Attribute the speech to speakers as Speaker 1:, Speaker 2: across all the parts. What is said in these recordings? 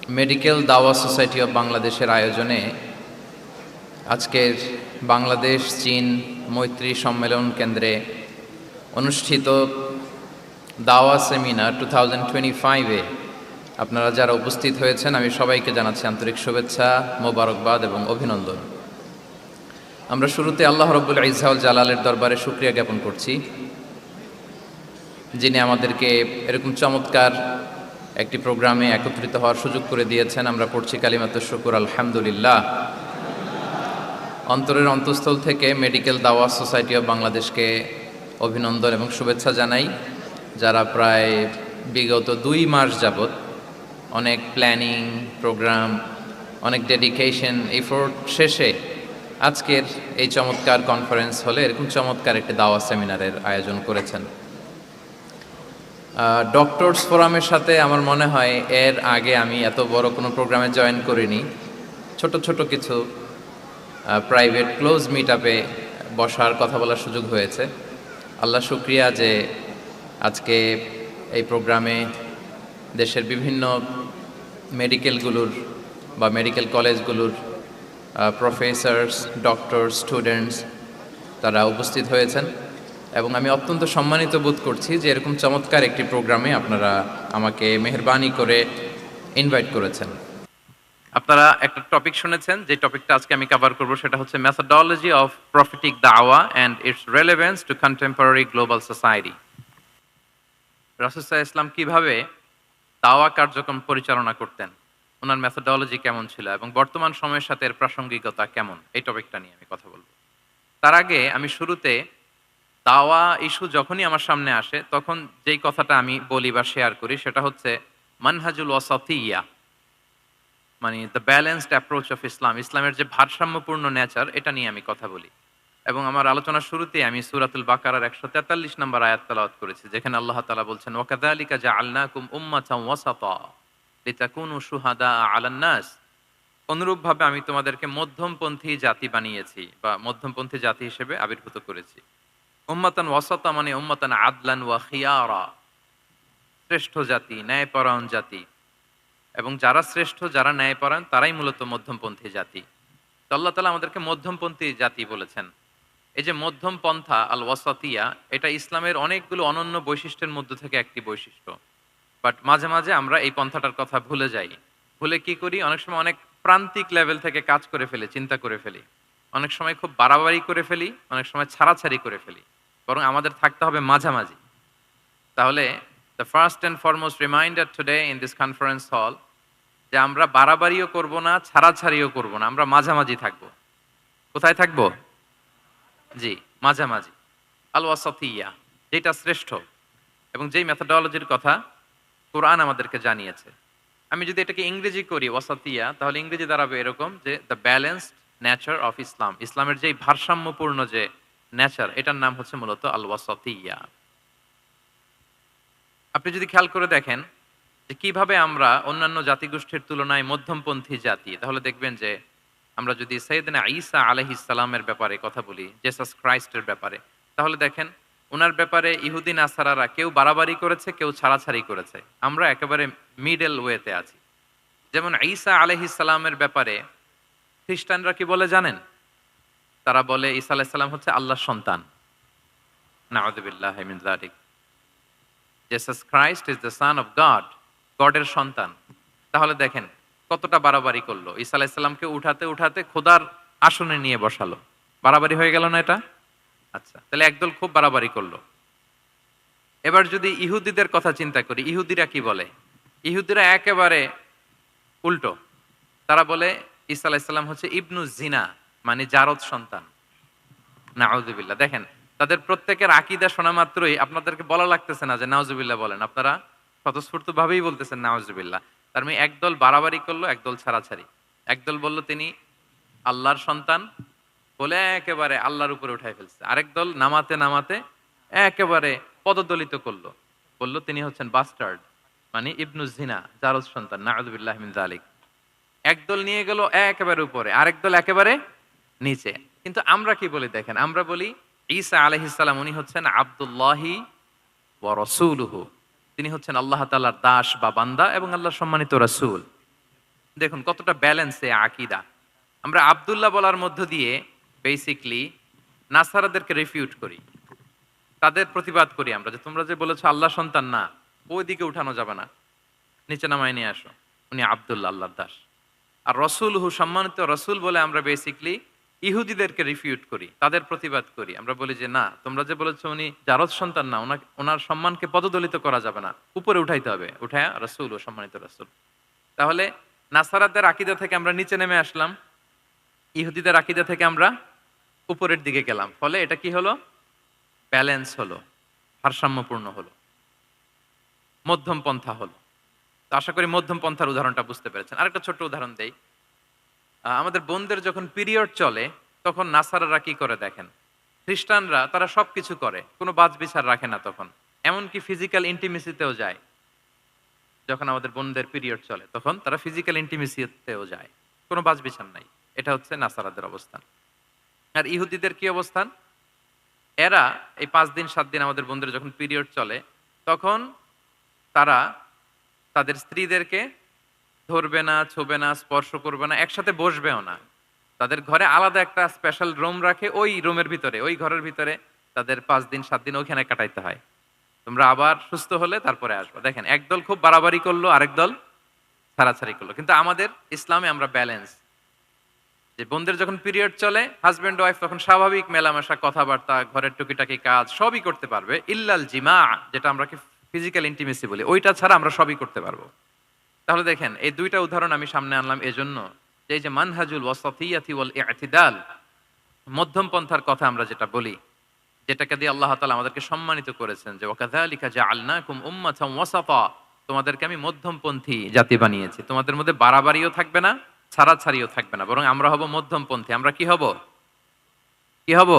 Speaker 1: Medical দাওয়া society of বাংলাদেশের আয়োজনে আজকের বাংলাদেশ চীন মৈত্রী সম্মেলন কেন্দ্রে অনুষ্ঠিত দাওয়া সেমিনার 2025-এ আপনারা যারা উপস্থিত হয়েছেন আমি সবাইকে জানাচ্ছি আন্তরিক শুভেচ্ছা, মোবারকবাদ এবং অভিনন্দন। আমরা শুরুতে আল্লাহ রব্বুল ইজ্জাউল জালালের দরবারে শুকরিয়া জ্ঞাপন করছি, যিনি আমাদেরকে এরকম চমৎকার একটি প্রোগ্রামে একত্রিত হওয়ার সুযোগ করে দিয়েছেন। আমরা পড়ছি কালিমাতুশ শুকুর, আলহামদুলিল্লাহ। অন্তরের অন্তঃস্থল থেকে মেডিকেল দাওয়া সোসাইটি অব বাংলাদেশকে অভিনন্দন এবং শুভেচ্ছা জানাই, যারা প্রায় বিগত 2 মাস যাবৎ অনেক প্ল্যানিং, প্রোগ্রাম, অনেক ডেডিকেশন, এফোর্ট শেষে আজকের এই চমৎকার কনফারেন্স হলে এরকম চমৎকার একটি দাওয়া সেমিনারের আয়োজন করেছেন। ডক্টরস ফোরামের সাথে আমার মনে হয় এর আগে আমি এত বড় কোনো প্রোগ্রামে জয়েন করিনি। ছোট ছোট কিছু প্রাইভেট ক্লোজ মিট আপে বসার কথা বলার সুযোগ হয়েছে। আল্লাহ শুক্রিয়া যে আজকে এই প্রোগ্রামে দেশের বিভিন্ন মেডিকেলগুলোর বা মেডিকেল কলেজগুলোর প্রফেসরস, ডক্টর, স্টুডেন্টস তারা উপস্থিত হয়েছেন এবং আমি অত্যন্ত সম্মানিত বোধ করছি যে এরকম চমৎকার একটি প্রোগ্রামে আপনারা আমাকে মেহেরবানি করে ইনভাইট করেছেন। আপনারা একটা টপিক শুনেছেন, যে টপিকটা আজকে আমি কভার করব সেটা হচ্ছে মেথডোলজি অফ প্রফেটিক দাওয়া and its relevance to contemporary global society. রাসূল সাল্লাল্লাহু আলাইহি ওয়াসাল্লাম কিভাবে দাওয়া কার্যক্রম পরিচালনা করতেন, ওনার মেথডোলজি কেমন ছিল এবং বর্তমান সময়ের সাথে এর প্রাসঙ্গিকতা কেমন, এই টপিকটা নিয়ে আমি কথা বলবো। তার আগে আমি শুরুতে দাওয়া ইস্যু যখনই আমার সামনে আসে তখন যেই কথাটা আমি বলি বা শেয়ার করি সেটা হচ্ছে মানহাজুল ওয়াসাতিয়্যা, মানে the balanced approach of Islam, ইসলামের যে ভারসাম্যপূর্ণ নেচার, এটা নিয়ে আমি কথা বলি। এবং আমার আলোচনার শুরুতে আমি সূরাতুল বাকারার 143 নম্বর আয়াত তেলাওয়াত করেছি, যেখানে আল্লাহ তাআলা বলছেন ওয়াকাযালিকা জাআলনাকুম উম্মাতান ওয়াসাতা লিতাকুনু শুহাদা আলান নাস। অনুরূপভাবে আমি তোমাদেরকে মধ্যমপন্থী জাতি বানিয়েছি বা মধ্যমপন্থী জাতি হিসেবে আবির্ভূত করেছি। উম্মাতান ওয়াসাতা মানে উম্মাতান আদলান ওয়া খিয়ারা, শ্রেষ্ঠ জাতি, ন্যায়পরায়ণ জাতি, এবং যারা শ্রেষ্ঠ, যারা ন্যায়পরায়ণ তারাই মূলত মধ্যমপন্থী জাতি। তো আল্লাহ তাআলা আমাদেরকে মধ্যমপন্থী জাতি বলেছেন। এই যে মধ্যম পন্থা আল ওয়াসাতিয়া, এটা ইসলামের অনেকগুলো অনন্য বৈশিষ্ট্যের মধ্যে থেকে একটি বৈশিষ্ট্য। বাট মাঝে মাঝে আমরা এই পন্থাটার কথা ভুলে যাই। ভুলে কি করি, অনেক সময় অনেক প্রান্তিক লেভেল থেকে কাজ করে ফেলি, চিন্তা করে ফেলি, অনেক সময় খুব বাড়াবাড়ি করে ফেলি, অনেক সময় ছাড়াছাড়ি করে ফেলি। বরং আমাদের থাকতে হবে মাঝামাঝি। তাহলে the first and foremost reminder today in this conference hall, যে আমরা বাড়াবাড়িও করব না, ছাড়াছাড়িও করব না, আমরা মাঝামাঝি থাকব। কোথায় থাকব? জি, মাঝামাঝি, আল ওয়াসাতিয়্যা, যেটা শ্রেষ্ঠ এবং যেই মেথডোলজির কথা কোরআন আমাদেরকে জানিয়েছে। আমি যদি এটাকে ইংরেজি করি ওয়াসাতিয়া, তাহলে ইংরেজি দাঁড়াবে এরকম যে the balanced nature of Islam, ইসলামের যেই ভারসাম্যপূর্ণ যে নেচার, এটার নাম হচ্ছে মূলত আল ওয়াসাতিয়া। আপনি যদি খেয়াল করে দেখেন যে কিভাবে আমরা অন্যান্য জাতিগোষ্ঠীর তুলনায় মধ্যমপন্থী জাতি, তাহলে দেখবেন যে আমরা যদি সাইয়েদনা ঈসা আলাইহিস সালামের ব্যাপারে কথা বলি, জেসাস ক্রাইস্টের ব্যাপারে, তাহলে দেখেন ওনার ব্যাপারে ইহুদি নাসারারা কেউ বাড়াবাড়ি করেছে, কেউ ছাড়াছাড়ি করেছে, আমরা একেবারে মিডল ওয়েতে আছি। যেমন ঈসা আলাইহিস সালামের ব্যাপারে খ্রিস্টানরা কি বলে জানেন? তারা বলে ঈসা আলাইহিস সালাম হচ্ছে আল্লাহর সন্তান। নাউযুবিল্লাহি মিন যালিক। Jesus Christ is the son of God, গডের সন্তান। তাহলে দেখেন কতটা বাড়াবাড়ি করলো, ঈসা আলাইহিস সালামকে উঠাতে উঠাতে খোদার আসনে নিয়ে বসালো। বাড়াবাড়ি হয়ে গেল না এটা? আচ্ছা, তাহলে একদল খুব বাড়াবাড়ি করলো। এবার যদি ইহুদিদের কথা চিন্তা করি, ইহুদিরা কি বলে? ইহুদিরা একেবারে উল্টো। তারা বলে ঈসা আলাইহিস সালাম হচ্ছে ইবনু জিনা, মানে জারদ সন্তান। নাউযুবিল্লাহ। দেখেন তাদের প্রত্যেকের আকীদা শোনা মাত্রই আপনাদেরকে বলা লাগতেছে না যে নাউযুবিল্লাহ বলেন, আপনারা স্বতঃস্ফূর্তভাবেই বলতেছেন নাউযুবিল্লাহ। তার মানে একদল বাড়াবাড়ি করলো, একদল ছাড়াছাড়ি। একদল বলল তিনি আল্লাহর সন্তান বলে একেবারে আল্লাহর উপরে উঠাই ফেলছে। আরেক দল নামাতে নামাতে একেবারে পদদলিত করলো, বলল তিনি হচ্ছেন বাস্টার্ড, মানে ইবনু জিনা, জারদ সন্তান। নাউযুবিল্লাহি মিন যালিক। একদল নিয়ে গেল একেবারে উপরে, আরেক দল একেবারে নিচে। কিন্তু আমরা কি বলি দেখেন, আমরা বলি ঈসা আলাইহিস সালাম উনি হচ্ছেন আব্দুল্লাহি ওয়া রাসূলুহু, তিনি হচ্ছেন আল্লাহ তাআলার দাস বা বান্দা এবং আল্লাহর সম্মানিত রাসূল। দেখুন কতটা ব্যালেন্সে আকীদা। আমরা আব্দুল্লাহ বলার মধ্য দিয়ে বেসিক্যালি নাসারাদেরকে রিফিউট করি। তাদের প্রতিবাদ করি আমরা যে তোমরা যে বলেছো আল্লাহ সন্তান না, ওইদিকে উঠানো যাবে না। নিচে নামায় নিয়ে আসো। উনি আব্দুল্লাহ আল্লাহর দাস। আর রসুলহু সম্মানিত রসুল বলে আমরা বেসিক্যালি ইহুদিদেরকে রিফিউট করি, তাদের প্রতিবাদ করি। আমরা বলি যে না, তোমরা যে বলেছো উনি জারজ সন্তান না, ওনার সম্মানকে পদদলিত করা যাবে না, উপরে উঠাইতে হবে। উঠায় রসুল ও সম্মানিত রসুল। তাহলে নাসারাদের আকীদা থেকে আমরা নিচে নেমে আসলাম, ইহুদিদের আকীদা থেকে আমরা উপরের দিকে গেলাম। ফলে এটা কি হলো? ব্যালেন্স হলো, ভারসাম্যপূর্ণ হলো, মধ্যম পন্থা হলো। তো আশা করি মধ্যম পন্থার উদাহরণটা বুঝতে পেরেছেন। আরেকটা ছোট্ট উদাহরণ দেই। আমাদের বোনদের যখন পিরিয়ড চলে তখন নাসারারা কি করে দেখেন, খ্রিস্টানরা তারা সবকিছু করে, কোনো বাছবিচার রাখে না তখন। এমনকি ফিজিক্যাল ইন্টিমেসিতেও যায়। যখন আমাদের বোনদের পিরিয়ড চলে তখন তারা ফিজিক্যাল ইন্টিমেসিতেও যায়, কোনো বাছবিচার নাই। এটা হচ্ছে নাসারাদের অবস্থান। আর ইহুদিদের কি অবস্থান? এরা এই 5 দিন 7 দিন আমাদের বোনদের যখন পিরিয়ড চলে তখন তারা তাদের স্ত্রীদেরকে ধরবে না, ছোবে না, স্পর্শ করবে না, একসাথে বসবেও না। তাদের ঘরে আলাদা একটা স্পেশাল রুম রাখে, ওই রুমের ভিতরে, ওই ঘরের ভিতরে তাদের 5 দিন 7 দিন ওইখানে কাটাইতে হয়। তোমরা আবার সুস্থ হলে তারপরে আসবো। দেখেন, একদল খুব বাড়াবাড়ি করলো, আরেক দল ছাড়াছাড়ি করলো। কিন্তু আমাদের ইসলামে আমরা ব্যালেন্স, যে বোনদের যখন পিরিয়ড চলে হাজবেন্ড ওয়াইফ তখন স্বাভাবিক মেলামেশা, কথাবার্তা, ঘরের টুকিটাকি কাজ সবই করতে পারবে। ইল্লাল জিমা, যেটা আমরা ফিজিক্যাল ইন্টিমেসি বলি, ওইটা ছাড়া আমরা সবই করতে পারবো। তাহলে দেখেন, এই দুইটা উদাহরণ আমি সামনে আনলাম এজন্য যে এই যে মানহাজুল ওয়াসাতিয়াতি ওয়াল ইতিদাল, মধ্যম পন্থার কথা আমরা যেটা বলি, যেটাকে দিয়ে আল্লাহ তাআলা আমাদেরকে সম্মানিত করেছেন যে ওয়াকাযালিকা জাআলনাকুম উম্মাতাম ওয়াসাতা, তোমাদেরকে আমি মধ্যমপন্থী জাতি বানিয়েছি। তোমাদের মধ্যে বাড়াবাড়িও থাকবে না, ছাড়াছাড়িও থাকবে না, বরং আমরা হব মধ্যমপন্থী। আমরা কি হব? কি হব?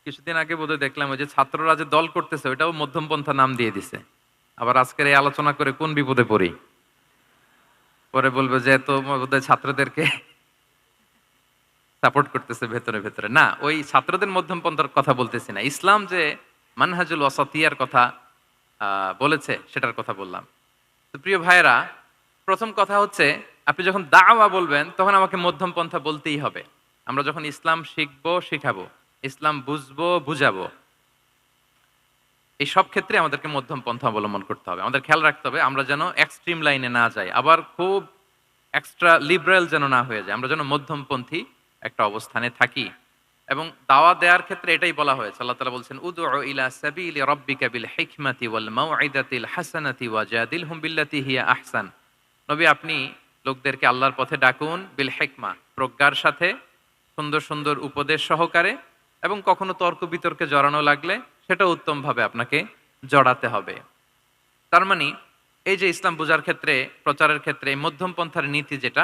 Speaker 1: কিছুদিন আগে বোধহয় দেখলাম ওই যে ছাত্ররা যে দল করতেছে ওইটাও মধ্যমপন্থা নাম দিয়ে দিছে। আবার আজকের এই আলোচনা করে কোন বিপদে পড়ি, পরে বলবে যে তো বোধহয় ছাত্রদেরকে সাপোর্ট করতেছে ভেতরে ভেতরে। না, ওই ছাত্রদের মধ্যমপন্থার কথা বলতেছি না, ইসলাম যে মানহাজুল ওয়াসাতিয়ার কথা বলেছে সেটার কথা বললাম। তো প্রিয় ভাইয়েরা, প্রথম কথা হচ্ছে আপনি যখন দাওয়া বলবেন তখন আমাকে মধ্যম পন্থা বলতেই হবে। আমরা যখন ইসলাম শিখবো, শিখাবো, ইসলাম বুঝবো, বুঝাবো, এই সব ক্ষেত্রে আমাদেরকে মধ্যম পন্থা অবলম্বন করতে হবে। আমাদের খেয়াল রাখতে হবে আমরা যেন এক্সট্রিম লাইনে না যাই, আবার খুব এক্সট্রা লিবারেল যেন না হয়ে যায়। আমরা যেন মধ্যমপন্থী একটা অবস্থানে থাকি। এবং দাওয়া দেওয়ার ক্ষেত্রে এটাই বলা হয়েছে। আল্লাহ তাআলা বলছেন, উদউ ইলা সাবিলি রাব্বিকা বিল হিকমাতি ওয়াল মাউইদাতিল হাসানাতি ওয়াজাদিলহুম বিল্লাতি হিয়া আহসান। নবী, আপনি লোকদেরকে আল্লাহর পথে ডাকুন, বিল হিকমা, প্রজ্ঞার সাথে, সুন্দর সুন্দর উপদেশ সহকারে, এবং কখনো তর্ক বিতর্কে জড়ানো লাগলে সেটা উত্তমভাবে আপনাকে জড়াতে হবে। তার মানে এই যে ইসলাম বোঝার ক্ষেত্রে, প্রচারের ক্ষেত্রে এই মধ্যম পন্থার নীতি যেটা,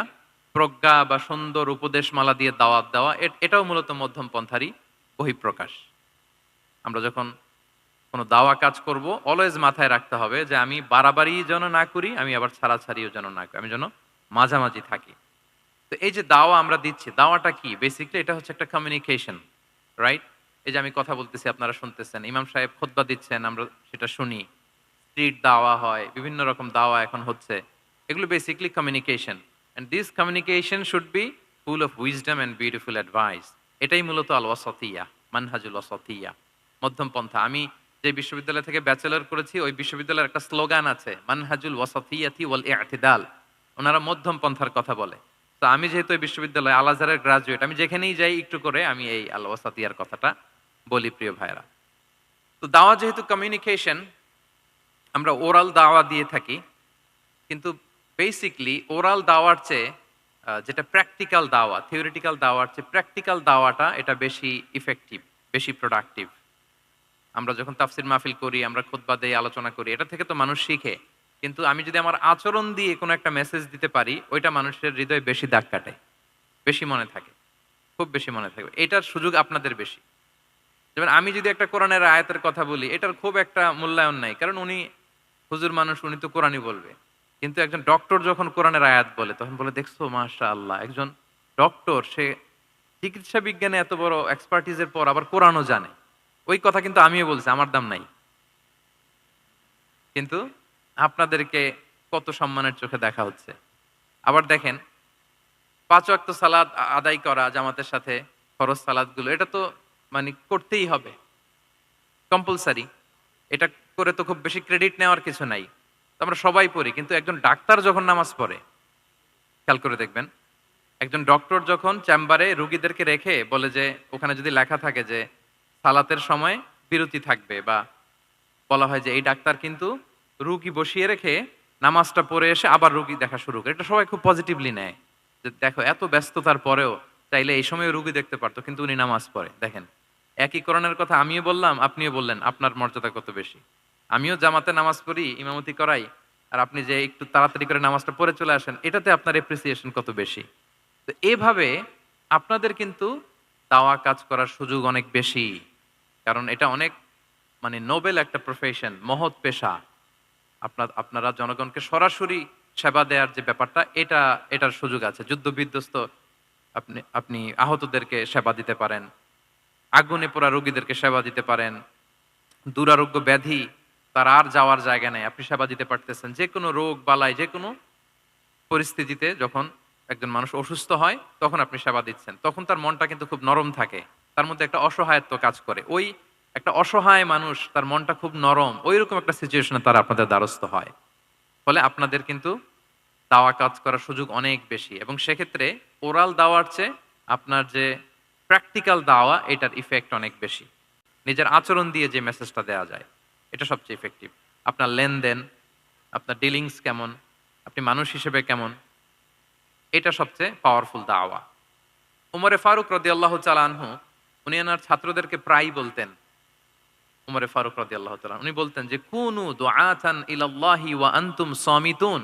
Speaker 1: প্রজ্ঞা বা সুন্দর উপদেশমালা দিয়ে দাওয়াত দেওয়া, এটাও মূলত মধ্যম পন্থারই বহিঃপ্রকাশ। আমরা যখন কোনো দাওয়া কাজ করব অলওয়েজ মাথায় রাখতে হবে যে আমি বাড়াবাড়ি যেন না করি, আমি আবার ছাড়াছাড়িও যেন না করি, আমি যেন মাঝামাঝি থাকি। তো এই যে দাওয়া আমরা দিচ্ছি, দাওয়াটা কি? বেসিক্যালি এটা হচ্ছে একটা কমিউনিকেশন, রাইট? এই যে আমি কথা বলতেছি, আপনারা শুনতেছেন, ইমাম সাহেব খুতবা দিচ্ছেন, আমরা সেটা শুনি, স্ট্রিট দাওয়া হয়, বিভিন্ন রকম দাওয়া এখন হচ্ছে। এগুলো basically communication, and this communication should be full of wisdom and beautiful advice. এটাই মূলত আল ওয়াসাতিয়া, মানহাজুল ওয়াসাতিয়া, মধ্যম পন্থা। আমি যে বিশ্ববিদ্যালয় থেকে ব্যাচেলর করেছি, ওই বিশ্ববিদ্যালয়ের একটা স্লোগান আছে, মানহাজুল ওয়াসাতিয়াতি ওয়াল ইতিদাল। ওনারা মধ্যম পন্থার কথা বলে। তো আমি যেহেতু এই বিশ্ববিদ্যালয় আল আজহারের গ্রাজুয়েট, আমি যেখানেই যাই একটু করে আমি এই আল ওয়াসাতিয়ার কথাটা বলি, প্রিয় ভাইরা। তো দাওয়া যেহেতু কমিউনিকেশন, আমরা ওরাল দাওয়া দিয়ে থাকি, কিন্তু বেসিকলি ওরাল দাওয়ার চেয়ে যেটা প্র্যাকটিক্যাল দাওয়া, থিওরিটিক্যাল দাওয়ার চেয়ে প্র্যাকটিক্যাল দাওয়াটা এটা বেশি ইফেক্টিভ, বেশি প্রোডাক্টিভ। আমরা যখন তাফসির মাহফিল করি, আমরা খুতবা দেই, আলোচনা করি, এটা থেকে তো মানুষ শিখে। কিন্তু আমি যদি আমার আচরণ দিয়ে কোনো একটা মেসেজ দিতে পারি, ওইটা মানুষের হৃদয়ে বেশি দাগ কাটে, বেশি মনে থাকে, খুব বেশি মনে থাকবে। এটার সুযোগ আপনাদের বেশি। যেমন আমি যদি একটা কোরআনের আয়াতের কথা বলি, এটার খুব একটা মূল্যায়ন নাই, কারণ উনি হুজুর মানুষ, উনি তো কোরআনই বলবে। কিন্তু একজন ডক্টর যখন কোরআনের আয়াত বলে, তখন বলে দেখছো মাশাআল্লাহ, একজন ডক্টর, সে চিকিৎসা বিজ্ঞানে এত বড় এক্সপার্টিজের পর আবার কোরআনও জানে। ওই কথা কিন্তু আমিও বলছি, আমার দাম নাই। কিন্তু আপনাদেরকে কত সম্মানের চোখে দেখা হচ্ছে। আবার দেখেন ৫ ওয়াক্ত সালাত আদায় করা জামাতের সাথে, ফরজ সালাতগুলো এটা তো মানে করতেই হবে। কম্পালসারি। এটা করে তো খুব বেশি ক্রেডিট নেওয়ার কিছু নাই। তো আমরা সবাই পড়ি। কিন্তু একজন ডাক্তার যখন নামাজ পড়ে, খেয়াল করে দেখবেন, একজন ডক্টর যখন চেম্বারে রোগীদেরকে রেখে বলে যে ওখানে যদি লেখা থাকে যে সালাতের সময় বিরতি থাকবে বা বলা হয় যে এই ডাক্তার কিন্তু রুগী বসিয়ে রেখে নামাজটা পড়ে এসে আবার রুগী দেখা শুরু করে। এটা সবাই খুব পজিটিভলি নেয়। যে দেখো এত ব্যস্ততার পরেও চাইলে এই সময় রুগী দেখতে পারতো কিন্তু উনি নামাজ পড়ে। দেখেন একই করণের কথা আমিও বললাম, আপনিও বললেন, আপনার মর্যাদা কত বেশি। আমিও জামাতে নামাজ পড়ি, ইমামতি করাই, আর আপনি যে একটু তাড়াতাড়ি করে নামাজটা পড়ে চলে আসেন, এটাতে আপনার এপ্রিসিয়েশন কত বেশি। তো এভাবে আপনাদের কিন্তু দাওয়া কাজ করার সুযোগ অনেক বেশি। কারণ এটা অনেক মানে নোবেল একটা প্রফেশন, মহৎ পেশা। আপনারা জনগণকে সরাসরি সেবা দেওয়ার যে ব্যাপারটা, এটার সুযোগ আছে। যুদ্ধ বিধ্বস্ত আপনি আপনি আহতদেরকে সেবা দিতে পারেন, আগুনে পোড়া রোগীদেরকে সেবা দিতে পারেন, দুরারোগ্য ব্যাধি তার আর যাওয়ার জায়গা নেই, আপনি সেবা দিতে পারতেছেন। যে কোনো রোগ বালাই, যে কোনো পরিস্থিতিতে যখন একজন মানুষ অসুস্থ হয় তখন আপনি সেবা দিচ্ছেন, তখন তার মনটা কিন্তু খুব নরম থাকে, তার মধ্যে একটা অসহায়ত্ব কাজ করে। ওই একটা অসহায় মানুষ, তার মনটা খুব নরম, ওই রকম একটা সিচুয়েশনে তারা আপনাদের দ্বারস্থ হয়। ফলে আপনাদের কিন্তু দাওয়া কাজ করার সুযোগ অনেক বেশি, এবং সেক্ষেত্রে ওরাল দাওয়ার চেয়ে আপনার যে প্র্যাকটিক্যাল দাওয়া, এটার ইফেক্ট অনেক বেশি। নিজের আচরণ দিয়ে যে মেসেজটা দেওয়া যায়, এটা সবচেয়ে ইফেক্টিভ। আপনার লেনদেন, আপনার ডিলিংস কেমন, আপনি মানুষ হিসেবে কেমন, এটা সবচেয়ে পাওয়ারফুল দাওয়া। উমরে ফারুক রাদিয়াল্লাহু তাআলা আনহু, উনি ওনার ছাত্রদেরকে প্রায়ই বলতেন, উমরে ফারুক রাদিয়াল্লাহু তাআলা উনি বলতেন যে কুনু দুআতান ইলাল্লাহি ওয়া আনতুম সামিতুন,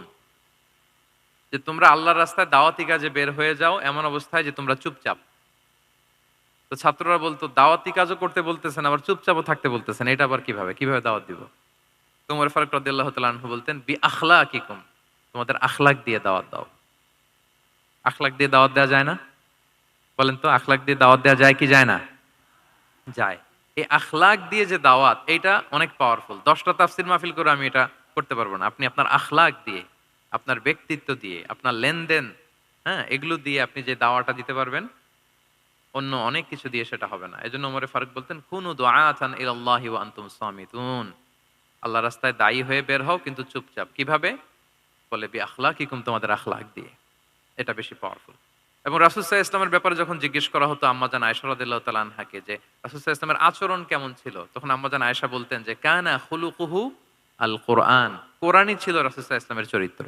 Speaker 1: যে তোমরা আল্লাহর রাস্তায় দাওয়াতি কাজে বের হয়ে যাও এমন অবস্থায় যে তোমরা চুপচাপ। তো ছাত্ররা বলতো দাওয়াতি কাজও করতে বলতেছেন আবার চুপচাপও থাকতে বলতেছেন, এটা আবার কিভাবে কিভাবে দাওয়াত দিব? তো উমর ফারুক রাদিয়াল্লাহু তাআলা আনহু বলতেন বি আখলাকিকুম, তোমাদের আখলাক দিয়ে দাওয়াত দাও। আখলাক দিয়ে দাওয়াত দেওয়া যায় না? বলেন তো, আখলাক দিয়ে দাওয়াত দেওয়া যায় কি যায় না? যায়। এই আখলাক দিয়ে যে দাওয়াত, এটা অনেক পাওয়ারফুল। ১০টা তাফসীর মাহফিল করে আমি এটা করতে পারবো না। আপনি আপনার আখলাক দিয়ে, আপনার ব্যক্তিত্ব দিয়ে, আপনার লেনদেন, হ্যাঁ, এগুলো দিয়ে আপনি যে দাওয়াটা দিতে পারবেন, অন্য অনেক কিছু দিয়ে সেটা হবে না। এজন্য ওমরে ফারুক বলতেন কুনু দুআতান ইলাল্লাহি ওয়া আনতুম সামিতুন, আল্লাহর রাস্তায় দায়ী হয়ে বের হও কিন্তু চুপচাপ। কিভাবে? বলে বি আখলাকিকুম, তোমাদের আখলাক দিয়ে। এটা বেশি পাওয়ারফুল। এবং রাসূল সাল্লাল্লাহু আলাইহি ওয়াসাল্লামের ব্যাপারে যখন জিজ্ঞেস করা হতো আম্মাজান আয়েশা রাদিয়াল্লাহু তাআলা আনহাকে যে রাসূল সাল্লাল্লাহু আলাইহি ওয়াসাল্লামের আচরণ কেমন ছিল, তখন আম্মাজান আয়েশা বলতেন যে কানা খুলুকুহু আল কোরআন, কোরআনই ছিল রাসূল সাল্লাল্লাহু আলাইহি ওয়াসাল্লামের চরিত্র।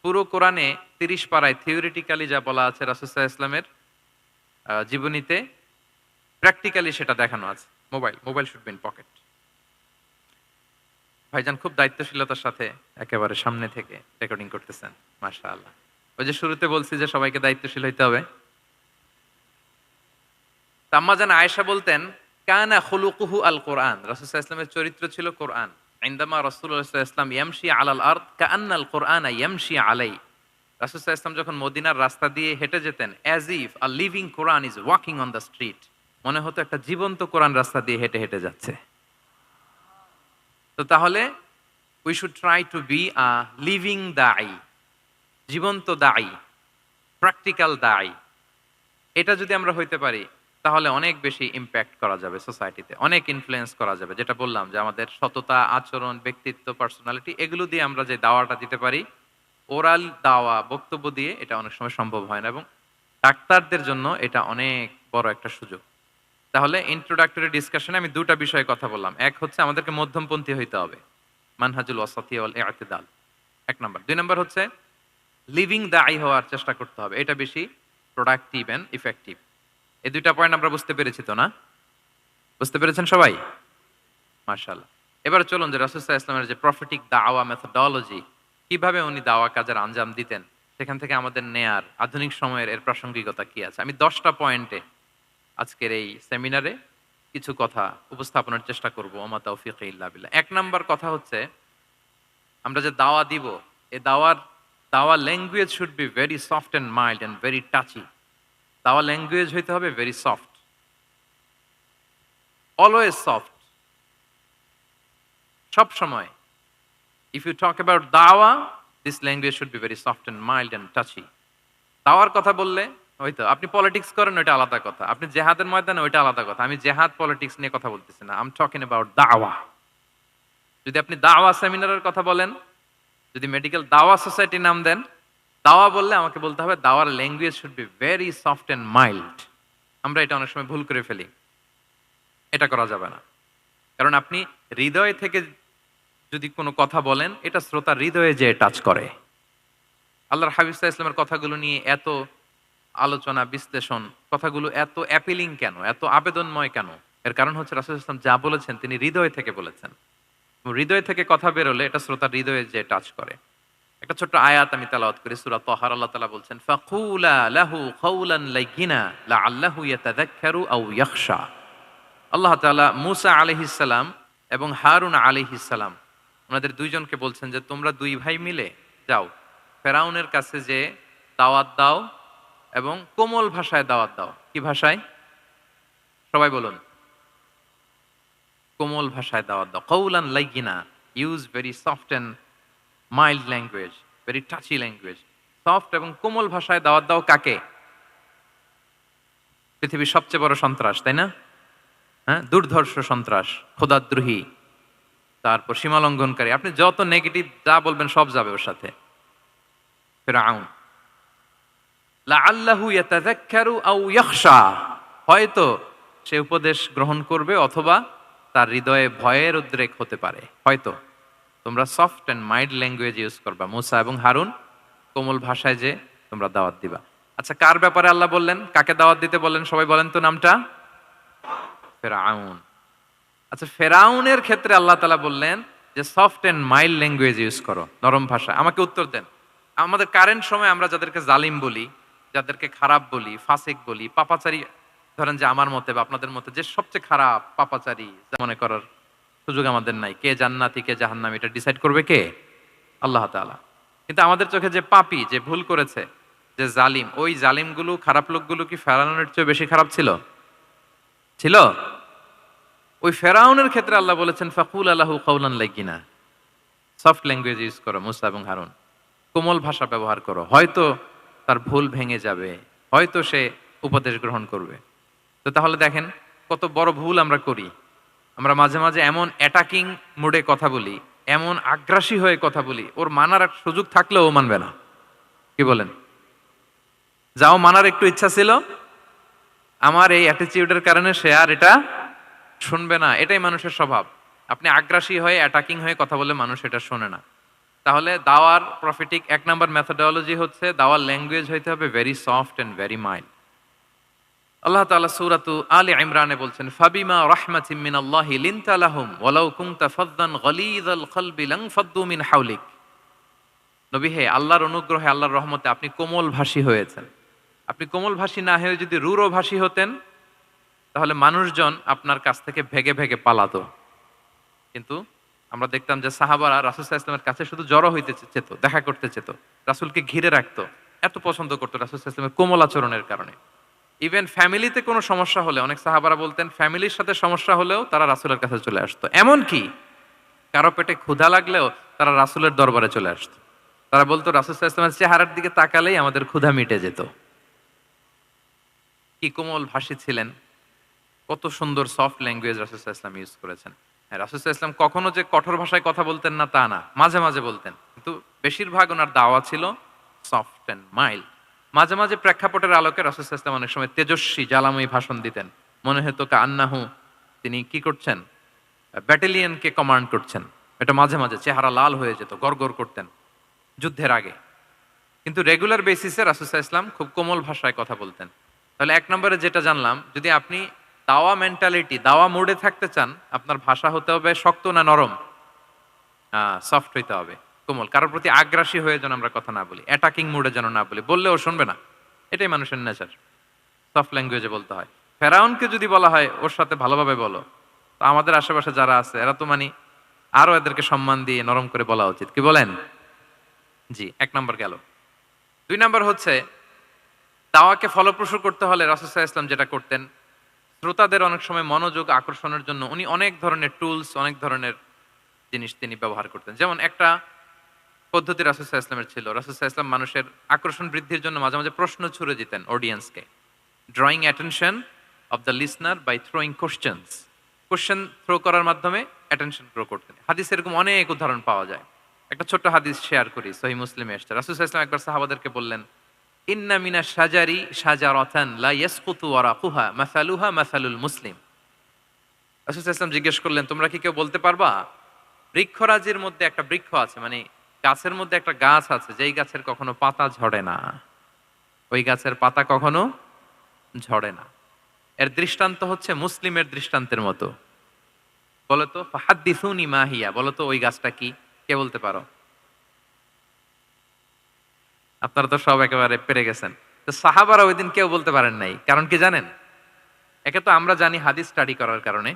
Speaker 1: পুরো কোরআনে ৩০ পারায় থিওরিটিক্যালি যা বলা আছে রাসূল সাল্লাল্লাহু আলাইহি ওয়াসাল্লামের জীবনীতে, প্র্যাকটিক্যালি সেটা দেখানো আছে। Mobile should be in pocket. ভাইজান খুব দায়িত্বশীলতার সাথে একেবারে সামনে থেকে রেকর্ডিং করতেছেন, মাশাআল্লাহ। ওই যে শুরুতে বলছি যে সবাইকে দায়িত্বশীল হইতে হবে। তো আম্মাজান আয়েশা বলতেন কানা খুলুকুহু আল কোরআন, রাসূল সাল্লাল্লাহু আলাইহি ওয়াসাল্লামের চরিত্র ছিল কোরআন। ইনদামা রাসূলুল্লাহ সাল্লাল্লাহু আলাইহি ওয়াসাল্লাম ইয়ামশি আলাল আরদ কাআন্নাল কোরআনা ইয়ামশি আলাই, রাসূল সাল্লাল্লাহু আলাইহি ওয়াসাল্লাম যখন মদিনার রাস্তা দিয়ে হেঁটে যেতেন, as if a living Quran is walking on the street, মনে হতো একটা জীবন্ত কোরআন রাস্তা দিয়ে হেঁটে হেঁটে যাচ্ছে। তো তাহলে we should try to be a living দাঈ, জীবন্ত দাঈ, প্র্যাকটিক্যাল দাঈ। এটা যদি আমরা হইতে পারি তাহলে অনেক বেশি ইম্প্যাক্ট করা যাবে সোসাইটিতে, অনেক ইনফ্লুয়েন্স করা যাবে। যেটা বললাম যে আমাদের সততা, আচরণ, ব্যক্তিত্ব, পার্সোনালিটি, এগুলো দিয়ে আমরা যে দাওয়াটা দিতে পারি, ওরাল দাওয়া, বক্তব্য দিয়ে এটা অনেক সময় সম্ভব হয় না। এবং ডাক্তারদের জন্য এটা অনেক বড় একটা সুযোগ। তাহলে ইন্ট্রোডাক্টরি ডিসকাশনে আমি দুটা বিষয়ে কথা বললাম। এক হচ্ছে আমাদেরকে মধ্যমপন্থী হইতে হবে, মানহাজুল ওয়াসাতিয়া ওয়াল ইআতিদাল, ১ নাম্বার। ২ নাম্বার হচ্ছে লিভিং দাঈ হওয়ার চেষ্টা করতে হবে, এটা বেশি প্রোডাক্টিভ এন্ড ইফেক্টিভ। এই ২টা পয়েন্ট আমরা বুঝতে পেরেছি তো না? বুঝতে পেরেছেন সবাই? মাশাআল্লাহ। এবার চলুন যে রাসূল সাল্লাল্লাহু আলাইহি ওয়াসাল্লামের যে প্রফেটিক দাওয়া মেথোডোলজি, কিভাবে উনি দাওয়া কাজের আঞ্জাম দিতেন, সেখান থেকে আমাদের নেয়ার আধুনিক সময়ের এর প্রাসঙ্গিকতা কি আছে, আমি ১০টা পয়েন্টে আজকের এই সেমিনারে কিছু কথা উপস্থাপনের চেষ্টা করব। ওমা তাওফীকি ইল্লা বিল্লাহ। ১ নাম্বার কথা হচ্ছে, আমরা যে দাওয়া দিব, এই দাওয়া language should be very soft and mild and very touchy. দাওয়া ল্যাঙ্গুয়েজ হইতে হবে ভেরি সফট, অলওয়েজ সফট, সব সময়। ইফ ইউ টক অ্যাবাউট দাওয়া, this language should be very soft and mild and touchy. দাওয়ার কথা বললে হয়তো আপনি পলিটিক্স করেন, ওইটা আলাদা কথা। আপনি জেহাদের ময়দানে, ওইটা আলাদা কথা। আমি জেহাদ পলিটিক্স নিয়ে কথা বলতেছি না। আই এম টকিং অ্যাবাউট দাওয়া। যদি আপনি দাওয়া সেমিনারের কথা বলেন, যদি মেডিকেল দাওয়া সোসাইটি নাম দেন, দাওয়া বললে আমাকে বলতে হবে দাওয়ার language should be very soft and mild. আমরা এটা অনেক সময় ভুল করে ফেলি। এটা করা যাবে না। কারণ আপনি হৃদয় থেকে যদি কোনো কথা বলেন, এটা শ্রোতার হৃদয়ে যে টাচ করে। আল্লাহর হাবিব সাল্লাল্লাহু আলাইহি ওয়াসাল্লামের কথাগুলো নিয়ে এত আলোচনা, বিশ্লেষণ, কথাগুলো এত অ্যাপিলিং কেন, এত আবেদনময় কেন? এর কারণ হচ্ছে রাসূল সাল্লাল্লাহু আলাইহি ওয়াসাল্লাম যা বলেছেন তিনি হৃদয় থেকে বলেছেন। হৃদয় থেকে কথা বেরোলে এটা শ্রোতার হৃদয়ে যে টাচ করে। একটা ছোট্ট আয়াত আমি তেলাওয়াত করি, সূরা তাহার। আল্লাহ তাআলা বলছেন, ফাকুলা লাহু কাওলান লাইয়িনা লাআল্লাহু ইয়াতাযাক্কারু আও ইয়াখশা। আল্লাহ তাআলা মূসা আলাইহিস সালাম এবং হারুন আলাইহিস সালাম ওনাদের দুইজনকে বলছেন যে তোমরা দুই ভাই মিলে যাও ফেরাউনের কাছে যে দাওয়াত দাও এবং কোমল ভাষায় দাওয়াত দাও। কি ভাষায়? সবাই বলুন। কোমল ভাষায় দাওয়াত দাও। কাওলান লাইয়িনা, use very soft and mild language, very touchy language. Soft এবং কোমল ভাষায় দাওয়াত দাও কাকে? পৃথিবীর সবচেয়ে বড় সন্ত্রাস, তাই না? হ্যাঁ, দুর্ধর্ষ সন্ত্রাস, খোদাদ্রোহী, তারপর সীমালঙ্ঘনকারী। আপনি যত নেগেটিভ যা বলবেন সব যাবে ওর সাথে। ফিরআউন। লাআল্লাহু ইয়াতাযাক্কারু আও ইয়াখশা, হয়তো সে উপদেশ গ্রহণ করবে অথবা তার হৃদয়ে ভয়ের উদ্রেক হতে পারে। হয়তো তোমরা soft and mild language use করবা। মূসা এবং হারুন কোমল ভাষায় যে তোমরা দাওয়াত দিবা। আচ্ছা, কার ব্যাপারে আল্লাহ বললেন? কাকে দাওয়াত দিতে বললেন? সবাই বলেন তো নামটা। ফেরাউন। আচ্ছা, ফেরাউনের ক্ষেত্রে আল্লাহ তাআলা বললেন যে soft and mild language use করো, নরম ভাষা। আমাকে উত্তর দেন, আমাদের কারেন্ট সময় আমরা যাদেরকে জালিম বলি, যাদেরকে খারাপ বলি, ফাসিক বলি, পাপাচারী, ধরেন যে আমার মতে বা আপনাদের মতে যে সবচেয়ে খারাপ পাপাচারী মনে করার সুযোগ আমাদের নাই। কে জান্নাতি কে জাহান্নামী এটা ডিসাইড করবে কে? আল্লাহ তাআলা। কিন্তু আমাদের চোখে যে পাপী, যে ভুল করেছে, যে জালিম, ওই জালিমগুলো, খারাপ লোকগুলো কি ফেরাউনের চেয়ে বেশি খারাপ ছিল? ছিল? ওই ফেরাউনের ক্ষেত্রে আল্লাহ বলেছেন ফাকুল আলাহু কাওলান লাইয়িনা, সফট ল্যাঙ্গুয়েজ ইউজ করো মূসা এবং হারুন, কোমল ভাষা ব্যবহার করো। হয়তো তার ভুল ভেঙে যাবে, হয়তো সে উপদেশ গ্রহণ করবে। তো তাহলে দেখেন কত বড় ভুল আমরা করি। আমরা মাঝে মাঝে এমন অ্যাটাকিং মুডে কথা বলি, এমন আগ্রাসী হয়ে কথা বলি, ওর মানার এক সুযোগ থাকলেও ও মানবে না। কি বলেন? যাও মানার একটু ইচ্ছা ছিল, আমার এই অ্যাটিটিউডের কারণে সে আর এটা শুনবে না। এটাই মানুষের স্বভাব। আপনি আগ্রাসী হয়ে অ্যাটাকিং হয়ে কথা বলে মানুষ এটা শোনে না। তাহলে দাওয়ার প্রফিটিক এক নাম্বার মেথোডোলজি হচ্ছে দাওয়ার ল্যাঙ্গুয়েজ হইতে হবে very soft and very mild. আল্লাহ তাআলা সূরাতু আলে ইমরানে বলছেন, ফাবিমা রাহমাতিম মিনাল্লাহি লিনতা লাহুম ওয়ালাউ কুনতা ফাযযান গালিযাল কলবি লানফাদ্দু মিন হাওলিক। নবী হে, আল্লাহর অনুগ্রহে, আল্লাহর রহমতে আপনি কোমল ভাষী হয়েছেন। আপনি কোমল ভাষী না হয়ে যদি রূঢ় ভাষী হতেন তাহলে মানুষজন আপনার কাছ থেকে ভেগে ভেগে পালাতো। কিন্তু আমরা দেখতাম যে সাহাবারা রাসূল সাল্লাল্লাহু আলাইহি ওয়াসাল্লামের কাছে শুধু জড়ো হইতে চেত, দেখা করতে চেত, রাসূলকে ঘিরে রাখতো, এত পছন্দ করতো রাসূল সাল্লাল্লাহু আলাইহি ওয়াসাল্লামের কোমল আচরণের কারণে। ইভেন ফ্যামিলিতে কোনো সমস্যা হলে অনেক সাহাবারা বলতেন ফ্যামিলির সাথে সমস্যা হলেও তারা রাসূলের কাছে চলে আসতো। এমনকি কারো পেটে ক্ষুধা লাগলেও তারা রাসূলের দরবারে চলে আসতো। তারা বলতো রাসূল সাল্লাল্লাহু আলাইহি ওয়াসাল্লামের চেহারার দিকে তাকালেই আমাদের ক্ষুধা মিটে যেত। কি কোমল ভাষী ছিলেন, কত সুন্দর সফট ল্যাঙ্গুয়েজ রাসূল সাল্লাল্লাহু আলাইহি ওয়াসাল্লাম ইউজ করেছেন। হ্যাঁ, রাসূল সাল্লাল্লাহু আলাইহি ওয়াসাল্লাম কখনো যে কঠোর ভাষায় কথা বলতেন না তা না, মাঝে মাঝে বলতেন। কিন্তু বেশিরভাগ ওনার দাওয়া ছিল সফট এন্ড মাইল্ড। মাঝে মাঝে প্রেক্ষাপটের আলোকে রাসূল সাল্লাল্লাহু আলাইহি ওয়াসাল্লাম অনেক সময় তেজস্বী জ্বালাময়ী ভাষণ দিতেন। মনে হতো কান্নাহু তিনি কি করছেন, ব্যাটালিয়নকে কমান্ড করছেন। এটা মাঝে মাঝে চেহারা লাল হয়ে যেত, গড়গড় করতেন যুদ্ধের আগে। কিন্তু রেগুলার বেসিসে রাসূল সাল্লাল্লাহু আলাইহি ওয়াসাল্লাম খুব কোমল ভাষায় কথা বলতেন। তাহলে এক নম্বরে যেটা জানলাম, যদি আপনি দাওয়া মেন্টালিটি, দাওয়া মোডে থাকতে চান, আপনার ভাষা হতে হবে শক্ত না নরম? সফট হইতে হবে, কোমল। কারোর প্রতি আগ্রাসী হয়ে যেন আমরা কথা না বলি, অ্যাটাকিং মুডে যেন না বলি, বললেও শুনবে না। এটাই মানুষের নেচার, সফট ল্যাঙ্গুয়েজে বলতে হয়। ফেরাউনকে যদি বলা হয় ওর সাথে ভালোভাবে বলো, তো আমাদের আশেপাশে যারা আছে এরা তো আরো এদেরকে সম্মান দিয়ে নরম করে বলা উচিত। কি বলেন? জি, এক নম্বর গেল। দুই নম্বর হচ্ছে দাওয়াকে ফলপ্রসূ করতে হলে রাসূল সাল্লাল্লাহু আলাইহি ওয়াসাল্লাম যেটা করতেন, শ্রোতাদের অনেক সময় মনোযোগ আকর্ষণের জন্য উনি অনেক ধরনের টুলস, অনেক ধরনের জিনিস তিনি ব্যবহার করতেন। যেমন একটা পদ্ধতি রাসূল সাল্লাল্লাহু আলাইহি ওয়াসাল্লামের ছিল। রাসূল সাল্লাল্লাহু আলাইহি ওয়াসাল্লাম মানুষের আকর্ষণ বৃদ্ধির জন্য মাঝে, মাঝে প্রশ্ন ছুড়ে দিতেন অডিয়েন্সকে। Drawing attention of the listener by throwing questions. Question throw করার মাধ্যমে অ্যাটেনশন গ্রো করতেন। হাদিসে এরকম অনেক উদাহরণ পাওয়া যায়। একটা ছোট্ট হাদিস শেয়ার করি, সহিহ মুসলিমে এসেছে। রাসূল সাল্লাল্লাহু আলাইহি ওয়াসাল্লাম একবার সাহাবাদেরকে বললেন, ইন্না মিনাশ শাজারি শাজারাতান লা ইয়াসকুতু ওয়ারাকুহা মাসালুহা মাসালুল মুসলিম। রাসূল সাল্লাল্লাহু আলাইহি ওয়াসাল্লাম জিজ্ঞেস করলেন, তোমরা কি কেউ বলতে পারবা বৃক্ষরাজির মধ্যে একটা বৃক্ষ আছে, মানে গাছের মধ্যে একটা গাছ আছে যেই গাছের কখনো পাতা ঝরে না, ওই গাছের পাতা কখনো ঝরে না। এর দৃষ্টান্ত হচ্ছে মুসলিমের দৃষ্টান্তের মতো। বলতো ফাহাদ্দিসুনি মা হিয়া, বলতো ওই গাছটা কি, কে বলতে পারো? আপনারা তো সব একেবারে পেরে গেছেন। তো সাহাবারা ওই দিন কেউ বলতে পারেন নাই, কারণ কি জানেন? একে তো আমরা জানি হাদিস স্টাডি করার কারণে,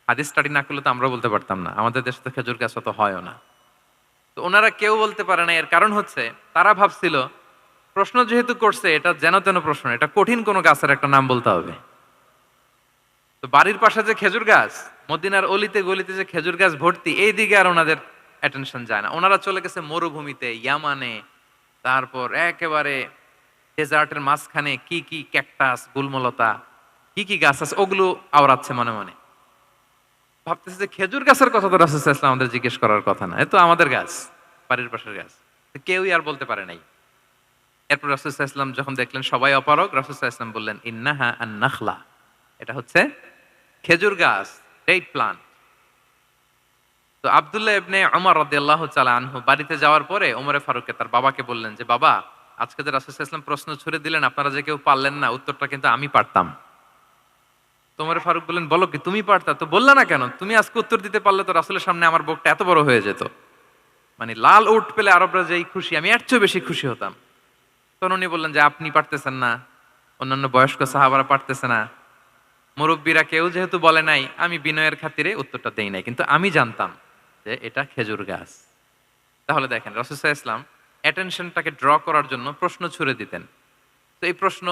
Speaker 1: হাদিস স্টাডি না করলে তো আমরা বলতে পারতাম না, আমাদের দেশে তো খেজুর গাছ অত হয়ও না। তো ওনারা কেউ বলতে পারে না, এর কারণ হচ্ছে তারা ভাবছিল প্রশ্ন যেহেতু করছে এটা যেন তেন প্রশ্ন, এটা কঠিন কোনো গাছের একটা নাম বলতে হবে। তো বাড়ির পাশে যে খেজুর গাছ, মদিনার অলিতে গলিতে যে খেজুর গাছ ভর্তি, এই দিকে আর ওনাদের অ্যাটেনশন যায় না। ওনারা চলে গেছে মরুভূমিতে, ইয়ামানে, তারপর একেবারে ডেজার্টের মাঝখানে কি কি ক্যাকটাস, গুলমলতা, কি কি গাছ আছে ওগুলো আওড়াচ্ছে মনে মনে। ভাবতেছে যে খেজুর গাছের কথা তো রাসূল সাল্লাল্লাহু আলাইহি ওয়াসাল্লাম আমাদের জিজ্ঞেস করার কথা না, এ তো আমাদের গাছ, বাড়ির পাশের গাছ। তো কেউই আর বলতে পারে নাই। এরপর রাসূল সাল্লাল্লাহু আলাইহি ওয়াসাল্লাম যখন দেখলেন সবাই অপারগ, রাসূল সাল্লাল্লাহু আলাইহি ওয়াসাল্লাম বললেন, ইন্নাহা আন-নাখলা, এটা হচ্ছে খেজুর গাছ, ডেট প্লান্ট। তো আব্দুল্লাহ ইবনে ওমর রাদিয়াল্লাহু তাআলা আনহু বাড়িতে যাওয়ার পরে ওমরে ফারুককে তার বাবাকে বললেন যে, বাবা, আজকে যে রাসূল সাল্লাল্লাহু আলাইহি ওয়াসাল্লাম প্রশ্ন ছুড়ে দিলেন আপনারা যে কেউ পারলেন না, উত্তরটা কিন্তু আমি পারতাম। তো ওমরে ফারুক বললেন, বলো কি তুমি পারতা? তো বললা না কেন? তুমি আজকে উত্তর দিতে পারলে তো রাসূলের সামনে আমার বুকটা এত বড় হয়ে যেত। মানে লাল উট পেলে আরবরা যেই খুশি, আমি এর চেয়ে বেশি খুশি হতাম। তখন উনি বললেন যে আপনি পারতেছেন না, অন্যান্য বয়স্ক সাহাবারা পারতেছে না, মুরব্বীরা কেউ যেহেতু বলে নাই, আমি বিনয়ের খাতিরে উত্তরটা দেই নাই, কিন্তু আমি জানতাম যে এটা খেজুর গাছ। তাহলে দেখেন রাসূল সাল্লাল্লাহু আলাইহি ওয়াসাল্লাম অ্যাটেনশনটাকে ড্র করার জন্য প্রশ্ন ছুড়ে দিতেন। তো এই প্রশ্ন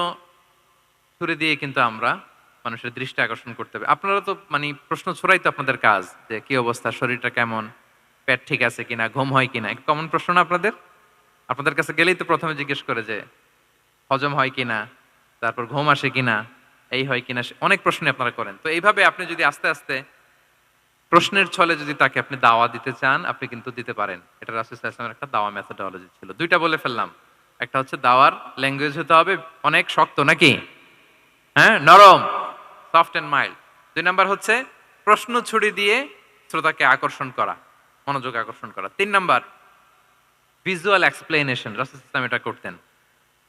Speaker 1: ছুড়ে দিয়ে কিন্তু আমরা মানুষের দৃষ্টি আকর্ষণ করতে হবে। আপনারা তো মানে প্রশ্ন ছুড়াই তো আপনাদের কাজ, যে কি অবস্থা, শরীরটা কেমন, পেট ঠিক আছে কিনা, ঘুম হয় কিনা, কমন প্রশ্ন না আপনাদের? আপনাদের কাছে গেলেই তো প্রথমে জিজ্ঞেস করে যে হজম হয় কিনা, তারপর ঘুম আসে কিনা, এই হয় কিনা, অনেক প্রশ্ন আপনারা করেন। তো এইভাবে আপনি যদি আস্তে আস্তে প্রশ্নের ছলে যদি তাকে আপনি দাওয়া দিতে চান, আপনি কিন্তু দিতে পারেন। এটা রাসূল সাল্লাল্লাহু আলাইহি ওয়াসাল্লামের একটা দাওয়া মেথোডোলজি ছিল। দুইটা বলে ফেললাম। একটা হচ্ছে দাওয়ার ল্যাঙ্গুয়েজ হতে হবে অনেক শক্ত, নাকি? হ্যাঁ, নরম, সফট এন্ড মাইল্ড। ২ নাম্বার হচ্ছে প্রশ্ন ছুড়ে দিয়ে শ্রোতাকে আকর্ষণ করা, মনোযোগ আকর্ষণ করা। ৩ নাম্বার ভিজুয়াল এক্সপ্লেনেশন। রাসূল সাল্লাল্লাহু আলাইহি ওয়াসাল্লাম এটা করতেন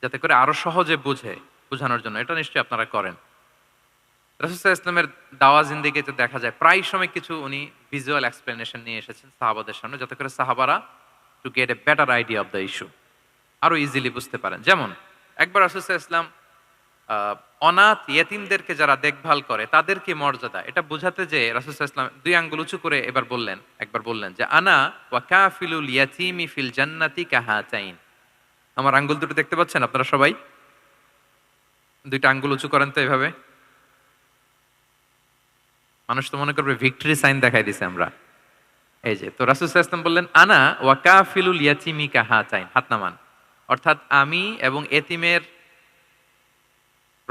Speaker 1: যাতে করে আরো সহজে বোঝানোর জন্য। এটা নিশ্চয়ই আপনারা করেন। রাসূল সাল্লাল্লাহু আলাইহি ওয়াসাল্লামের দাওয়া জিন্দেগিতে দেখা যায় প্রায় সময় কিছু উনি ভিজুয়াল এক্সপ্লেনেশন নিয়ে এসেছেন সাহাবাদের সামনে, যাতে করে সাহাবারা to get a better idea of the issue, আরো ইজিলি বুঝতে পারেন। যেমন একবার রাসূল সাল্লাল্লাহু আলাইহি ওয়াসাল্লাম অনাথ ইয়েতিমদেরকে যারা দেখভাল করে তাদের কি মর্যাদা, এটা বোঝাতে যে রাসূল সাল্লাল্লাহু আলাইহি ওয়াসাল্লাম 2 আঙ্গুল উঁচু করে একবার বললেন যে আনা ওয়া কাফিলুল ইয়াতীমি ফিল জান্নাতি কাহাতাইন। আমার আঙ্গুল দুটো দেখতে পাচ্ছেন আপনারা সবাই? 2টা আঙ্গুল উঁচু করেন তো এভাবে। মানুষ তো মনে করবে ভিক্টরি সাইন দেখাই দিছে আমরা। এই যে, তো রাসূল সাল্লাল্লাহু আলাইহি ওয়াসাল্লাম বললেন আনা ওয়া কাফিলুল ইয়াতীমি কাহাতাইন, হাত নামান। অর্থাৎ আমি এবং এতিমের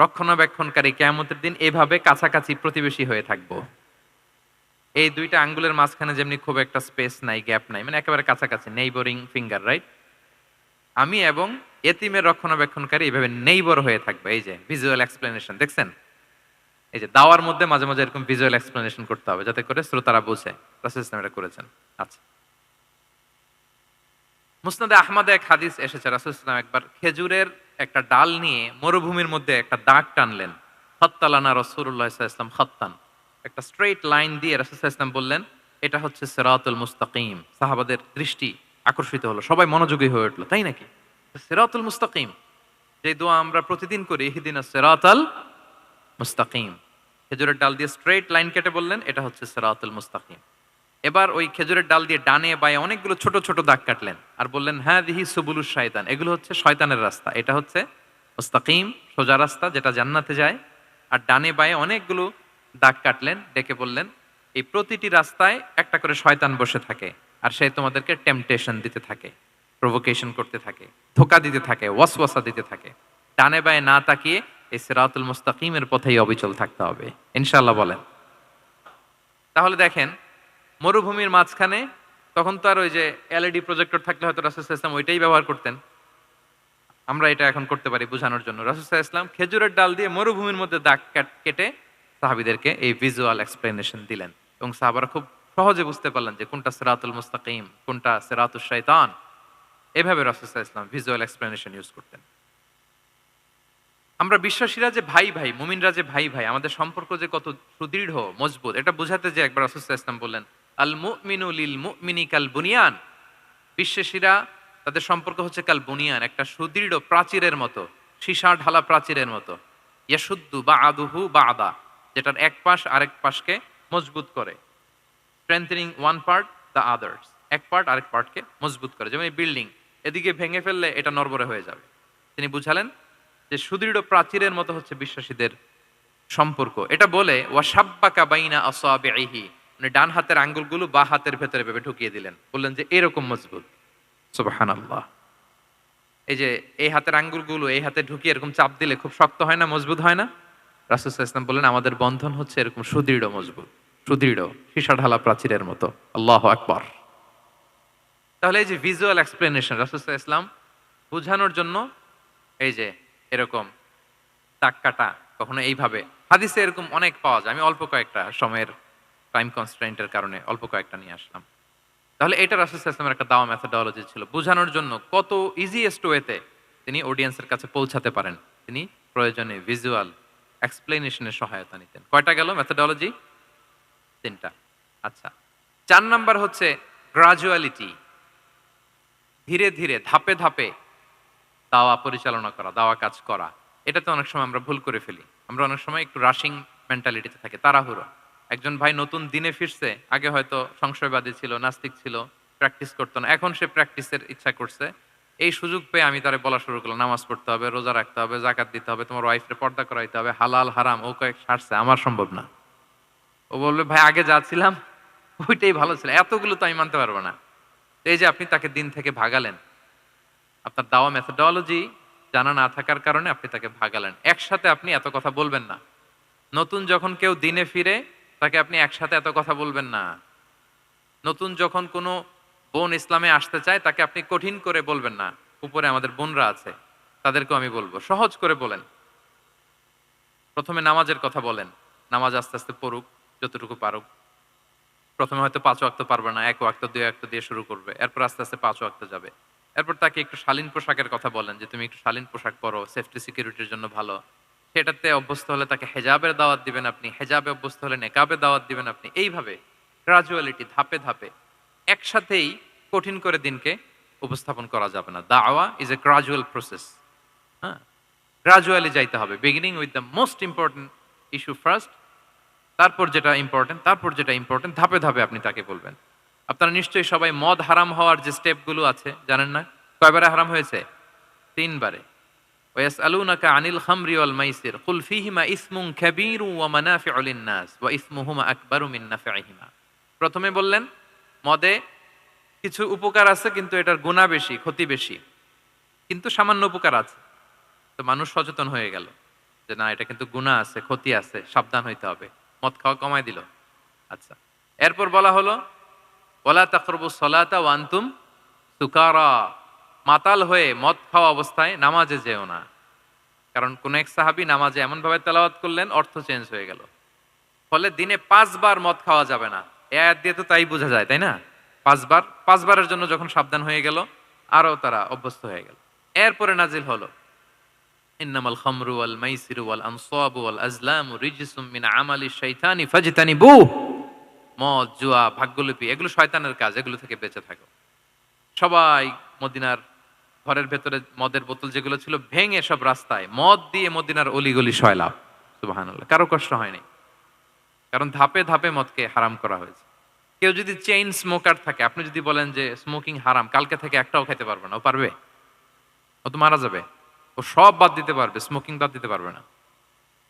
Speaker 1: রক্ষণাবেক্ষণকারী কিয়ামতের দিন এভাবে কাছাকাছি প্রতিবেশী হয়ে থাকব। এই 2টা আঙ্গুলের মাঝখানে যেমনি খুব একটা স্পেস নাই, গ্যাপ নাই, মানে একেবারে কাছাকাছি, নেইবরিং ফিঙ্গার, রাইট? আমি এবং এতিমের রক্ষণাবেক্ষণকারী এভাবে নেইবর হয়ে থাকবে। এই যে ভিজুয়াল এক্সপ্লেনেশন দেখছেন? এই যে দাওয়ার মধ্যে মাঝে মাঝে এরকম ভিজুয়াল এক্সপ্লেনেশন করতে হবে যাতে করে শ্রোতারা বুঝে। রাসূল ইসলাম এটা করেছেন। আচ্ছা, মুসনাদে আহমদে এক হাদিস এসেছে, রাসূল ইসলাম একবার খেজুরের একটা ডাল নিয়ে মরুভূমির মধ্যে একটা দাগ টানলেন। খাত্তালানা রাসূলুল্লাহ সাল্লাল্লাহু আলাইহি ওয়াসাল্লাম খাত্তান, একটা স্ট্রেইট লাইন দিয়ে রাসূল সাল্লাল্লাহু আলাইহি ওয়াসাল্লাম বললেন এটা হচ্ছে সিরাতুল মুস্তাকিম। সাহাবাদের দৃষ্টি আকর্ষিত হলো, সবাই মনোযোগী হয়ে উঠলো, তাই নাকি? সিরাতুল মুস্তাকিম, যে দোয়া আমরা প্রতিদিন করি, ইহদিনাস সিরাতাল মুস্তাকিম। খেজুরের ডাল দিয়ে স্ট্রেইট লাইন কেটে বললেন এটা হচ্ছে সিরাতুল মুস্তাকিম। এবার ওই খেজুরের ডাল দিয়ে ডানে বায়ে অনেকগুলো ছোট ছোট দাগ কাটলেন আর বললেন হাযিহি সুবুলুশ শায়তান, এগুলো হচ্ছে শয়তানের রাস্তা, এটা হচ্ছে মুস্তাকিম, সোজা রাস্তা যেটা জান্নাতে যায়। আর ডানে বায়ে অনেকগুলো দাগ কাটলেন, ডেকে বললেন এই প্রতিটি রাস্তায় একটা করে শয়তান বসে থাকে আর সে তোমাদেরকে টেম্পটেশন দিতে থাকে। প্রভোকেশন করতে থাকে, ধোঁকা দিতে থাকে, ওয়াসওয়াসা দিতে থাকে। ডানে বায়ে না তাকিয়ে এই সিরাতুল মুস্তাকিমের পথেই অবিচল থাকতে হবে। ইনশাআল্লাহ বলেন। তাহলে দেখেন মরুভূমির মাঝখানে তখন তো আর ওই যে এলইডি প্রজেক্টর থাকলে হয়তো রাসূল সাল্লাল্লাহু আলাইহি ওয়াসাল্লাম ওইটাই ব্যবহার করতেন। আমরা এটা এখন করতে পারি বোঝানোর জন্য। রাসূল সাল্লাল্লাহু আলাইহি ওয়াসাল্লাম খেজুরের ডাল দিয়ে মরুভূমির মধ্যে দাগ কেটে সাহাবীদেরকে এই ভিজুয়াল এক্সপ্লেনেশন দিলেন এবং সাহাবারা খুব সহজে বুঝতে পারলেন যে কোনটা সিরাতুল মুস্তাকিম, কোনটা সিরাতুশ শাইতান। এভাবে রাসূল সাল্লাল্লাহু আলাইহি ওয়াসাল্লাম ভিজুয়াল এক্সপ্লেনেশন ইউজ করতেন। আমরা বিশ্বাসীরা যে ভাই ভাই, মুমিনরা যে ভাই ভাই, আমাদের সম্পর্ক যে কত সুদৃঢ় মজবুত, এটা বোঝাতে যে একবার রাসূল সাল্লাল্লাহু আলাইহি ওয়াসাল্লাম বললেন, আল মুমিনু লিল মুমিনি কাল বুনিয়ান। বিশ্বাসীরা তাদের সম্পর্ক হচ্ছে কাল বুনিয়ান, একটা সুদৃঢ় প্রাচীরের মতো, সীসা ঢালা প্রাচীরের মতো। ইয়াশুদ্দু বা'দুহু বা'দা, যেটার এক পাশ আরেক পাশকে মজবুত করে। Strengthening one part the others, এক পার্ট আরেক পার্টকে মজবুত করে। যেমন এই বিল্ডিং, এদিকে ভেঙে ফেললে এটা নড়বড়ে হয়ে যাবে। তিনি বুঝালেন যে সুদৃঢ় প্রাচীরের মতো হচ্ছে বিশ্বাসীদের সম্পর্ক। এটা বলে ওয়াসাব্বাকা বাইনা আসাবিহি, মানে ডান হাতের আঙ্গুলগুলো বা হাতের ভেতরে ভেবে ঢুকিয়ে দিলেন, বললেন যে এরকম মজবুত। সুবহানাল্লাহ। এই যে এই হাতের আঙ্গুলগুলো এই হাতে ঢুকিয়ে এরকম চাপ দিলে খুব শক্ত হয় না, মজবুত হয় না? রাসূল সাল্লাল্লাহু আলাইহি ওয়াসাল্লাম বললেন আমাদের বন্ধন হচ্ছে এরকম সুদৃঢ় মজবুত, সুদৃঢ় সীসা ঢালা প্রাচীরের মতো। আল্লাহু আকবার। তাহলে এই যে ভিজুয়াল এক্সপ্লেনেশন রাসূল সাল্লাল্লাহু আলাইহি ওয়াসাল্লাম বোঝানোর জন্য এই যে এরকম দাগ কাটা, কখনো এইভাবে হাদিসে এরকম অনেক পাওয়া যায়। আমি অল্প কয়েকটা সময়ের টাইম কনস্ট্রেইন্টের কারণে অল্প কয়েকটা নিয়ে আসলাম। তাহলে এটা রাসূল সাল্লাল্লাহু আলাইহি ওয়াসাল্লামের একটা দাওয়া মেথোডোলজি ছিল, বোঝানোর জন্য কত ইজিয়েস্ট ওয়েতে তিনি অডিয়েন্সের কাছে পৌঁছাতে পারেন। তিনি প্রয়োজনে ভিজুয়াল এক্সপ্লেনেশনের সহায়তা নিতেন। কয়টা গেল মেথোডোলজি? ৩টা। আচ্ছা, ৪ নাম্বার হচ্ছে গ্রাজুয়ালিটি, ধীরে ধীরে ধাপে ধাপে দাওয়া পরিচালনা করা, দাওয়া কাজ করা। এটাতে অনেক সময় আমরা ভুল করে ফেলি। আমরা অনেক সময় একটু রাশিং মেন্টালিটিতে থাকি, তাড়াহুড়ো। একজন ভাই নতুন দিনে ফিরছে, আগে হয়তো সংশয়বাদী ছিল, নাস্তিক ছিল, প্র্যাকটিস করতো না। এখন সে প্র্যাকটিসের ইচ্ছা করছে। এই সুযোগ পেয়ে আমি তারে বলা শুরু করলাম, নামাজ পড়তে হবে, রোজা রাখতে হবে, যাকাত দিতে হবে, তোমার ওয়াইফরে পর্দা করাইতে হবে, হালাল হারাম ও কয়েক সারছে, আমার সম্ভব না। ও বলবে ভাই আগে যা ছিলাম ওইটাই ভালো ছিল, এতগুলো তো আমি মানতে পারবো না। তো এই যে আপনি তাকে দিন থেকে ভাগালেন, আপনার দাওয়া মেথোডোলজি জানা না থাকার কারণে আপনি তাকে ভাগালেন। একসাথে আপনি এত কথা বলবেন না। নতুন যখন কেউ দিনে ফিরে তাকে আপনি একসাথে এত কথা বলবেন না। নতুন যখন কোনো বোন ইসলামে আসতে চায় তাকে আপনি কঠিন করে বলবেন না। উপরে আমাদের বোনরা আছে, তাদেরকেও আমি বলবো সহজ করে বলেন। প্রথমে নামাজের কথা বলেন, নামাজ আস্তে আস্তে পড়ুক যতটুকু পারুক। প্রথমে হয়তো ৫ ওয়াক্ত পারবে না, ১ ওয়াক্ত ২ ওয়াক্ত দিয়ে শুরু করবে, এরপর আস্তে আস্তে ৫ ওয়াক্ত যাবে। এরপর তাকে একটু শালীন পোশাকের কথা বলেন যে তুমি একটু শালীন পোশাক পরো, সেফটি সিকিউরিটির জন্য ভালো। সেটাতে অভ্যস্ত হলে তাকে হেজাবের দাওয়াত দিবেন আপনি, হেজাবে অভ্যস্ত হলে নেকাবে দাওয়াত দিবেন আপনি। এইভাবে গ্রাজুয়ালিটি, ধাপে ধাপে, একসাথেই কঠিন করে দিনকে উপস্থাপন করা যাবে না। দাওয়া ইজ এ গ্রাজুয়াল প্রসেস। হ্যাঁ, গ্রাজুয়ালি যাইতে হবে। Beginning with the most important issue first, তারপর যেটা ইম্পর্টেন্ট, তারপর যেটা ইম্পর্টেন্ট, ধাপে ধাপে আপনি তাকে বলবেন। আপনারা নিশ্চয়ই সবাই মদ হারাম হওয়ার যে স্টেপগুলো আছে জানেন না? কয়বারে হারাম হয়েছে? ৩ বারে। ওয়াসআলুনাকা আনিল খামরি ওয়াল মাইসির কুল ফীহিমা ইসমুন কাবীরু ওয়া মানাফিউ লিন-নাস ওয়া ইসমুহুমা আকবারু মিন নাফিহিমা। প্রথমে বললেন মদে কিছু উপকার আছে কিন্তু এটার গুনাহ বেশি, ক্ষতি বেশি। কিন্তু সামান্য উপকার আছে। তো মানুষ সচেতন হয়ে গেল যে না, এটা কিন্তু গুনাহ আছে, ক্ষতি আছে, সাবধান হইতে হবে। মদ খাওয়া কমায় দিল। আচ্ছা, এরপর বলা হলো ওয়ালা তাকরাবুস সালাতা ওয়া আনতুম সুকারা, মাতাল হয়ে মদ খাওয়া অবস্থায় নামাজে যেও না। কারণ কোন এক সাহাবী নামাজে এমন ভাবে তেলাওয়াত করলেন অর্থ চেঞ্জ হয়ে গেল। ফলে দিনে ৫ বার মদ খাওয়া যাবে না। এই আয়াত দিয়ে তো তাই বোঝা যায়, তাই না? ৫ বারের জন্য যখন সাবধান হয়ে গেল, আরো তারা অভ্যস্ত হয়ে গেল। এরপরে নাজিল হলো ইন্নামাল খামরু ওয়াল মাইসিরু ওয়াল আনসাবু ওয়াল আজলামু রিজসুম মিন আমালি শাইতানি ফাজতানিবুহ। মদ, জুয়া, ভাগ্যলিপি এগুলো শয়তানের কাজ, এগুলো থেকে বেঁচে থাকো। সবাই মদিনার ঘরের ভেতরে মদের বোতল যেগুলো ছিল ভেঙে সব রাস্তায় মদ দিয়ে মদিনার অলিগলি সয়লাভ। সুবহানাল্লাহ, কারো কষ্ট হয়নি। কারণ ধাপে ধাপে মদকে হারাম করা হয়েছে। কেউ যদি চেইন স্মোকার থাকে, আপনি যদি বলেন যে স্মোকিং হারাম, কালকে থেকে একটাও খেতে পারবে না, ও পারবে? ও তো মারা যাবে। ও সব বাদ দিতে পারবে, স্মোকিং বাদ দিতে পারবে না।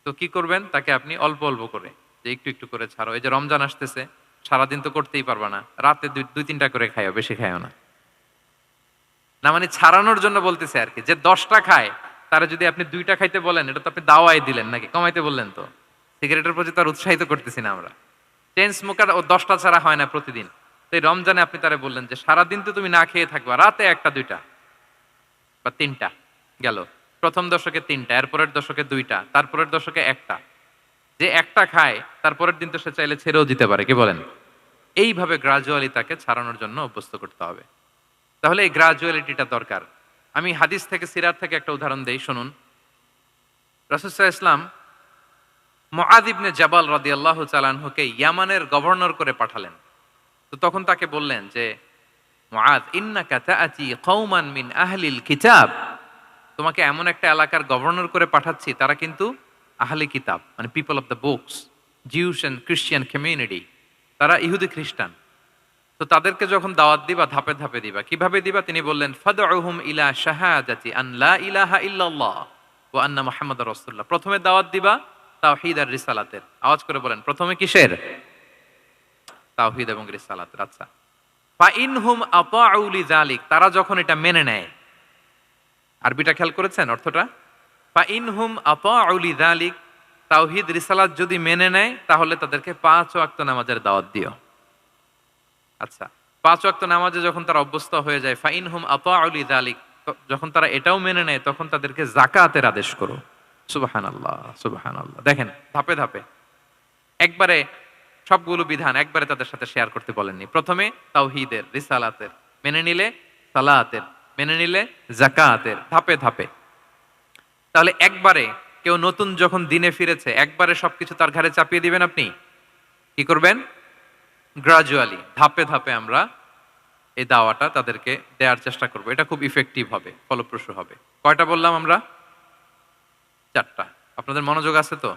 Speaker 1: তো কি করবেন? তাকে আপনি অল্প অল্প করে, যে একটু একটু করে ছাড়ো। এই যে রমজান আসতেছে, সারাদিন তো করতেই পারবা না, রাতে ২-৩টা করে খাইও, বেশি খাইও না। না মানে ছাড়ানোর জন্য বলতেছে আর কি, যে 10টা খায় তারা যদি আপনি 2টা খাইতে বলেন, এটা তো আপনি দাওয়াই দিলেন নাকি, কমাইতে বললেন তো। সিগারেটের প্রতি তার উৎসাহিত করতেছি না আমরা। চেইন স্মোকার ও 10টা ছাড়া হয় না প্রতিদিন। তো এই রমজানে আপনি তারা বললেন যে সারাদিন তো তুমি না খেয়ে থাকবা, রাতে 1টা 2টা বা 3টা গেল। প্রথম দশকে 3টা, এরপরের দশকে 2টা, তারপরের দশকে 1টা। যে 1টা খায় তারপরের দিন তো সে চাইলে ছেড়েও দিতে পারে, কি বলেন? এইভাবে গ্রাজুয়ালি তাকে ছাড়ানোর জন্য অভ্যস্ত করতে হবে। তাহলে এই গ্রাজুয়ালিটিটা দরকার। আমি হাদিস থেকে, সিরাত থেকে একটা উদাহরণ দেই, শুনুন। রাসূল সাল্লাল্লাহু আলাইহি ওয়াসাল্লাম মুআয ইবনে জাবাল রাদিয়াল্লাহু তাআলা আনহুকে ইয়ামানের গভর্নর করে পাঠালেন। তো তখন তাকে বললেন যে, মুআয, ইন্নাকা তাআতি কওমান মিন আহলিল কিতাব, তোমাকে এমন একটা এলাকার গভর্নর করে পাঠাচ্ছি, তারা কিন্তু আহলে কিতাব, মানে people of the books, Jews and Christian community, তারা ইহুদি খ্রিস্টান। তো তাদেরকে যখন দাওয়াত দিবা, ধাপে ধাপে দিবা। কিভাবে দিবা? তিনি বললেন, ফাদউহুম ইলা শাহাদাতি আন লা ইলাহা ইল্লাল্লাহ ওয়া আন্না মুহাম্মাদুর রাসূলুল্লাহ। প্রথমে দাওয়াত দিবা তাওহীদ আর রিসালাতের। আওয়াজ করে বলেন, প্রথমে কিসের? তাওহীদ এবং রিসালাতের। আচ্ছা, ফা ইনহুম আতাউ লিযালিক, তারা যখন এটা মেনে নেয়। আরবিটা খেয়াল করেছেন অর্থটা? ফা ইনহুম আতাউ লিযালিক, তাওহীদ রিসালাত যদি মেনে নেয় তাহলে তাদেরকে 5 ওয়াক্ত নামাজের দাওয়াত দিও। আচ্ছা, 5 ওয়াক্ত নামাজে যখন তারা অভ্যস্ত হয়ে যায়, ফাইনহুম আতাউ লিযালিক, যখন তারা এটাও মেনে নেয় তখন তাদেরকে যাকাতের আদেশ করো। সুবহানাল্লাহ, সুবহানাল্লাহ। দেখেন, ধাপে ধাপে, একবারে সবগুলো বিধান একবারে তাদের সাথে শেয়ার করতে বলেননি। প্রথমে তাওহীদের, রিসালাতের, মেনে নিলে সালাতের, মেনে নিলে যাকাতের, ধাপে ধাপে। তাহলে একবারে কেউ নতুন যখন দিনে ফিরেছে, একবারে সবকিছু তার ঘাড়ে চাপিয়ে দিবেন আপনি? কি করবেন? গ্রাজুয়ালি, ধাপে ধাপে আমরা এই দাওয়াটা তাদেরকে দেওয়ার চেষ্টা করব। এটা খুব ইফেক্টিভ হবে, ফলপ্রসূ হবে। কয়টা বললাম আমরা? 4টা। আপনাদের মনোযোগ আছে তো?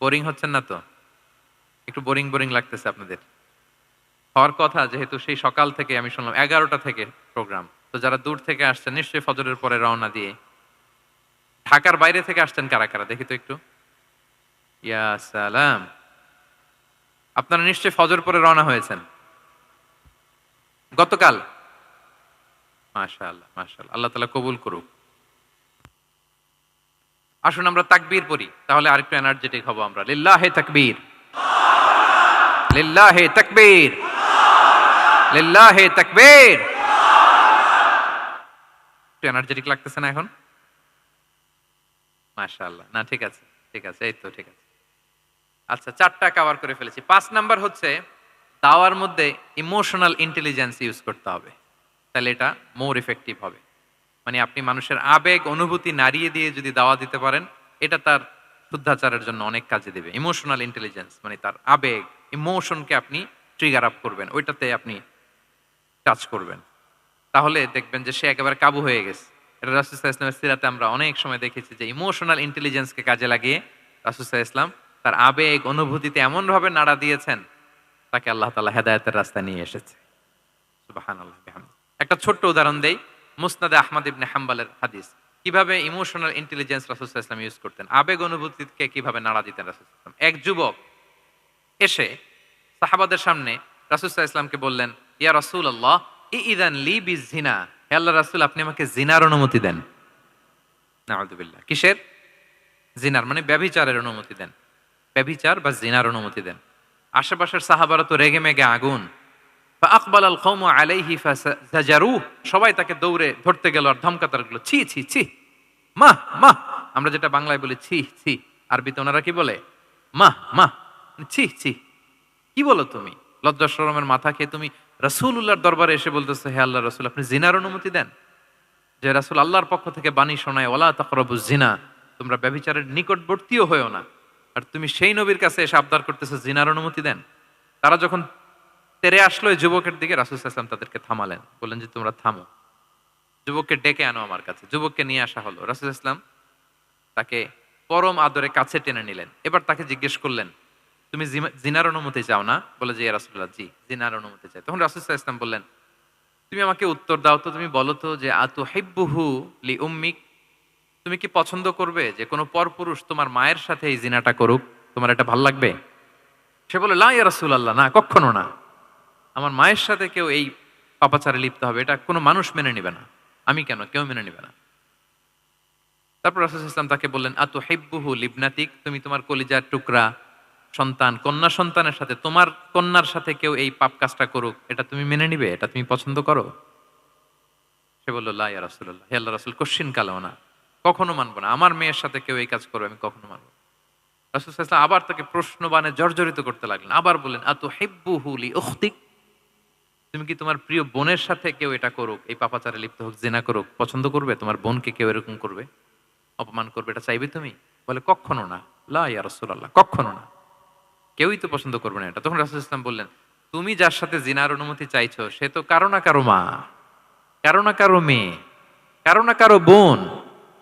Speaker 1: বোরিং হচ্ছেন না তো? একটু বোরিং বোরিং লাগতেছে আপনাদের? হওয়ার কথা, যেহেতু সেই সকাল থেকে আমি শুনলাম 11টা থেকে প্রোগ্রাম। তো যারা দূর থেকে আসছেন নিশ্চয়ই ফজরের পরে রওনা দিয়ে। ঢাকার বাইরে থেকে আসছেন কারা কারা দেখি তো একটু। ইয়া সালাম, আপনারা নিশ্চয়ই ফজর পরে রওনা হয়েছেন গতকাল। মাশাআল্লাহ, মাশাআল্লাহ, আল্লাহ তাআলা কবুল করুক। আসুন আমরা তাকবীর পড়ি, তাহলে আরেকটু এনার্জেটিক হব আমরা। লিল্লাহি তাকবীর, লিল্লাহি তাকবীর, লিল্লাহি তাকবীর। একটু এনার্জেটিক লাগতেছে না এখন? মাশাআল্লাহ। না, ঠিক আছে, ঠিক আছে, এই তো ঠিক আছে। আচ্ছা, 4টা কভার করে ফেলেছি। 5 নাম্বার হচ্ছে দাওয়ার মধ্যে ইমোশনাল ইন্টেলিজেন্স ইউজ করতে হবে, তাহলে এটা মোর ইফেক্টিভ হবে। মানে আপনি মানুষের আবেগ অনুভূতি নাড়িয়ে দিয়ে যদি দাওয়া দিতে পারেন, এটা তার শুদ্ধাচারের জন্য অনেক কাজে দেবে। ইমোশনাল ইন্টেলিজেন্স মানে তার আবেগ, ইমোশনকে আপনি ট্রিগার আপ করবেন, ওইটাতে আপনি টাচ করবেন, তাহলে দেখবেন যে সে একেবারে কাবু হয়ে গেছে। এটা রাসূল সাল্লাল্লাহু আলাইহি ওয়াসাল্লামের সিরাতে আমরা অনেক সময় দেখেছি যে ইমোশনাল ইন্টেলিজেন্সকে কাজে লাগিয়ে রাসূল সাল্লাল্লাহু আলাইহি ওয়াসাল্লাম তার আবেগ অনুভূতিতে এমন ভাবে নাড়া দিয়েছেন, তাকে আল্লাহ তাআলা হেদায়েতের রাস্তায় নিয়ে এসেছে। সুবহানাল্লাহ বিহামদিহি। একটা ছোট্ট উদাহরণ দেই, মুসনাদে আহমদ ইবনে হাম্বলের হাদিস। কিভাবে ইমোশনাল ইন্টেলিজেন্স রাসূল সাল্লাল্লাহু আলাইহি ওয়াসাল্লাম ইউজ করতেন, আবেগ অনুভূতিকে কিভাবে নাড়া দিতেন রাসূল সাল্লাল্লাহু আলাইহি ওয়াসাল্লাম। এক যুবক এসে সাহাবাদের সামনে রাসূল সাল্লাল্লাহু আলাইহি ওয়াসাল্লামকে বললেন, ইয়া রাসূলুল্লাহ, ইযান লি বিযিনা, হে আল্লাহর রাসূল, আপনি আমাকে জিনার অনুমতি দেন। নাউযুবিল্লাহ। কিসের? জিনার, মানে ব্যভিচারের অনুমতি দেন। ব্যভিচার বা জিনার অনুমতি দেন। আশেপাশের সাহাবারা তো রেগে মেগে আগুন। ফাআকবাল আল কওমু আলাইহি ফাজাজারুহ, সবাই তাকে দৌড়ে ধরতে গেল আর ধমকাতে লাগলো, ছি ছি ছি, মাহ মাহ। আমরা যেটা বাংলায় বলি ছি ছি, আরবিতে ওনারা কি বলে? মাহ মাহ, ছি ছি, কি বলো তুমি? লজ্জা শরমের মাথা খেয়ে তুমি রাসূলুল্লাহর দরবারে এসে বলতেছো, হে আল্লাহর রাসূল, আপনি জিনার অনুমতি দেন? যে রাসূল আল্লাহর পক্ষ থেকে বাণী শোনায়, ওয়ালা তাকরাবুজ জিনা, তোমরা ব্যভিচারের নিকটবর্তীও হয়ো না, আর তুমি সেই নবীর কাছে এসে আবদার করতেছো জিনার অনুমতি দেন? তারা যখন তেরে আসলো এই যুবকের দিকে, রাসূল সাল্লাল্লাহু আলাইহি ওয়াসাল্লাম তাদেরকে থামালেন, বললেন যে তোমরা থামো, যুবককে ডেকে আনো আমার কাছে। যুবককে নিয়ে আসা হলো। রাসূল সাল্লাল্লাহু আলাইহি ওয়াসাল্লাম তাকে পরম আদরে কাছে টেনে নিলেন। এবার তাকে জিজ্ঞেস করলেন, তুমি জিনার অনুমতি চাও না? বলে যে, ইয়া রাসূলুল্লাহ, জি, জিনার অনুমতি চাই। তখন রাসূল সাল্লাল্লাহু আলাইহি ওয়াসাল্লাম বললেন, তুমি আমাকে উত্তর দাও তো, তুমি বলো তো যে আতুহিব্বুহু লি উম্মিক, তুমি কি পছন্দ করবে যে কোনো পরপুরুষ তোমার মায়ের সাথে এই জিনাটা করুক? তোমার এটা ভাল লাগবে? সে বলে, লা ইয়া রাসূলুল্লাহ, না, কখনো না, আমার মায়ের সাথে কেউ এই পাপাচারে লিপ্ত হবে, এটা কোনো মানুষ মেনে নিবে না। আমি কেন, কেউ মেনে নিবে না। তারপর রাসূল সাল্লাল্লাহু আলাইহি ওয়াসাল্লাম তাকে বললেন, আতুহিব্বুহু লিবনাতিক, তুমি তোমার কলিজার টুকরা সন্তান, কন্যা সন্তানের সাথে, তোমার কন্যার সাথে কেউ এই পাপ কাজটা করুক, এটা তুমি মেনে নিবে? এটা তুমি পছন্দ করো? সে বলল, লা ইয়া রাসূলুল্লাহ, হে আল্লাহর রাসূল, কশ্চিন কালেও না, কখনো মানবো না। আমার মেয়ের সাথে কেউ এই কাজ করবে, আমি কখনো মানবো না। রাসূল সাল্লাল্লাহু আলাইহি ওয়াসাল্লাম আবার তাকে প্রশ্নবাণে জর্জরিত করতে লাগলেন। আবার বললেন, আতুহিব্বুহু লিউখতিক, তুমি কি তোমার প্রিয় বোনের সাথে কেউ এটা করুক, এই পাপাচারে লিপ্ত হোক, জিনা করুক, পছন্দ করবে? তোমার বোনকে কেউ এরকম করবে, অপমান করবে, এটা চাইবে তুমি? বলে, কখনো না। লা ইয়া রাসূলুল্লাহ, কখনো না, কেউই তো পছন্দ করবে না এটা। তখন রাসূল ইসলাম বললেন, তুমি যার সাথে জিনার অনুমতি চাইছো সে তো কারো না কারো মা, কারো না কারো মেয়ে, কারো না কারো বোন।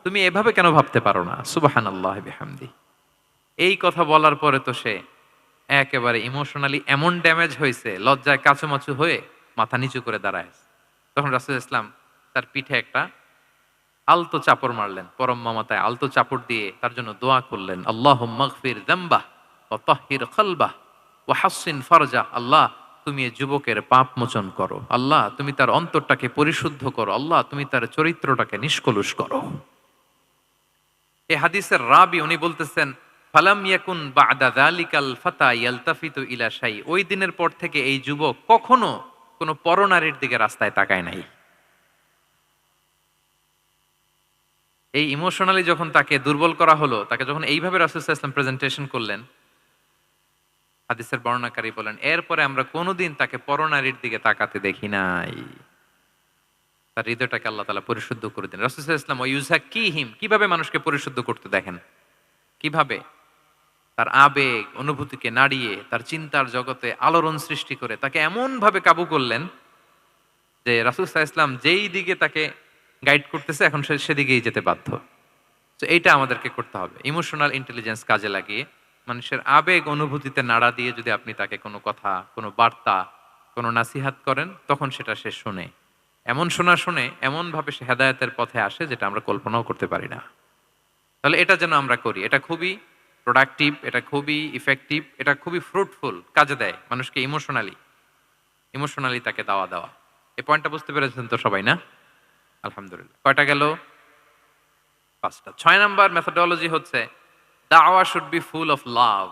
Speaker 1: তুমি এভাবে কেন ভাবতে পারো না? সুবহানাল্লাহি বিহামদি। এই কথা বলার পরে তো সে একেবারে ইমোশনালি এমন ড্যামেজ হয়েছে, লজ্জায় কাচুমাচু হয়ে মাথা নিচু করে দাঁড়ায়। তখন রাসূল ইসলাম তার পিঠে একটা আলতো চাপড় মারলেন, পরম মমতায় আলতো চাপড় দিয়ে তার জন্য দোয়া করলেন, আল্লাহুম্মা গফির যামবাহ ওয়া তাহহির কলবাহ ওয়া হাসসিন ফারজাহ। আল্লাহ, তুমি এই যুবকের পাপ মোচন করো। আল্লাহ, তুমি তার অন্তরটাকে পরিশুদ্ধ করো। আল্লাহ, তুমি তার চরিত্রটাকে নিষ্কলুষ করো। এই হাদিসের রাবি উনি বলতেছেন, ফালাম ইয়াকুন বা'দা যালিকাল ফাতা ইয়ালতাফিতু ইলা শাই, ওই দিনের পর থেকে এই যুবক কখনো কোনো পরনারীর দিকে রাস্তায় তাকায় নাই। এই ইমোশনালি যখন তাকে দুর্বল করা হলো, তাকে যখন এইভাবে রাসূল সাল্লাল্লাহু আলাইহি ওয়াসাল্লাম প্রেজেন্টেশন করলেন, হাদিসের বর্ণনাকারী বলেন, এরপরে আমরা কোনোদিন তাকে পরনারীর দিকে তাকাতে দেখি নাই। তার হৃদয়টাকে আল্লাহ তাআলা পরিশুদ্ধ করে দেন। রাসূল সাল্লাল্লাহু আলাইহি ওয়াসাল্লাম ওয়া ইউযাক্কিহিম, কিভাবে মানুষকে পরিশুদ্ধ করতে দেখেন, কিভাবে তার আবেগ অনুভূতিকে নাড়িয়ে তার চিন্তার জগতে আলোড়ন সৃষ্টি করে তাকে এমন ভাবে কাবু করলেন যে রাসূল সাল্লাল্লাহু আলাইহি ওয়াসাল্লাম যেই দিকে তাকে গাইড করতেছে এখন সে সেদিকেই যেতে বাধ্য। তো এইটা আমাদেরকে করতে হবে, ইমোশনাল ইন্টেলিজেন্স কাজে লাগিয়ে মানুষের আবেগ অনুভূতিতে নাড়া দিয়ে যদি আপনি তাকে কোনো কথা, কোনো বার্তা, কোনো নাসিহাত করেন, তখন সেটা সে শুনে। এমন শোনা শুনে এমন ভাবে সে হেদায়েতের পথে আসে যেটা আমরা কল্পনাও করতে পারি না। তাহলে এটা যেন আমরা করি, এটা খুবই প্রোডাক্টিভ, এটা খুবই ইফেক্টিভ, এটা খুবই ফ্রুটফুল, কাজে দেয় মানুষকে ইমোশনালি, ইমোশনালি তাকে দাওয়া দেওয়া। এই পয়েন্টটা বুঝতে পেরেছেন তো সবাই, না? আলহামদুলিল্লাহ। কয়টা গেল? ৫টা। ৬ নাম্বার মেথোডোলজি হচ্ছে, দাওয়া should be full of love.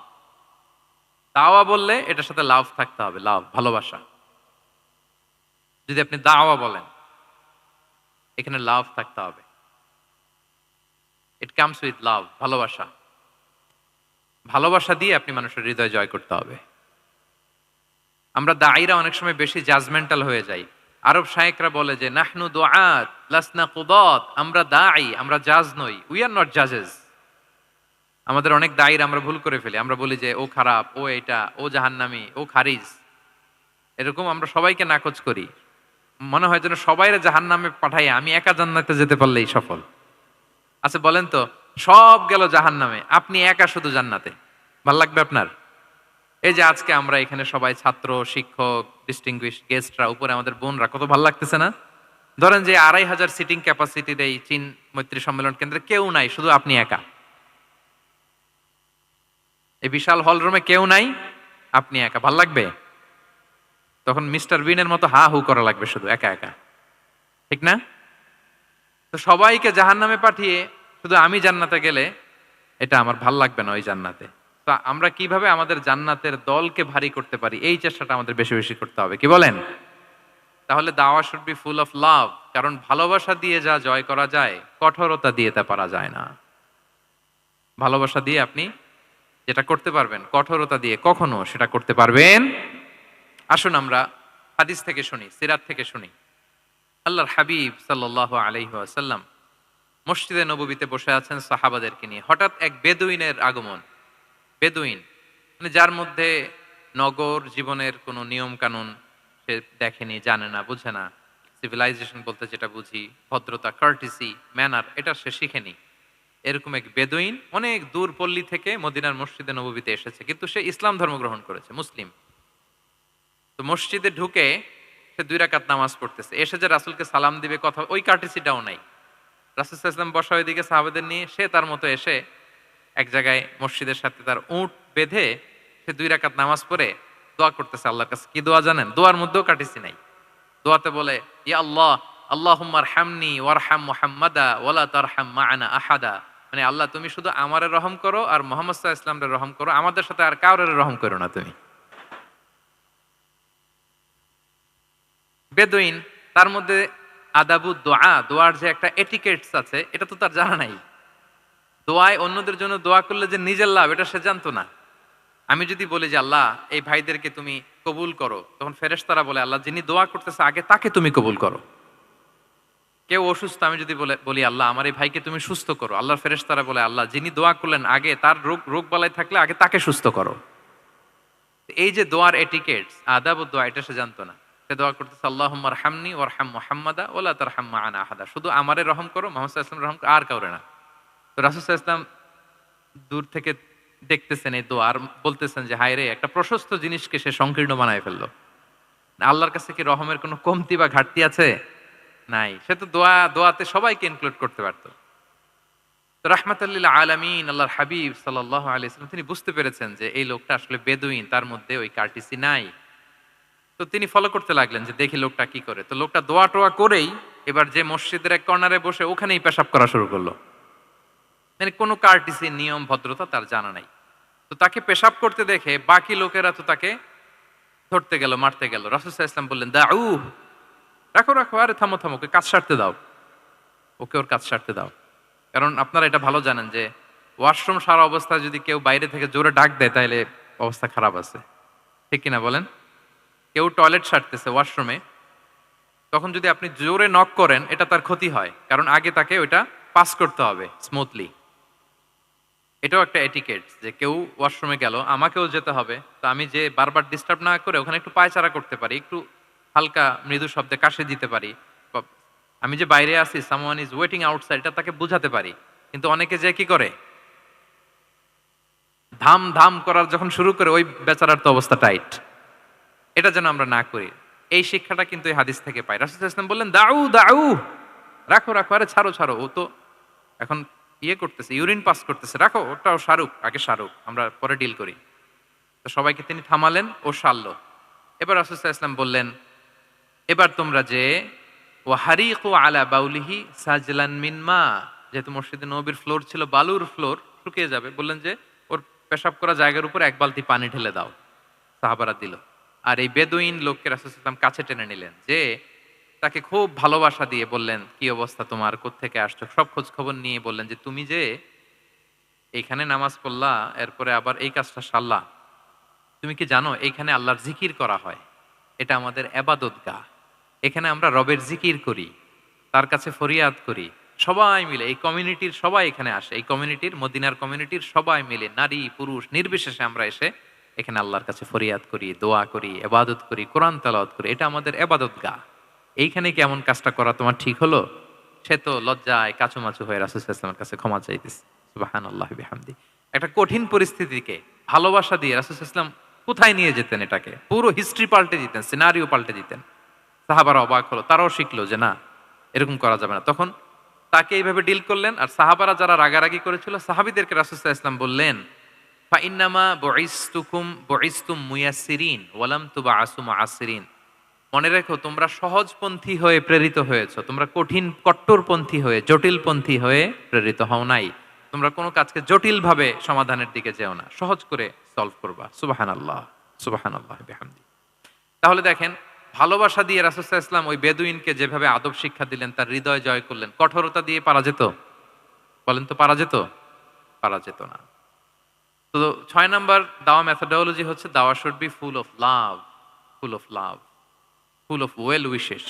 Speaker 1: দাওয়া বললে এটার সাথে লাভ থাকতে হবে, লাভ, ভালোবাসা। যদি আপনি দাওয়া বলেন, এখানে লাভ থাকতে হবে। ইট কামস উইথ লাভ, ভালোবাসা। ভালোবাসা দিয়ে আপনি মানুষের হৃদয় জয় করতে হবে। আমরা দায়ীরা অনেক সময় বেশি জাজমেন্টাল হয়ে যাই। আরব শায়েকরা বলে যে, নাহনু দুআত লাসনা কুদাত, আমরা দায়ী, আমরা জাজ নই, উই আর নট জাজেস। আমাদের অনেক দায়ীর আমরা ভুল করে ফেলি, আমরা বলি যে ও খারাপ, ও এটা, ও জাহান্নামী, ও খারিজ, এরকম আমরা সবাইকে নাকচ করি। মনে হয় যেন সবাইরে জাহান্নামে পাঠাই, আমি একা জান্নাতে যেতে পারলেই সফল। আচ্ছা বলেন তো, সব গেল জাহান্নামে, আপনি একা শুধু জান্নাতে, ভাল লাগবে আপনার? এই যে আজকে আমরা এখানে সবাই ছাত্র, শিক্ষক, ডিস্টিংগুইশ গেস্টরা, উপরে আমাদের বোনরা, কত ভাল লাগতেছে না? ধরেন যে ২৫০০ সিটিং ক্যাপাসিটির এই চীন মৈত্রী সম্মেলন কেন্দ্রে কেউ নাই, শুধু আপনি একা। এই বিশাল হল রুমে কেউ নাই, আপনি একা, ভাল লাগবে? তখন মিস্টার বিনের মতো হা হু করা লাগবে, শুধু একা একা, ঠিক না? তো সবাইকে জাহান্নামে পাঠিয়ে শুধু আমি জান্নাতে গেলে এটা আমার ভাল লাগবে না, ওই জান্নাতে। তো আমরা কিভাবে আমাদের জান্নাতের দলকে ভারী করতে পারি, এই চেষ্টাটা আমাদের বেশি বেশি করতে হবে, কি বলেন? তাহলে দাওয়া should be full of love, কারণ ভালোবাসা দিয়ে যা জয় করা যায়, কঠোরতা দিয়ে তা পারা যায় না। ভালোবাসা দিয়ে আপনি যেটা করতে পারবেন, কঠোরতা দিয়ে কখনো সেটা করতে পারবেন। আসুন আমরা হাদিস থেকে শুনি, সিরাত থেকে শুনি। আল্লাহর হাবিব সাল্লাল্লাহু আলাইহি ওয়াসাল্লাম মসজিদে নববীতে বসে আছেন সাহাবাদেরকে নিয়ে। হঠাৎ এক বেদুইনের আগমন। বেদুইন মানে যার মধ্যে নগর জীবনের কোনো নিয়ম কানুন সে দেখেনি, জানে না, বুঝে না। সিভিলাইজেশন বলতে যেটা বুঝি, ভদ্রতা, কার্টিসি, ম্যানার, এটা সে শিখেনি। এরকম এক বেদুইন অনেক দূর পল্লী থেকে মদিনার মসজিদে নববীতে এসেছে, কিন্তু সে ইসলাম ধর্ম গ্রহণ করেছে, মুসলিম। তো মসজিদে ঢুকে সে 2 রাকাত নামাজ পড়তেছে। এসে যে রাসূলকে সালাম দিবে, কথা, ওই কার্টিসিটাও নাই। রাসূল সাল্লাল্লাহু আলাইহি ওয়াসাল্লাম বসা ওইদিকে সাহাবাদের নিয়ে, সে তার মতো এসে এক জায়গায় মসজিদের সাথে তার উট বেঁধে সে 2 রাকাত নামাজ পড়ে দোয়া করতেছে আল্লাহর কাছে। কি দোয়া জানেন? দোয়ার মধ্যেও কার্টিসি নাই। দোয়াতে বলে, ইয়া আল্লাহ, আল্লাহুম্মা আরহামনি ওয়ারহাম মুহাম্মাদা ওয়ালা তারহাম মা'ানা আহাদা। মানে আল্লাহ তুমি শুধু আমারে রহম করো আর মুহাম্মদ সাল্লাল্লাহু আলাইহি ওয়াসাল্লামরে রহম করো, আমাদের সাথে আর কাউরে রহম করো না তুমি। বেদুইন, তার মধ্যে আদাবু দোয়া, দোয়ার যে একটা এটিকেটস আছে এটা তো তার জানা নাই। দোয়ায় অন্যদের জন্য দোয়া করলে যে নিজের লাভ এটা সে জানতো না। আমি যদি বলি যে আল্লাহ এই ভাইদেরকে তুমি কবুল করো, তখন ফেরেশতারা বলে আল্লাহ যিনি দোয়া করতেছে আগে তাকে তুমি কবুল করো। কেউ অসুস্থ, আমি যদি বলি আল্লাহ আমার এই ভাইকে তুমি সুস্থ করো, আল্লাহর ফেরেশতারা বলে আল্লাহ যিনি দোয়া করলেন আগে তার রোগ বালাই থাকলে আগে তাকে সুস্থ করো। এই যে দোয়ার এটিকেটস, আদাব ও দোয়া, এটা সে জানতো না। সে দোয়া করতেছে আল্লাহুম্মা আরহামনি ওয়ারহাম মুহাম্মাদা ওয়ালা তারহাম মা'ানা আহাদা, শুধু আমারে রহম করো, মুহাম্মদ সাল্লাল্লাহু আলাইহি ওয়াসাল্লাম রহম করো, আর কাউরে না। তো রাসূল সাল্লাল্লাহু আলাইহি ওয়াসাল্লাম দূর থেকে দেখতেছেন এই দোয়া আর বলতেছেন যে হায় রে, একটা প্রশস্ত জিনিসকে সে সংকীর্ণ বানায় ফেললো। আল্লাহর কাছে কি রহমের কোনো কমতি বা ঘাটতি আছে? নাই। সে তো দোয়াতে সবাইকে ইনক্লুড করতে পারতো। তো রাহমাতাল লিল আলামিন আল্লাহর হাবিব সাল্লাল্লাহু আলাইহি ওয়াসাল্লাম তিনি বুঝতে পেরেছেন যে এই লোকটা আসলে বেদুইন, তার মধ্যে ওই কার্টিসি নাই। তো তিনি ফলো করতে লাগলেন যে দেখি লোকটা কি করে। তো লোকটা দোয়া টোয়া করেই এবার যে মসজিদের এক কর্নারে বসে ওখানেই পেশাব করা শুরু করলো। মানে কোনো কার্টিসি, নিয়ম, ভদ্রতা তার জানা নাই। তো তাকে পেশাব করতে দেখে বাকি লোকেরা তো তাকে ধরতে গেল, মারতে গেল। রাসূল সাল্লাল্লাহু আলাইহি ওয়াসাল্লাম বললেন, দাউ, রাখো রাখো, আরে থামো থামো, ওকে কাজ সারতে দাও, ওকে ওর কাজ সারতে দাও। কারণ আপনারা এটা ভালো জানেন যে ওয়াশরুম সারা অবস্থায় যদি কেউ বাইরে থেকে জোরে ডাক দেয় তাহলে অবস্থা খারাপ আছে, ঠিক কিনা বলেন? কেউ টয়লেট সারতেছে ওয়াশরুমে, তখন যদি আপনি জোরে নক করেন এটা তার ক্ষতি হয়, কারণ আগে তাকে ওইটা পাস করতে হবে স্মুথলি। এটাও একটা এটিকেট যে কেউ ওয়াশরুমে গেল, আমাকেও যেতে হবে, তো আমি যে বারবার ডিস্টার্ব না করে ওখানে একটু পায়চারা করতে পারি, একটু হালকা মৃদু শব্দে কাশে দিতে পারি, বা আমি যে বাইরে আছি সামওয়ান ইজ ওয়েটিং আউটসাইড, এটা তাকে বুঝাতে পারি। কিন্তু অনেকে যে কি করে, ধাম ধাম করার যখন শুরু করে ওই বেচারার তো অবস্থা টাইট। এটা যেন আমরা না করি, এই শিক্ষাটা কিন্তু এই হাদিস থেকে পাই। রাসূল সাল্লাল্লাহু আলাইহি ওয়াসাল্লাম বললেন, দাউ দাউ, রাখো রাখো, আরে ছাড়ো ছাড়ো, ও তো এখন ইয়ে করতেছে, ইউরিন পাস করতেছে, রাখো, ওটাও সারুক, আগে সারুক, আমরা পরে ডিল করি। তো সবাইকে তিনি থামালেন, ও সারলো। এবার রাসূল সাল্লাল্লাহু আলাইহি ওয়াসাল্লাম বললেন, এবার তোমরা যে ওয়াহারিকু আলা বাউলিহি সাজলান মিন মা, যেহেতু মসজিদে নববীর ফ্লোর ছিল বালুর ফ্লোর, শুকিয়ে যাবে, বললেন যে ওর পেশাব করা জায়গার উপর এক বালতি পানি ঢেলে দাও। সাহাবারা দিল। আর এই বেদুইন লোককে রাসূল সাল্লাল্লাহু আলাইহি ওয়াসাল্লাম কাছে টেনে নিলেন, যে তাকে খুব ভালোবাসা দিয়ে বললেন, কি অবস্থা তোমার, কোত্থেকে আসছো, সব খোঁজ খবর নিয়ে বললেন যে তুমি যে এইখানে নামাজ পড়লা, এরপরে আবার এই কাজটা সারলা, তুমি কি জানো এইখানে আল্লাহর জিকির করা হয়, এটা আমাদের এবাদতগাহ, এখানে আমরা রবের জিকির করি, তার কাছে ফরিয়াদ করি, সবাই মিলে এই কমিউনিটির সবাই এখানে আসে, এই কমিউনিটির, মদিনার কমিউনিটির সবাই মিলে নারী পুরুষ নির্বিশেষে আমরা এসে এখানে আল্লাহর কাছে ফরিয়াদ করি, দোয়া করি, এবাদত করি, কোরআন তেলাওয়াত করি, এটা আমাদের এবাদতগাহ। এইখানে কি এমন কাজটা করা তোমার ঠিক হলো? সে তো লজ্জায় কাচুমাচু হয়ে রাসূল সাল্লাল্লাহু আলাইহি ওয়াসাল্লামের কাছে ক্ষমা চাইতেছে। সুবহানাল্লাহি বিহামদি। একটা কঠিন পরিস্থিতিকে ভালোবাসা দিয়ে রাসূল সাল্লাল্লাহু আলাইহি ওয়াসাল্লাম কোথায় নিয়ে যেতেন, এটাকে পুরো হিস্ট্রি পাল্টে দিতেন, সিনারিও পাল্টে দিতেন। সাহাবারা অবাক হলো, তারাও শিখলো যে না, এরকম করা যাবে না। তখন তাকে এইভাবে ডিল করলেন। আর সাহাবারা যারা রাগারাগি করেছিল সাহাবীদেরকে রাসূল সাল্লাল্লাহু আলাইহি ওয়াসাল্লাম বললেন, ফা ইন্নামা বুইসতুম মুয়াসসিরিন ওয়া লাম তুবআসু মুআসসিরিন। মনে রেখো তোমরা সহজপন্থী হয়ে প্রেরিত হয়েছো, তোমরা কঠিন কট্টরপন্থী হয়ে, জটিলপন্থী হয়ে প্রেরিত হও নাই। তোমরা কোনো কাজকে জটিলভাবে সমাধানের দিকে যেও না, সহজ করে সলভ করবা। সুবহানাল্লাহ, সুবহানাল্লাহ বিহামদি। তাহলে দেখেন, ভালোবাসা দিয়ে রাসূল সাল্লাল্লাহু আলাইহি ওয়াসাল্লাম ওই বেদুইনকে যেভাবে আদব শিক্ষা দিলেন, তার হৃদয় জয় করলেন, কঠোরতা দিয়ে পারা যেত? বলেন তো পারা যেত? পারা যেত না। তো ৬ নাম্বার দাওয়া মেথোডোলজি হচ্ছে দাওয়া should be full of love, full of love, full of well wishes.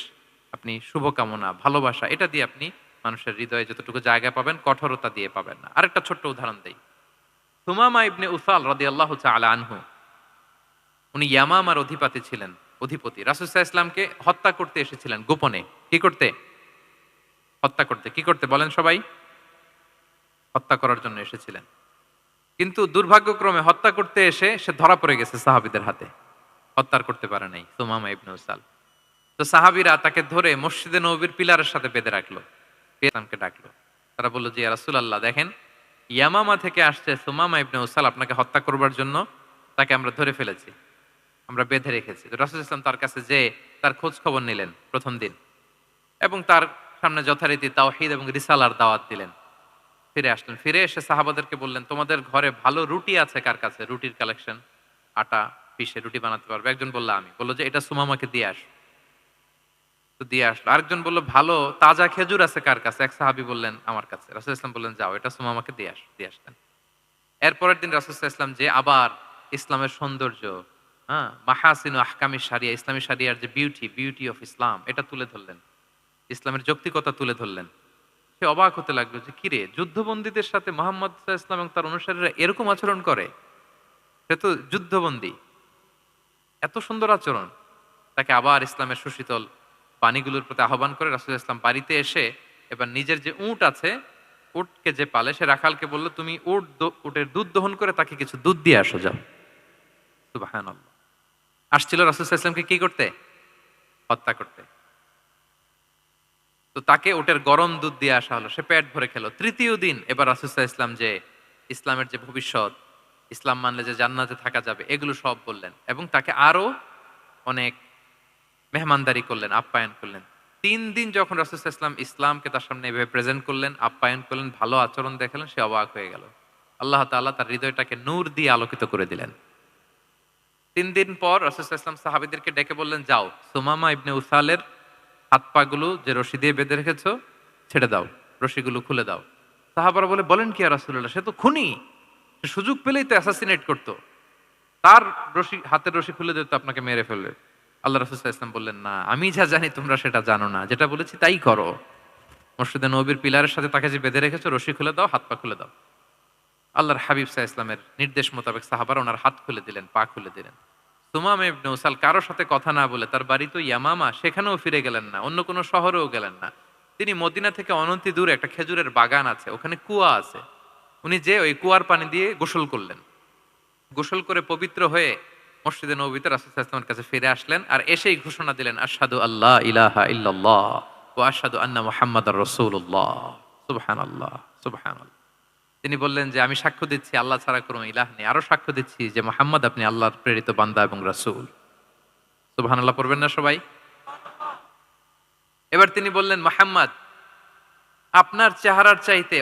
Speaker 1: আপনি শুভকামনা, ভালোবাসা, এটা দিয়ে আপনি মানুষের হৃদয়ে যতটুকু জায়গা পাবেন, কঠোরতা দিয়ে পাবেন না। আরেকটা ছোট্ট উদাহরণ দেই। সুমামা ইবনে উসাল রাদিয়াল্লাহু তাআলা আনহু, উনি ইয়ামামার অধিপতি ছিলেন, অধিপতি। রাসূল সাল্লাল্লাহু আলাইহি ওয়াসাল্লামকে হত্যা করতে এসেছিলেন গোপনে। কি করতে? হত্যা করতে। কি করতে বলেন সবাই? হত্যা করার জন্য এসেছিলেন। কিন্তু দুর্ভাগ্যক্রমে হত্যা করতে এসে সে ধরা পড়ে গেছে সাহাবীদের হাতে, হত্যা করতে পারে নাই সুমামা ইবনে উসাল। তো সাহাবীরা তাকে ধরে মসজিদে নববীর পিলারের সাথে বেঁধে রাখলো, ইসলামকে ডাকলো। তারা বলল যে ইয়া রাসূলুল্লাহ, দেখেন ইয়ামামা থেকে আসছে সুমামা ইবনে উসাল আপনাকে হত্যা করবার জন্য, তাকে আমরা ধরে ফেলেছি। আমরা বেঁধে রেখেছি। তো রাসূল ইসলাম তার কাছে যেয়ে তার খোঁজ খবর নিলেন প্রথম দিন এবং তার সামনে যথারীতি তাওহীদ এবং রিসালার দাওয়াত দিলেন। ফিরে আসলেন। ফিরে এসে সাহাবাদেরকে বললেন, তোমাদের ঘরে ভালো রুটি আছে কার কাছে? রুটির কালেকশন, আটা পিষে রুটি বানাতে পারবে। একজন বলল আমি। বলল যে এটা সুমামাকে দিয়ে আস। তো দিয়ে আসলো। আরেকজন বলল ভালো তাজা খেজুর আছে কার কাছে? এক সাহাবী বললেন আমার কাছে। রাসূল ইসলাম বললেন যাও এটা সুমামাকে দিয়ে আস। দিয়ে আসলেন। এরপরের দিন রাসূল সাল্লাল্লাহু আলাইহি ওয়াসাল্লাম যে আবার ইসলামের সৌন্দর্য, হ্যাঁ? মাহাসিনু আহকামি শারিয়া, ইসলামী শারিয়ার যে বিউটি অফ ইসলাম এটা তুলে ধরলেন। ইসলামের যৌক্তিকতা তুলে ধরলেন। সে অবাক হতে লাগলো যে কিরে যুদ্ধবন্দীদের সাথে মুহাম্মদ সাল্লাল্লাহু আলাইহি ওয়াসাল্লাম এবং তার অনুসারীরা এরকম আচরণ করে? সে তো যুদ্ধবন্দী। এত সুন্দর আচরণ। তাকে আবার ইসলামের সুশীতল বাণীগুলোর প্রতি আহ্বান করে রাসূল ইসলাম বাড়িতে এসে এবার নিজের যে উট আছে, উটকে যে পালে সে রাখালকে বলল, তুমি উটের দুধ দহন করে তাকে কিছু দুধ দিয়ে আসো যাও। সুবহানাল্লাহ। আসছিল রাসূল সাল্লাল্লাহু আলাইহি ওয়াসাল্লামকে কি করতে? হত্যা করতে। তো তাকে উটের গরম দুধ দিয়ে আসা হলো। সে পেট ভরে খেলো। তৃতীয় দিন এবার রাসূল সাল্লাল্লাহু আলাইহি ওয়াসাল্লাম যে ইসলামের যে ভবিষ্যৎ, ইসলাম মানলে যে জান্নাতে থাকা যাবে এগুলো সব বললেন এবং তাকে আরো অনেক মেহমানদারি করলেন, আপ্যায়ন করলেন। ৩ দিন যখন রাসূল সাল্লাল্লাহু আলাইহি ওয়াসাল্লাম ইসলামকে তার সামনে এভাবে প্রেজেন্ট করলেন, আপ্যায়ন করলেন, ভালো আচরণ দেখালেন, সে অবাক হয়ে গেল। আল্লাহ তাআলা তার হৃদয়টাকে নূর দিয়ে আলোকিত করে দিলেন। ৩ দিন পর রাসূল সাল্লাল্লাহু আলাইহি ওয়াসাল্লাম সাহাবীদেরকে ডেকে বললেন, যাও সুমামা ইবনে উসালের হাত পাগুলো যে রশি দিয়ে বেঁধে রেখেছো ছেড়ে দাও, রশিগুলো খুলে দাও। সাহাবারা বলেন কি ইয়া রাসূলুল্লাহ, সে তো খুনী, সে সুযোগ পেলেই তো অ্যাসাসিনেট করতো, তার রশি হাতের রশি খুলে দিতে আপনাকে মেরে ফেলবে। আল্লাহ রাসূল সাল্লাল্লাহু আলাইহি ওয়াসাল্লাম বললেন, না আমি যা জানি তোমরা সেটা জানো না, যেটা বলেছি তাই করো। মসজিদে নববীর পিলারের সাথে তাকে যে বেঁধে রেখেছো রশি খুলে দাও, হাত পা খুলে দাও। আল্লাহর হাবিব সাল্লাল্লাহু আলাইহি ওয়াসাল্লামের নির্দেশ মোতাবেক সাহাবারা ওনার হাত খুলে দিলেন, পা খুলে দিলেন। সুমামা ইবনে উসাল কারো সাথে কথা না বলে তার বাড়ি তো ইয়ামামা, সেখানেও ফিরে গেলেন না, অন্য কোনো শহরেও গেলেন না। তিনি মদিনা থেকে অনতি দূরে একটা খেজুরের বাগান আছে, ওখানে কুয়া আছে। উনি যে ওই কুয়ার পানি দিয়ে গোসল করলেন। গোসল করে পবিত্র হয়ে মসজিদে নববীতে রাসূল সাল্লাল্লাহু আলাইহি ওয়াসাল্লামের কাছে ফিরে আসলেন আর এসেই ঘোষণা দিলেন, আশহাদু আল্লা ইলাহা ইল্লাল্লাহ ওয়া আশহাদু আন্না মুহাম্মাদার রাসূলুল্লাহ। সুবহানাল্লাহ, সুবহানাল্লাহ। তিনি বললেন যে আমি সাক্ষ্য দিচ্ছি আল্লাহ ছাড়া কোনো ইলাহ নেই, আরো সাক্ষ্য দিচ্ছি যে মুহাম্মদ আপনি আল্লাহর প্রেরিত বান্দা এবং রাসূল। সুবহানাল্লাহ পড়বেন না সবাই? এবার তিনি বললেন, মুহাম্মদ আপনার চেহারার চাইতে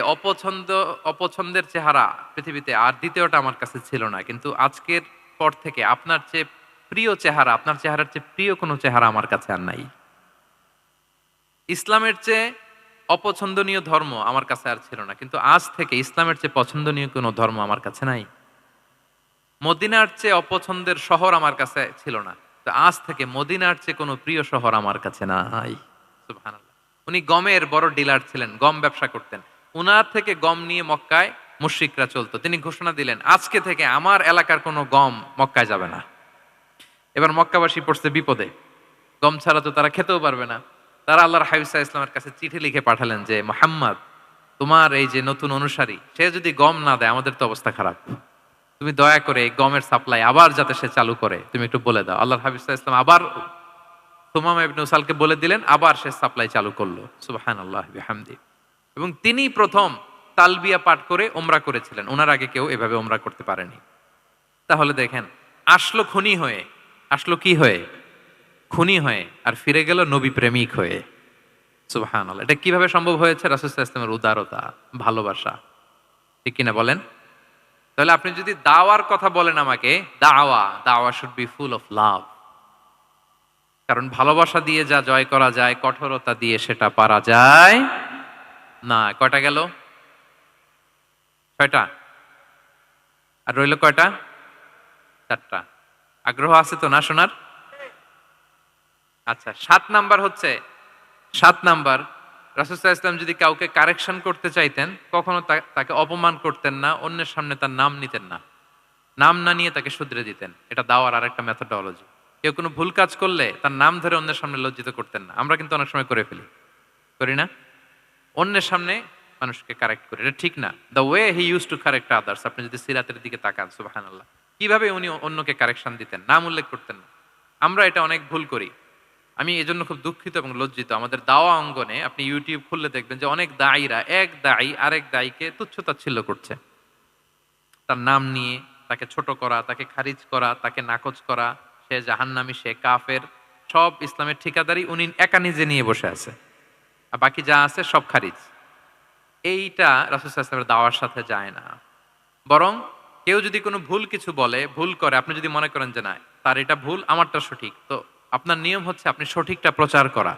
Speaker 1: অপছন্দের চেহারা পৃথিবীতে আর দ্বিতীয়টা আমার কাছে ছিল না, কিন্তু আজকের পর থেকে আপনার চেয়ে প্রিয় চেহারা, আপনার চেহারার চেয়ে প্রিয় কোনো চেহারা আমার কাছে আর নাই। ইসলামের চেয়ে অপছন্দনীয় ধর্ম আমার কাছে আর ছিল না, কিন্তু আজ থেকে ইসলামের চেয়ে পছন্দনীয় কোনো ধর্ম আমার কাছে নাই। মদিনার চেয়ে অপছন্দের শহর আমার কাছে ছিল না, তো আজ থেকে মদিনার চেয়ে কোনো প্রিয় শহর আমার কাছে নাই। সুবহানাল্লাহ। উনি গমের বড় ডিলার ছিলেন, গম ব্যবসা করতেন। উনার থেকে গম নিয়ে মক্কায় মুশরিকরা চলতো। তিনি ঘোষণা দিলেন, আজকে থেকে আমার এলাকার কোনো গম মক্কায় যাবে না। এবার মক্কাবাসী পড়ছে বিপদে, গম ছাড়া তো তারা খেতেও পারবে না। তারা আল্লাহর হাবিব সাল্লাল্লাহু আলাইহি ওয়াসাল্লামের কাছে চিঠি লিখে পাঠালেন যে মুহাম্মদ, তোমার এই যে নতুন অনুসারী সে যদি গম না দেয় আমাদের তো অবস্থা খারাপ, তুমি দয়া করে এই গমের সাপ্লাই আবার যাতে সে চালু করে তুমি একটু বলে দাও। আল্লাহর হাবিব সাল্লাল্লাহু আলাইহি ওয়াসাল্লাম আবার সুমামা ইবনে উসালকে বলে দিলেন, আবার সে সাপ্লাই চালু করলো। সুবহানাল্লাহি বিহামদি। এবং তিনি প্রথম তালবিয়া পাঠ করে উমরা করেছিলেন, ওনার আগে কেউ এভাবে উমরা করতে পারেনি। তাহলে দেখেন, আসলো খুনি হয়ে, আসলো কি হয়ে? খুনি হয়ে, আর ফিরে গেল নবী প্রেমিক হয়ে। সুবহানাল্লাহ। এটা কিভাবে সম্ভব হয়েছে? রাসূল সাল্লাল্লাহু আলাইহি ওয়াসাল্লামের উদারতা, ভালোবাসা। ঠিক কিনা বলেন? তাহলে আপনি যদি দাওয়ার কথা বলেন আমাকে, দাওয়া should be full of love. কারণ ভালোবাসা দিয়ে যা জয় করা যায়, কঠোরতা দিয়ে সেটা পারা যায় না। কয়টা গেল? 6টা। আর রইল কয়টা? 4টা। আগ্রহ আছে তো না শোনার? আচ্ছা, 7 নাম্বার হচ্ছে, 7 নাম্বার, রাসূল সাল্লাল্লাহু আলাইহি ওয়াসাল্লাম যদি কাউকে কারেকশন করতে চাইতেন, কখনো তাকে অপমান করতেন না, অন্যের সামনে তার নাম নিতেন না। নাম না নিয়ে তাকে শুধরে দিতেন। এটা দাওয়ার আরেকটা মেথোডোলজি। কেউ কোনো ভুল কাজ করলে তার নাম ধরে অন্যের সামনে লজ্জিত করতেন না। আমরা কিন্তু অনেক সময় করে ফেলি, করি না? অন্যের সামনে মানুষকে কারেক্ট করে, এটা ঠিক না। The way he use to correct others, আপনি যদি সিরাতের দিকে তাকান, সুবহানাল্লাহ, কিভাবে উনি অন্যকে কারেকশন দিতেন, নাম উল্লেখ করতেন না। আমরা এটা অনেক ভুল করি। আমি এজন্য খুব দুঃখিত এবং লজ্জিত। আমাদের দাওয়া অঙ্গনে আপনি ইউটিউব খুললে দেখবেন যে অনেক দায়ীরা, এক দায়ী আরেক দায়ীকে তুচ্ছ-তাচ্ছিল্য করছে। তার নাম নিয়ে তাকে ছোট করা, তাকে খারিজ করা, তাকে নাকচ করা, সে জাহান্নামী, সে কাফের, সব ইসলামের ঠিকাদারি উনি একা নিজে নিয়ে বসে আছে, আর বাকি যা আছে সব খারিজ। এইটা রাসূল সাল্লাল্লাহু আলাইহি ওয়াসাল্লামের দাওয়ার সাথে যায় না। বরং কেউ যদি কোনো ভুল কিছু বলে, ভুল করে, আপনি যদি মনে করেন যে না তার এটা ভুল, আমারটা সঠিক, তো আপনার নিয়ম হচ্ছে আপনি সঠিকটা প্রচার করা।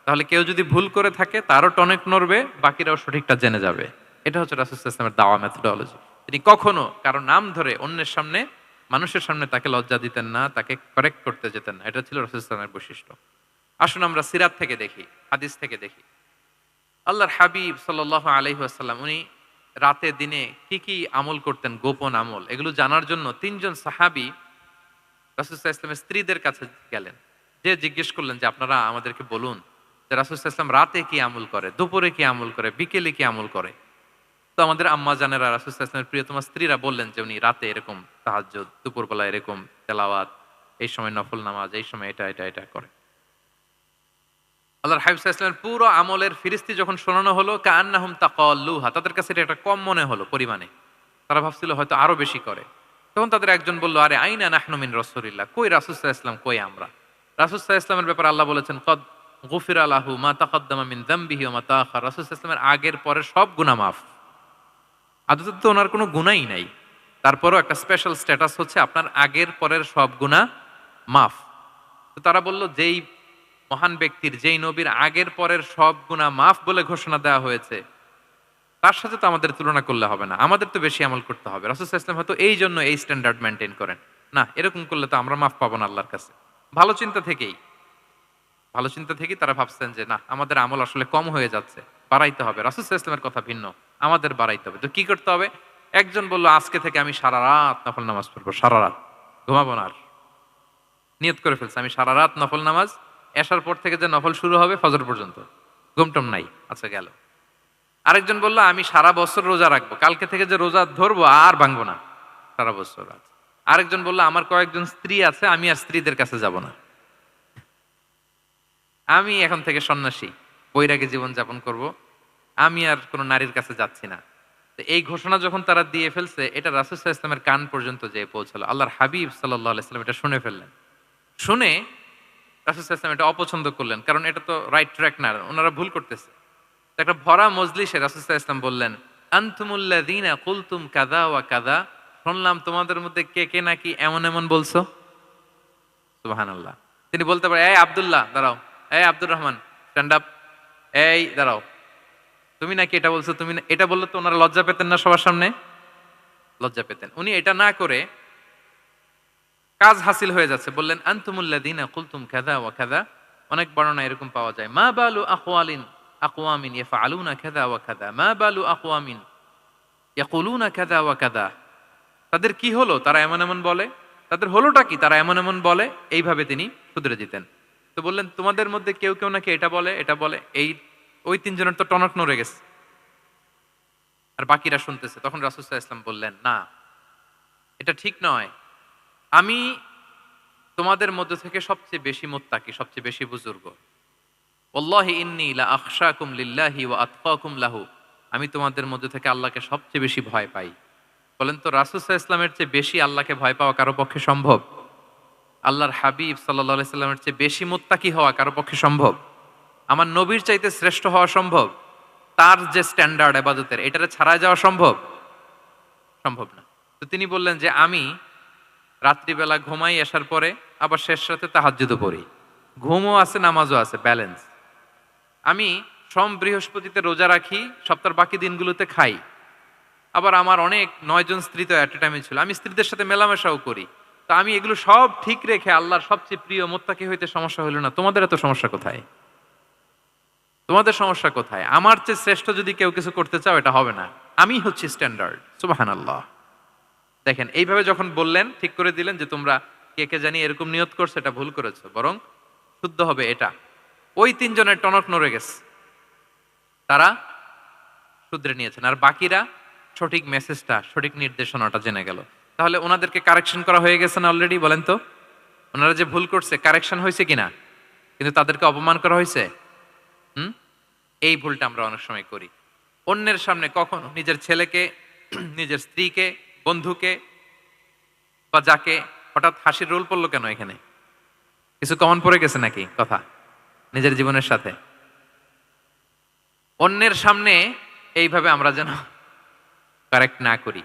Speaker 1: তাহলে কেউ যদি ভুল করে থাকে তারও টনক নড়বে, বাকিরাও সঠিকটা জেনে যাবে। এটা হচ্ছে রাসূল সাল্লাল্লাহু আলাইহি ওয়াসাল্লামের দাওয়া মেথোডোলজি। তিনি কখনো কারো নাম ধরে অন্যের সামনে, মানুষের সামনে তাকে লজ্জা দিতেন না, তাকে কারেক্ট করতে যেতেন না। এটা ছিল রাসূল সাল্লাল্লাহু আলাইহি ওয়াসাল্লামের বৈশিষ্ট্য। আসুন আমরা সিরাত থেকে দেখি, হাদিস থেকে দেখি। আল্লাহর হাবিব সাল্লাল্লাহু আলাইহি ওয়াসাল্লাম উনি রাতে দিনে কি কি আমল করতেন, গোপন আমল, এগুলো জানার জন্য তিনজন সাহাবী রাসূল সাল্লাল্লাহু আলাইহি ওয়াসাল্লামের স্ত্রীদের কাছে গেলেন। যে জিজ্ঞেস করলেন যে আপনারা আমাদেরকে বলুন যে রাসূল সাল্লাল্লাহু আলাইহি ওয়াসাল্লাম রাতে কি আমল করে, দুপুরে কি আমল করে, বিকেলে কি আমল করে। তো আমাদের আম্মা জানেরা, রাসূল সাল্লাল্লাহু আলাইহি ওয়াসাল্লামের প্রিয়তমা স্ত্রীরা বললেন যে উনি রাতে এরকম তাহাজ্জুদ, দুপুরবেলা এরকম তেলাওয়াত, এই সময় নফল নামাজ, এই সময় এটা এটা এটা করে। আল্লাহর হাবিব সাল্লাল্লাহু আলাইহি ওয়াসাল্লামের পুরো আমলের ফিরিস্তি যখন শোনানো হলো, কাআন্নাহুম তাকাল্লুহা, তাদের কাছে এটা একটা কম মনে হলো পরিমাণে। তারা ভাবছিল হয়তো আরো বেশি করে। তখন তাদের একজন বলল, আরে আইনা নাহনু মিন রাসূলিল্লাহ, কই রাসূল সাল্লাল্লাহু আলাইহি ওয়াসাল্লাম, কই আমরা। রাসূল সাল্লাল্লাহু আলাইহি ওয়াসাল্লামের ব্যাপারে আল্লাহ বলেছেন, কদ গুফিরা লাহু মা তাকাদ্দামা মিন যামবিহি ওয়া মা তাআখার। রাসূল সাল্লাল্লাহু আলাইহি ওয়াসাল্লামের আগের পরের সব গুনাহ মাফ। আদতে তো ওনার কোনো গুনাহই নাই, তারপরও একটা স্পেশাল স্ট্যাটাস হচ্ছে আপনার আগের পরের সব গুনাহ মাফ। তো তারা বলল, যেই মহান ব্যক্তির, যেই নবীর আগের পরের সব গুনাহ মাফ বলে ঘোষণা দেওয়া হয়েছে, তার সাথে তো আমাদের তুলনা করলে হবে না, আমাদের তো বেশি আমল করতে হবে। রাসূল সাল্লাল্লাহু আলাইহি ওয়াসাল্লাম হয়তো এই জন্য এই স্ট্যান্ডার্ড মেইনটেইন করেন। না, এরকম করলে তো আমরা মাফ পাবো না আল্লাহর কাছে। ভালো চিন্তা থেকেই, ভালো চিন্তা থেকেই তারা ভাবছেন যে না, আমাদের আমল আসলে কম হয়ে যাচ্ছে, বাড়াইতে হবে। রাসূল সাল্লাল্লাহু আলাইহি ওয়াসাল্লামের কথা ভিন্ন, আমাদের বাড়াইতে হবে। তো কি করতে হবে? একজন বলল, আজকে থেকে আমি সারা রাত নফল নামাজ পড়বো, সারা রাত ঘুমাবো না আর। নিয়ত করে ফেলছে আমি সারা রাত নফল নামাজ, এশার পর থেকে যে নফল শুরু হবে ফজর পর্যন্ত, ঘুমটম নাই। আচ্ছা, গেল। আরেকজন বলল, আমি সারা বছর রোজা রাখবো, কালকে থেকে যে রোজা ধরবো আর ভাঙবো না, সারা বছর। আছে আরেকজন বলল, আমার কয়েকজন স্ত্রী আছে, আমি আর স্ত্রীদের কাছে যাব না, আমি এখন থেকে সন্ন্যাসী, বৈরাগী জীবন যাপন করব, আমি আর কোনো নারীর কাছে যাচ্ছি না। তো এই ঘোষণা যখন তারা দিয়ে ফেলছে, এটা রাসূল সাল্লাল্লাহু আলাইহি ওয়াসাল্লামের কান পর্যন্ত যেয়ে পৌঁছালো। আল্লাহর হাবিব সাল্লাল্লাহু আলাইহি ওয়াসাল্লাম এটা শুনে ফেললেন। শুনে রাসূল সাল্লাল্লাহু আলাইহি ওয়াসাল্লাম এটা অপছন্দ করলেন, কারণ এটা তো রাইট ট্র্যাক না, ওনারা ভুল করতেছে। তো একটা ভরা মজলিসে রাসূল সাল্লাল্লাহু আলাইহি ওয়াসাল্লাম বললেন, আনতুমুল্লাযীনা কুলতুম কাযা ওয়া কাযা, শুনলাম তোমাদের মধ্যে কে কে নাকি এমন এমন বলছো। সুবহানাল্লাহ। তিনি বলতে পারে, এই আব্দুল্লাহ দাঁড়াও, এই আব্দুর রহমান স্ট্যান্ড আপ, এই দাঁড়াও, তুমি নাকি এটা বলছো, তুমি এটা বললে তো ওনারা লজ্জা পেতেন না? সবার সামনে লজ্জা পেতেন। উনি এটা না করে কাজ হাসিল হয়ে যাচ্ছে, বললেন আনতুমুল্লাযীনা কুলতুম কাযা ওয়া কাযা। অনেক বর্ণনা এরকম পাওয়া যায়, মা বালু আকওয়ামিন ইয়াফআলুনা কাযা ওয়া কাযা, মা বালু আকওয়ামিন ইয়াকুলুনা কাযা ওয়া কাযা। তাদের কি হলো, তারা এমন এমন বলে, তাদের হলোটা কি, তারা এমন এমন বলে। এইভাবে তিনি শুধরে দিতেন। তো বললেন, তোমাদের মধ্যে কেউ কেউ নাকি এটা বলে, এটা বলে। এই ওই তিনজনের তো টনক নড়ে গেছে, আর বাকিরা শুনতেছে। তখন রাসূল সাল্লাল্লাহু আলাইহি ওয়াসাল্লাম বললেন, না, এটা ঠিক নয়। আমি তোমাদের মধ্যে থেকে সবচেয়ে বেশি মুত্তাকি, সবচেয়ে বেশি বুজুর্গ। ওয়াল্লাহি ইন্নী লা আখশাকুম লিল্লাহি ওয়া আতকাকুম লাহু, আমি তোমাদের মধ্যে থেকে আল্লাহকে সবচেয়ে বেশি ভয় পাই। বলেন তো, রাসূল সাল্লাল্লাহু আলাইহি ওয়াসাল্লামের চেয়ে বেশি আল্লাহকে ভয় পাওয়া কারো পক্ষে সম্ভব? আল্লাহর হাবিব সাল্লাল্লাহু আলাইহি ওয়াসাল্লামের চেয়ে বেশি মুত্তাকি হওয়া কারো পক্ষে সম্ভব? আমার নবীর চাইতে শ্রেষ্ঠ হওয়া সম্ভব? তার যে স্ট্যান্ডার্ড ইবাদতের, এটারে ছাড়ায় যাওয়া সম্ভব? সম্ভব না। তো তিনি বললেন যে আমি রাত্রিবেলা ঘুমাই আসার পরে, আবার শেষ রাতে তাহাজ্জুদও পড়ি, ঘুমও আছে নামাজও আছে, ব্যালেন্স। আমি সোম বৃহস্পতিতে রোজা রাখি, সপ্তাহের বাকি দিনগুলোতে খাই। আবার আমার অনেক 9 জন স্ত্রী তো এট এ টাইমে ছিল, আমি স্ত্রীদের সাথে মেলামেশাও করি। তো আমি এগুলো সব ঠিক রেখে আল্লাহর সবচেয়ে প্রিয় মুত্তাকি হইতে সমস্যা হইল না। তোমাদের এত সমস্যা কোথায়? তোমাদের সমস্যা কোথায়? আমার চেয়ে শ্রেষ্ঠ যদি কেউ কিছু করতে চাও, এটা হবে না, আমি হচ্ছি স্ট্যান্ডার্ড। সুবহানাল্লাহ। দেখেন, এইভাবে যখন বললেন, ঠিক করে দিলেন যে তোমরা কে কে জানি এরকম নিয়ত করছো, এটা ভুল করেছো, বরং শুদ্ধ হবে এটা। ওই তিনজনের টনক নড়ে গেছে, তারা শুধরে নিয়েছেন, আর বাকিরা সঠিক মেসেজটা, সঠিক নির্দেশনাটা জেনে গেল। তাহলে ওনাদেরকে কারেকশন করা হয়ে গেছে না অলরেডি? বলেন তো, ওনারা যে ভুল করছে কারেকশন হয়েছে কিনা? কিন্তু তাদেরকে অপমান করা হয়েছে। এই ভুলটা আমরা অনেক সময় করি। অন্যের সামনে কখনো নিজের ছেলেকে, নিজের স্ত্রীকে, বন্ধুকে বা যাকে, হঠাৎ হাসির রোল পড়লো কেন এখানে? কিছু কমন পড়ে গেছে নাকি কথা নিজের জীবনের সাথে? অন্যের সামনে এইভাবে আমরা যেন কারেক্ট না করি।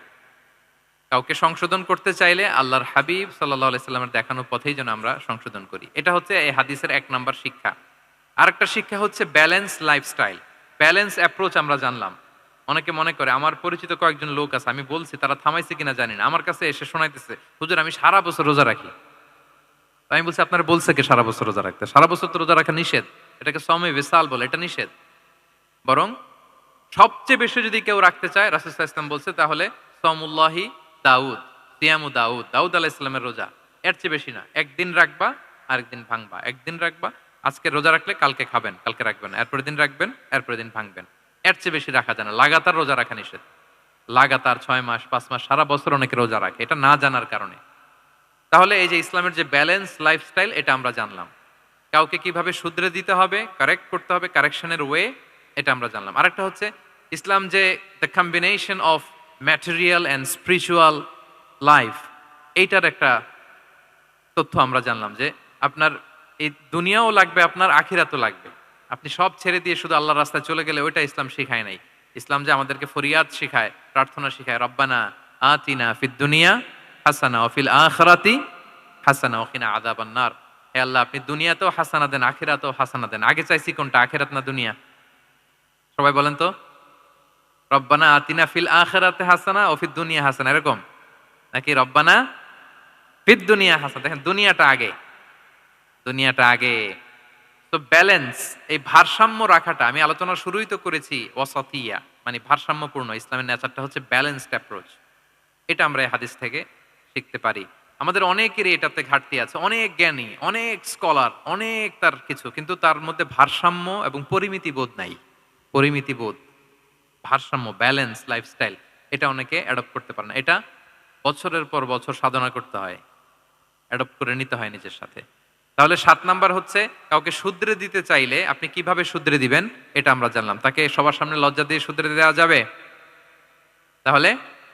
Speaker 1: কাউকে সংশোধন করতে চাইলে আল্লাহর হাবিব সাল্লাল্লাহু আলাইহি সাল্লামের দেখানো পথেই যেন আমরা সংশোধন করি। এটা হচ্ছে এই হাদিসের ১ নাম্বার শিক্ষা। আরেকটা শিক্ষা হচ্ছে ব্যালেন্স লাইফস্টাইল। ব্যালেন্স অ্যাপ্রোচ আমরা জানলাম। অনেকে মনে করে আমার পরিচিত কয়েকজন লোক আছে, আমি বলছি তারা থামাইছে কিনা জানি না। আমার কাছে এসে শোনাইতেছে, "হুজুর আমি সারা বছর রোজা রাখি।" তো আমি বলছি, "আপনারা বলছে কে সারা বছর রোজা রাখতে? সারা বছর তো রোজা রাখা নিষেধ। এটাকে সওমে বিসাল বলে, এটা নিষেধ। বরং সবচেয়ে বেশি যদি কেউ রাখতে চায় রাসূল সাল্লাল্লাহু আলাইহি ওয়াসাল্লাম বলছে তাহলে সওমুল্লাহি দাউদ, সিয়ামু দাউদ, দাউদ আলাইহিস সালামের রোজা। এর চেয়ে বেশি না। একদিন রাখবা, আরেকদিন ভাঙবা। একদিন রাখবা, আজকে রোজা রাখলে কালকে খাবেন, কালকে রাখবেন না। এরপরের দিন রাখবেন, এরপরের দিন ভাঙবেন। এর চেয়ে বেশি রাখা যায় না। লাগাতার রোজা রাখা নিষেধ। লাগাতার ৬ মাস, ৫ মাস, সারা বছর অনেকে রোজা রাখে। এটা না জানার কারণে। তাহলে এই যে ইসলামের যে ব্যালেন্স লাইফস্টাইল এটা আমরা জানলাম। কাউকে কিভাবে শুধরে দিতে হবে, কারেক্ট করতে হবে, কারেকশনের ওয়ে এটা আমরা জানলাম। আরেকটা হচ্ছে ইসলাম যে the combination of material and spiritual life এইটার একটা তথ্য আমরা জানলাম যে আপনার এই দুনিয়াও লাগবে, আপনার আখিরাতও লাগবে। আপনি সব ছেড়ে দিয়ে শুধু আল্লাহর রাস্তায় চলে গেলে ওইটা ইসলাম শিখায় নাই। ইসলাম যে আমাদেরকে ফরিয়াদ শিখায়, প্রার্থনা শিখায়, রব্বানা আতিনা ফিদ দুনিয়া হাসানা ওয়া ফিল আখিরাতি হাসানা ওয়া কিনা আযাবান নার। হে আল্লাহ আপনি দুনিয়াতেও হাসানা দেন, আখিরাতেও হাসানা দেন। আগে চাইছি কোনটা, আখিরাত না দুনিয়া? সবাই বলেন তো। রব্বানা আতিনা ফিল আখিরাতি হাসানা ওয়া ফিদ দুনিয়া হাসানা, এরকম নাকি রব্বানা ফিদ দুনিয়া হাসানা? দেখেন দুনিয়াটা আগে, দুনিয়াটা আগে। তো ব্যালেন্স, এই ভারসাম্য রাখাটা আমি আলোচনার শুরুই তো করেছি ওয়াসাতিয়া, মানে ভারসাম্যপূর্ণ। ইসলামের নেচারটা হচ্ছে ব্যালেন্সড অ্যাপ্রোচ। এটা আমরা এই হাদিস থেকে শিখতে পারি। আমাদের অনেকেরই এটাতে ঘাটতি আছে। অনেক জ্ঞানী, অনেক স্কলার, অনেক তার কিছু, কিন্তু তার মধ্যে ভারসাম্য এবং পরিমিতি বোধ নাই। পরিমিতি বোধ, ভারসাম্য, ব্যালেন্স লাইফস্টাইল এটা অনেকে অ্যাডপ্ট করতে পারে না। এটা বছরের পর বছর সাধনা করতে হয়, অ্যাডপ্ট করে নিতে হয় নিজের সাথে। তাহলে ৭ নাম্বার হচ্ছে কাউকে শুধরে দিতে চাইলে আপনি কিভাবে শুধরে দিবেন এটা আমরা জানলাম। তাকে সবার সামনে লজ্জা দিয়ে শুধরে দেওয়া যাবে? তাহলে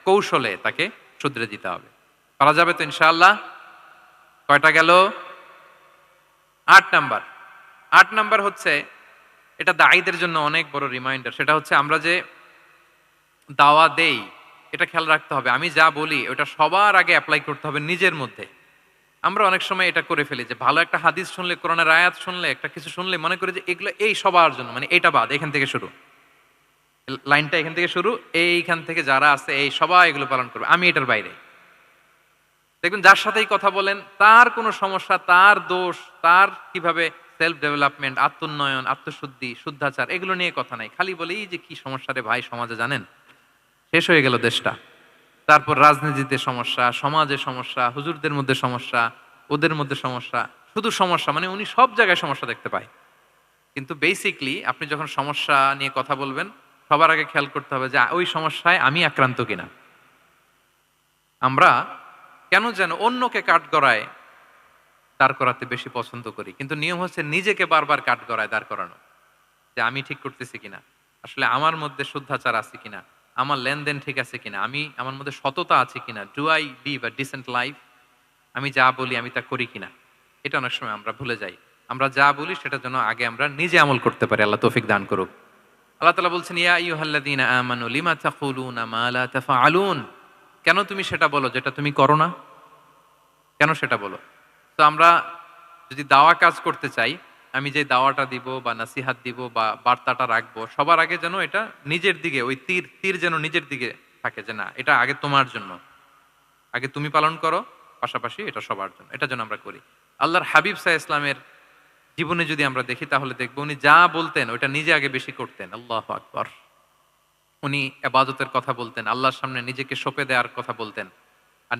Speaker 1: কৌশলে তাকে শুধরে দিতে হবে। পারা যাবে তো ইনশাআল্লাহ? কয়টা গেল? ৮ নাম্বার। ৮ নাম্বার হচ্ছে এটা দায়ীদের জন্য অনেক বড় রিমাইন্ডার। সেটা হচ্ছে আমরা যে দাওয়া দেই এটা খেয়াল রাখতে হবে। আমি যা বলি ওটা সবার আগে এপ্লাই করতে হবে নিজের মধ্যে। আমরা অনেক সময় এটা করে ফেলি যে ভালো একটা হাদিস শুনলে, কোরআনের আয়াত শুনলে, একটা কিছু শুনলে মনে করি যে এগুলো এই সবার জন্য, মানে এটা বাদ, এখান থেকে শুরু, লাইনটা এখান থেকে শুরু, এইখান থেকে যারা আছে এই সবাই এগুলো পালন করবে, আমি এটার বাইরে। দেখবেন যার সাথেই কথা বলেন তার কোনো সমস্যা, তার দোষ, তার কিভাবে সেলফ ডেভেলপমেন্ট, আত্মোন্নয়ন, আত্মশুদ্ধি, শুদ্ধাচার এগুলো নিয়ে কথা নাই। খালি বলেই যে কি সমস্যা রে ভাই সমাজে, জানেন শেষ হয়ে গেল দেশটা। তারপর রাজনীতিতে সমস্যা, সমাজে সমস্যা, হুজুরদের মধ্যে সমস্যা, ওদের মধ্যে সমস্যা, শুধু সমস্যা, মানে উনি সব জায়গায় সমস্যা দেখতে পায়। কিন্তু বেসিকলি আপনি যখন সমস্যা নিয়ে কথা বলবেন সবার আগে খেয়াল করতে হবে যে ওই সমস্যায় আমি আক্রান্ত কিনা। আমরা কেন যেন অন্যকে কাঠগড়ায় দাঁড় করাতে বেশি পছন্দ করি, কিন্তু নিয়ম হচ্ছে নিজেকে বারবার কাঠগড়ায় দাঁড় করানো, যে আমি ঠিক করতেছি কিনা, আসলে আমার মধ্যে শুদ্ধাচার আছে কিনা, আমার লেনদেন ঠিক আছে কিনা, আমি আমার মধ্যে সততা আছে কিনা, do I live a decent life, আমি যা বলি আমি তা করি কিনা। এটা অনেক সময় আমরা ভুলে যাই। আমরা যা বলি সেটার জন্য আগে আমরা নিজে আমল করতে পারি। আল্লাহ তৌফিক দান করুক। আল্লাহ তাআলা বলছেন, ইয়া আইয়ুহাল্লাযীনা আমানু লিমা তাকুলুনা মা লা তাফআলুন। কেন তুমি সেটা বলো যেটা তুমি করো না? কেন সেটা বলো? তো আমরা যদি দাওয়া কাজ করতে চাই, আমি যে দাওয়াটা দিব বা নাসিহাত দিব বা বার্তাটা রাখবো, সবার আগে যেন এটা নিজের দিকে, ওই তীর তীর যেন নিজের দিকে থাকে, যে না এটা আগে তোমার জন্য, আগে তুমি পালন করো, পাশাপাশি এটা সবার জন্য। এটা যেন আমরা করি। আল্লাহর হাবিব সাল্লাল্লাহু আলাইহি ইসলামের জীবনে যদি আমরা দেখি তাহলে দেখবো উনি যা বলতেন ওইটা নিজে আগে বেশি করতেন। আল্লাহু আকবার। উনি ইবাদতের কথা বলতেন, আল্লাহর সামনে নিজেকে সঁপে দেওয়ার কথা বলতেন। আর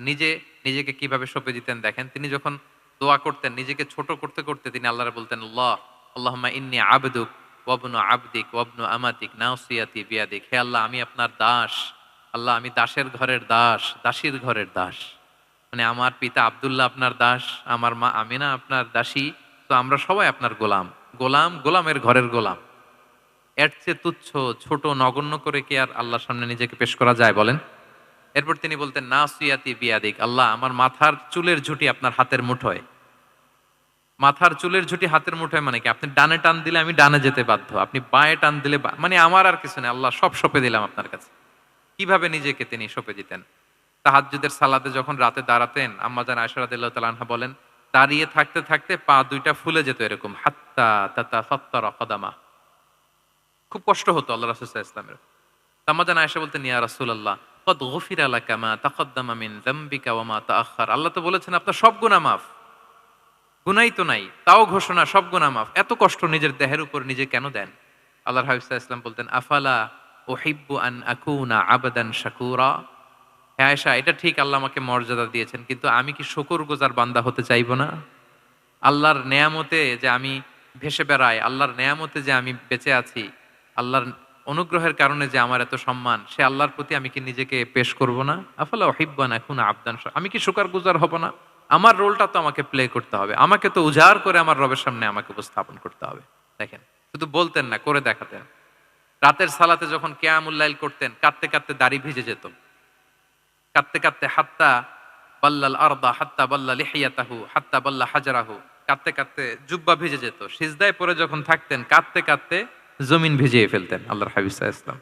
Speaker 1: নিজেকে কিভাবে সঁপে দিতেন দেখেন, তিনি যখন দোয়া করতেন নিজেকে ছোট করতে করতে তিনি আল্লাহরে বলতেন, আল্লাহ আল্লাহুম্মা ইন্নী আবদুক ওয়া ইবনু আবদিক ওয়া ইবনু আমাতিক নাসিয়াতি বিয়াদিক। হে আল্লাহ আমি আপনার দাস, আল্লাহ আমি দাসের ঘরের দাস, দাসীর ঘরের দাস। মানে আমার পিতা আব্দুল্লাহ আপনার দাস, আমার মা আমিনা আপনার দাসী, তো আমরা সবাই আপনার গোলাম। গোলাম, গোলামের ঘরের গোলাম। এর চেয়ে তুচ্ছ, ছোট, নগণ্য করে কি আর আল্লাহর সামনে নিজেকে পেশ করা যায় বলেন? এরপর তিনি বলতেন, নাসিয়াতি বিয়াদিক, আল্লাহ আমার মাথার চুলের ঝুঁটি আপনার হাতের মুঠোয়। মাথার চুলের ঝুঁটি হাতের মুঠোয় মানে কি? আপনি ডানে টান দিলে আমি ডানে যেতে বাধ্য, আপনি বাঁয়ে টান দিলে মানে আমার আর কিছু নেই, আল্লাহ সব সঁপে দিলাম আপনার কাছে। কিভাবে নিজেকে তিনি সঁপে দিতেন? তাহাজ্জুদের সালাতে যখন রাতে দাঁড়াতেন, আম্মাজান আয়েশা রাদিয়াল্লাহু তাআলা আনহা বলেন, দাঁড়িয়ে থাকতে থাকতে পা দুইটা ফুলে যেত এরকম, হাত্তা তাতাফাত্তারা কদামা। খুব কষ্ট হতো আল্লাহ রাসূল সাল্লাল্লাহু আলাইহি ওয়াসাল্লামের। আম্মাজান আয়েশা বলতেন, ইয়া রাসূলুল্লাহ ক্বাদ গুফিরা লাকা মা তাকদ্দামা মিন যামবিকা ওয়া মা তাআখার। আল্লাহ তো বলেছেন আপনার সব গুনাহ মাফ। গুনাই তো নাই, তাও ঘোষণা সব গুনাহ মাফ। এত কষ্ট নিজের দেহের উপর নিজে কেন দেন? আল্লাহর হাবিব সাল্লাল্লাহু আলাইহি ওয়াসাল্লাম বলতেন, আফালা উহিব্বু আন আকুনা আবদান শাকুরা। হ্যাঁ আয়েশা, এটা ঠিক আল্লাহ আমাকে মর্যাদা দিয়েছেন, কিন্তু আমি কি শুকরগুজার বান্দা হতে চাইবো না? আল্লাহর নেয়ামতে যে আমি ভেসে বেড়াই, আল্লাহর নেয়ামতে যে আমি বেঁচে আছি, আল্লাহর অনুগ্রহের কারণে যে আমার এত সম্মান, সে আল্লাহর প্রতি আমি কি নিজেকে পেশ করব না? আফালা উহিব্বু আন আকুনা আবদান আমি কি শুকরগুজার হব না? আমার রোলটা তো আমাকে প্লে করতে হবে, আমাকে তো উজাড় করে আমার রবের সামনে আমাকে উপস্থাপন করতে হবে। দেখেন, শুধু বলতেন না, করে দেখাতেন। রাতের সালাতে যখন কিয়ামুল লাইল করতেন, কাঁদতে কাঁদতে দাড়ি ভিজে যেত, কাঁদতে কাঁদতে হাত্তা বাল্লাল আরদা হাত্তা বাল্লা লিহিয়াতাহু হাত্তা বাল্লা হাজারাহু, কাঁদতে কাঁদতে জুব্বা ভিজে যেত। সিজদায় পরে যখন থাকতেন, কাঁদতে কাঁদতে জমিন ভিজিয়ে ফেলতেন আল্লাহর হাবিব সাল্লাল্লাহু আলাইহি ওয়াসাল্লাম।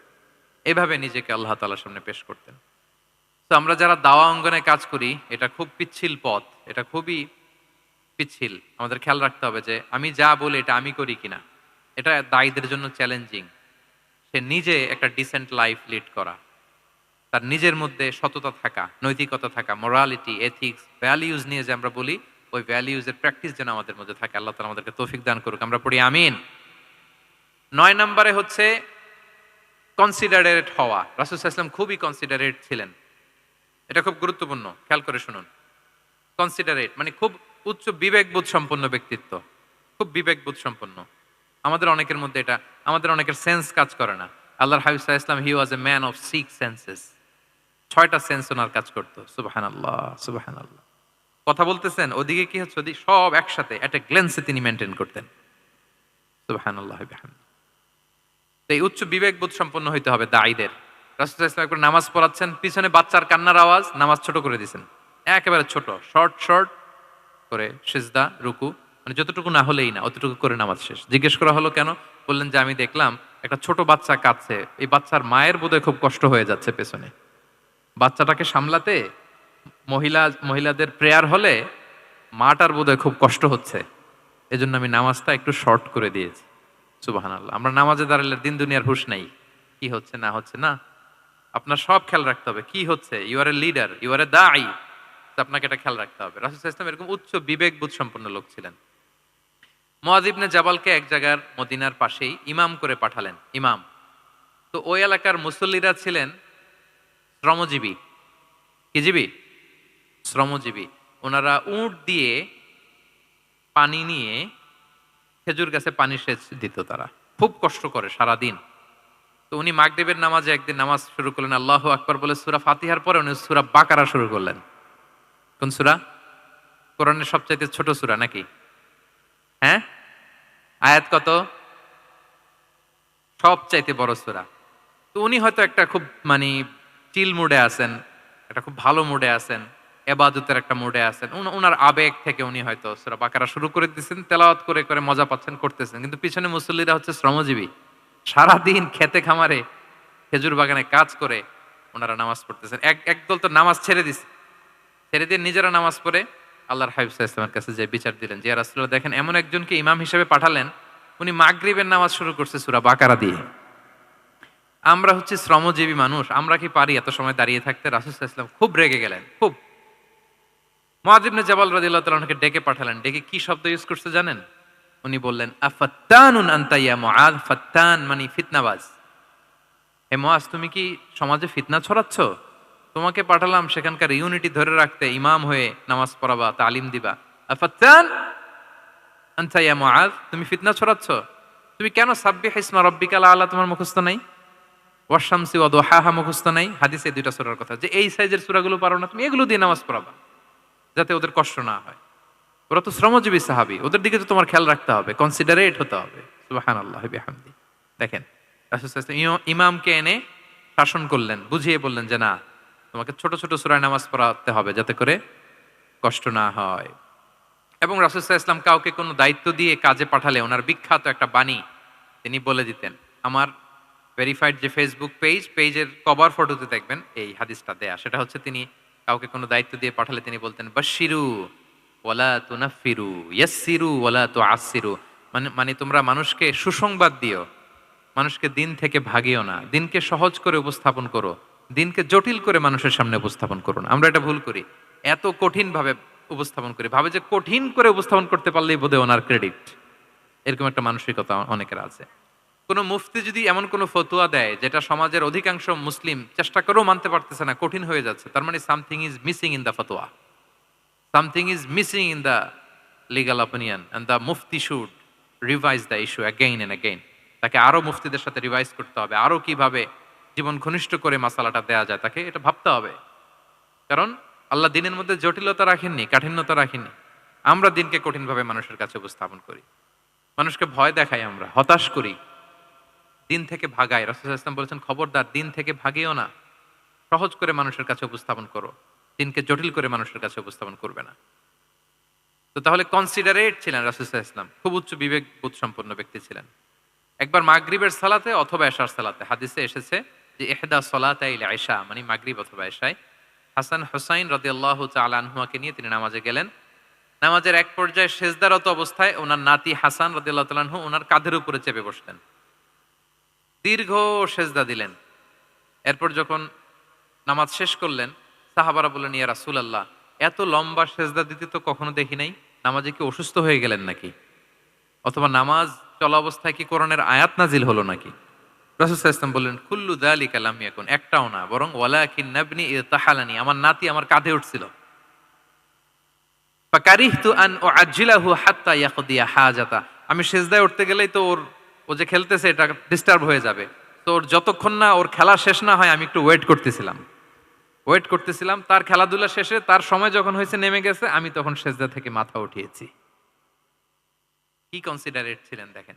Speaker 1: এভাবে নিজেকে আল্লাহ তাআলার সামনে পেশ করতেন। তো আমরা যারা দাওয়া অঙ্গনে কাজ করি, এটা খুব পিচ্ছিল পথ, এটা খুবই পিচ্ছিল। আমাদের খেয়াল রাখতে হবে যে আমি যা বলি এটা আমি করি কিনা। এটা দায়ীদের জন্য চ্যালেঞ্জিং। সে নিজে একটা ডিসেন্ট লাইফ লিড করা, তার নিজের মধ্যে সততা থাকা, নৈতিকতা থাকা, মোরালিটি, এথিক্স, ভ্যালিউজ নিয়ে যে আমরা বলি, ওই ভ্যালিউজের প্র্যাকটিস যেন আমাদের মধ্যে থাকে। আল্লাহ তাআলা আমাদেরকে তৌফিক দান করুক, আমরা পড়ি আমিন। ৯ নম্বরে হচ্ছে কনসিডারেট হওয়া। রাসূল সাল্লাল্লাহু আলাইহি ওয়াসাল্লাম খুবই কনসিডারেট ছিলেন। এটা খুব গুরুত্বপূর্ণ, খেয়াল করে শুনুন। কনসিডারেট মানে খুব উচ্চ বিবেকবোধ সম্পন্ন ব্যক্তিত্ব, খুব বিবেকবোধ সম্পন্ন। আমাদের অনেকের মধ্যে এটা, আমাদের অনেকের সেন্স কাজ করে না। আল্লাহর হাবিব সাল্লাল্লাহু আলাইহি ওয়াসাল্লাম he was a man of 6 senses. 6টা সেন্স ওনার কাজ করতো। সুবহানাল্লাহ, সুবহানাল্লাহ। কথা বলতেছেন, ওদিকে কি হচ্ছে, ওদিকে সব একসাথে এট এ গ্ল্যান্সে তিনি মেইনটেইন করতেন। সুবহানাল্লাহ বিহামদি। তো এই উচ্চ বিবেকবোধ সম্পন্ন হইতে হবে দায়ীদের। রাসূল সাল্লাল্লাহু আলাইহি ওয়াসাল্লাম একবার নামাজ পড়াচ্ছেন, পিছনে বাচ্চার কান্নার আওয়াজ, নামাজ ছোট করে দিয়েছেন। একেবারে ছোট, শর্ট শর্ট করে সিজদা, রুকু, মানে যতটুকু না হলেই না, অতটুকু করে নামাজ শেষ। জিজ্ঞেস করা হলো কেন? বললেন যে আমি দেখলাম একটা ছোট বাচ্চা কাঁদছে, এই বাচ্চার মায়ের বোধহয় খুব কষ্ট হয়ে যাচ্ছে পেছনে। বাচ্চাটাকে সামলাতে মহিলাদের প্রেয়ার হলে মাটার বোধহয় খুব কষ্ট হচ্ছে, এজন্য আমি নামাজটা একটু শর্ট করে দিয়েছি। সুবহানাল্লাহ। আমরা নামাজে দাঁড়ালে দিন দুনিয়ার হুঁশ নাই, কি হচ্ছে না হচ্ছে না, আপনার সব খেয়াল রাখতে হবে। কি হচ্ছে, you are a leader, you are a দাঈ, আপনাকে এটা খেয়াল রাখতে হবে। রাসূল সাল্লাল্লাহু আলাইহি ওয়াসাল্লাম এরকম উচ্চ বিবেকবোধ সম্পন্ন লোক ছিলেন। মুআয ইবনে জাবালকে এক জায়গার মদিনার পাশেই ইমাম করে পাঠালেন, ইমাম। তো ওই এলাকার মুসল্লিরা ছিলেন শ্রমজীবী। কি জীবী? শ্রমজীবী। ওনারা উট দিয়ে পানি নিয়ে খেজুর গাছে পানি সেচ দিত, তারা খুব কষ্ট করে সারাদিন। তো উনি মাগরিবের নামাজে একদিন নামাজ শুরু করলেন, আল্লাহু আকবার বলে সূরা ফাতিহার পরে উনি সূরা বাকারা শুরু করলেন। কোন সূরা? কোরআনের সবচাইতে ছোট সূরা নাকি? হ্যাঁ, আয়াত কত? সবচাইতে বড় সূরা। তো উনি হয়তো একটা খুব মানে চিল মুডে আছেন, একটা খুব ভালো মুডে আছেন, এবাদতের একটা মুডে আছেন। উনার আবেগ থেকে উনি হয়তো সূরা বাকারা শুরু করে দিয়েছেন, তেলাওয়াত করে করে মজা পাচ্ছেন, করতেছেন। কিন্তু পিছনে মুসল্লিরা হচ্ছে শ্রমজীবী, সারাদিন খেতে খামারে খেজুর বাগানে কাজ করে ওনারা নামাজ পড়তেছেন। একদল তো নামাজ ছেড়ে দিছে, ছেড়ে দিয়ে নিজেরা নামাজ পড়ে আল্লাহর হাবিব সাল্লাল্লাহু আলাইহি ওয়াসাল্লামের কাছে যে বিচার দিলেন যে ইয়া রাসূলুল্লাহ, দেখেন এমন একজনকে ইমাম হিসেবে পাঠালেন, উনি মাগরিবের নামাজ শুরু করছে সূরা বাকারা দিয়ে। আমরা হচ্ছে শ্রমজীবী মানুষ, আমরা কি পারি এত সময় দাঁড়িয়ে থাকতে? রাসূল সাল্লাল্লাহু আলাইহি ওয়াসাল্লাম খুব রেগে গেলেন, খুব। মুআয ইবনে জাবাল রাদিয়াল্লাহু তাআলা আনহুকে ডেকে পাঠালেন। ডেকে কি শব্দ ইউজ করছে জানেন? উনি বললেন, আফাত্তানুন আনতা ইয়া মুআয। ফাত্তান মানে ফিতনাবাজ। হে মুআয, তুমি কি সমাজে ফিতনা ছড়াচ্ছ? তোমাকে পাঠালাম সেখানকার ইউনিটি ধরে রাখতে, ইমাম হয়ে নামাজ পড়াবা, তালিম দিবা। আফাত্তান আনতা ইয়া মুআয, তুমি ফিতনা ছড়াচ্ছ? তুমি কেন সাব্বিহ ইসমা রাব্বিকাল আলা তোমার মুখস্থ নাই? ওয়াশ-শামসি ওয়া দুহাহা মুখস্থ নাই? হাদিসে দুইটা সূরার কথা, যে এই সাইজের সূরাগুলো পারো না, তুমি এগুলো দিয়ে নামাজ পড়াবা যাতে ওদের কষ্ট না হয়। ওরা তো শ্রমজীবী সাহাবী, ওদের দিকে তো তোমার খেয়াল রাখতে হবে, কনসিডারেট হতে হবে। সুবহানাল্লাহ বিহামদি। দেখেন রাসূল সাল্লাল্লাহু আলাইহি ওয়াসাল্লাম ইমামকে এনে শাসন করলেন, বুঝিয়ে বললেন যে না, তোমাকে ছোট ছোট সূরায় নামাজ পড়াতে হবে যাতে করে কষ্ট না হয়। এবং রাসূল সাল্লাল্লাহু আলাইহি ওয়াসাল্লাম কাউকে কোনো দায়িত্ব দিয়ে কাজে পাঠালে ওনার বিখ্যাত একটা বাণী তিনি বলে দিতেন। আমার ভেরিফাইড যে ফেসবুক পেজের কভার ফটোতে দেখবেন এই হাদিসটা দেয়া। সেটা হচ্ছে তিনি কাউকে কোনো দায়িত্ব দিয়ে পাঠালে তিনি বলতেন, "বাশশিরু ওয়ালা তুনাফফিরু, ইয়াসসিরু ওয়ালা তুআসসিরু।" মানে মানে তোমরা মানুষকে সুসংবাদ দিও। মানুষকে দিন থেকে ভাগিও না। দিনকে সহজ করে উপস্থাপন করো। দিনকে জটিল করে মানুষের সামনে উপস্থাপন করো না। আমরা এটা ভুল করি। এত কঠিনভাবে উপস্থাপন করি। ভাবে যে কঠিন করে উপস্থাপন করতে পারলেই বোধহয় ওনার ক্রেডিট। এরকম একটা মানসিকতা অনেকের আছে। কোন মুফতি যদি এমন কোন ফতোয়া দেয় যেটা সমাজের অধিকাংশ মুসলিম চেষ্টা করেও মানতে পারতেছে না, কঠিন হয়ে যাচ্ছে, তার মানে something is missing in the ফতোয়া, something is missing in the legal opinion, and the মুফতি should revise the issue again and again. তাকে আরো মুফতিদের সাথে রিভাইজ করতে হবে, আরো কিভাবে জীবন ঘনিষ্ঠ করে মাসালাটা দেয়া যায় তাকে এটা ভাবতে হবে। কারণ আল্লাহ দিনের মধ্যে জটিলতা রাখেননি, কাঠিন্যতা রাখেননি। আমরা দিনকে কঠিনভাবে মানুষের কাছে উপস্থাপন করি, মানুষকে ভয় দেখাই, আমরা হতাশ করি, দিন থেকে ভাগাই। রাসূল সাল্লাল্লাহু আলাইহি ওয়াসাল্লাম বলেছেন, খবরদার দিন থেকে ভাগিও না, সহজ করে মানুষের কাছে উপস্থাপন করো, দিনকে জটিল করে মানুষের কাছে উপস্থাপন করবে না। তো তাহলে কনসিডারেট ছিলেন রাসূল সাল্লাল্লাহু আলাইহি ওয়াসাল্লাম, খুব উচ্চ বিবেক বোধ সম্পন্ন ব্যক্তি ছিলেন। একবার মাগরিবের সালাতে অথবা এশার সালাতে হাদিসে এসেছে যে ইহদা সলাতাইল ইশা, মানে মাগরিব অথবা এশায় হাসান হুসাইন রাদিয়াল্লাহু তাআলা আনহুমাকে নিয়ে তিনি নামাজে গেলেন। নামাজের এক পর্যায়ে সেজদারত অবস্থায় ওনার নাতি হাসান রাদিয়াল্লাহু তাআলা আনহু ওনার কাঁধের উপরে চেপে বসলেন, দীর্ঘ সেজদা দিলেন। এরপর যখন নামাজ শেষ করলেন, সাহাবারা বললেন, ইয়া রাসূলুল্লাহ, এত লম্বা সেজদা দিতে তো কখনো দেখি নাই, নামাজে কি অসুস্থ হয়ে গেলেন নাকি, অথবা নামাজ চলা অবস্থায় কি কোরআনের আয়াত নাজিল হলো নাকি? রাসূল সাল্লাল্লাহু আলাইহি ওয়াসাল্লাম বললেন, কুল্লু যালিকা লাম ইয়াকুন, একটাও না, বরং ওয়ালাকিন নাবনি ইতাহালানি, আমার নাতি আমার কাঁধে উঠছিল। ফাকারিহতু আন উআজ্জিলাহু হাত্তা ইয়াকদিয়া হাজাতা, আমি সিজদায় উঠতে গেলেই তো ও যে খেলতেছে এটা ডিস্টার্ব হয়ে যাবে, তো ওর যতক্ষণ না ওর খেলা শেষ না হয় আমি একটু ওয়েট করতেছিলাম, তার খেলাধুলা শেষে তার সময় যখন হয়েছে নেমে গেছে, আমি তখন সিজদা থেকে মাথা উঠিয়েছি। কি কনসিডারেট ছিলেন দেখেন,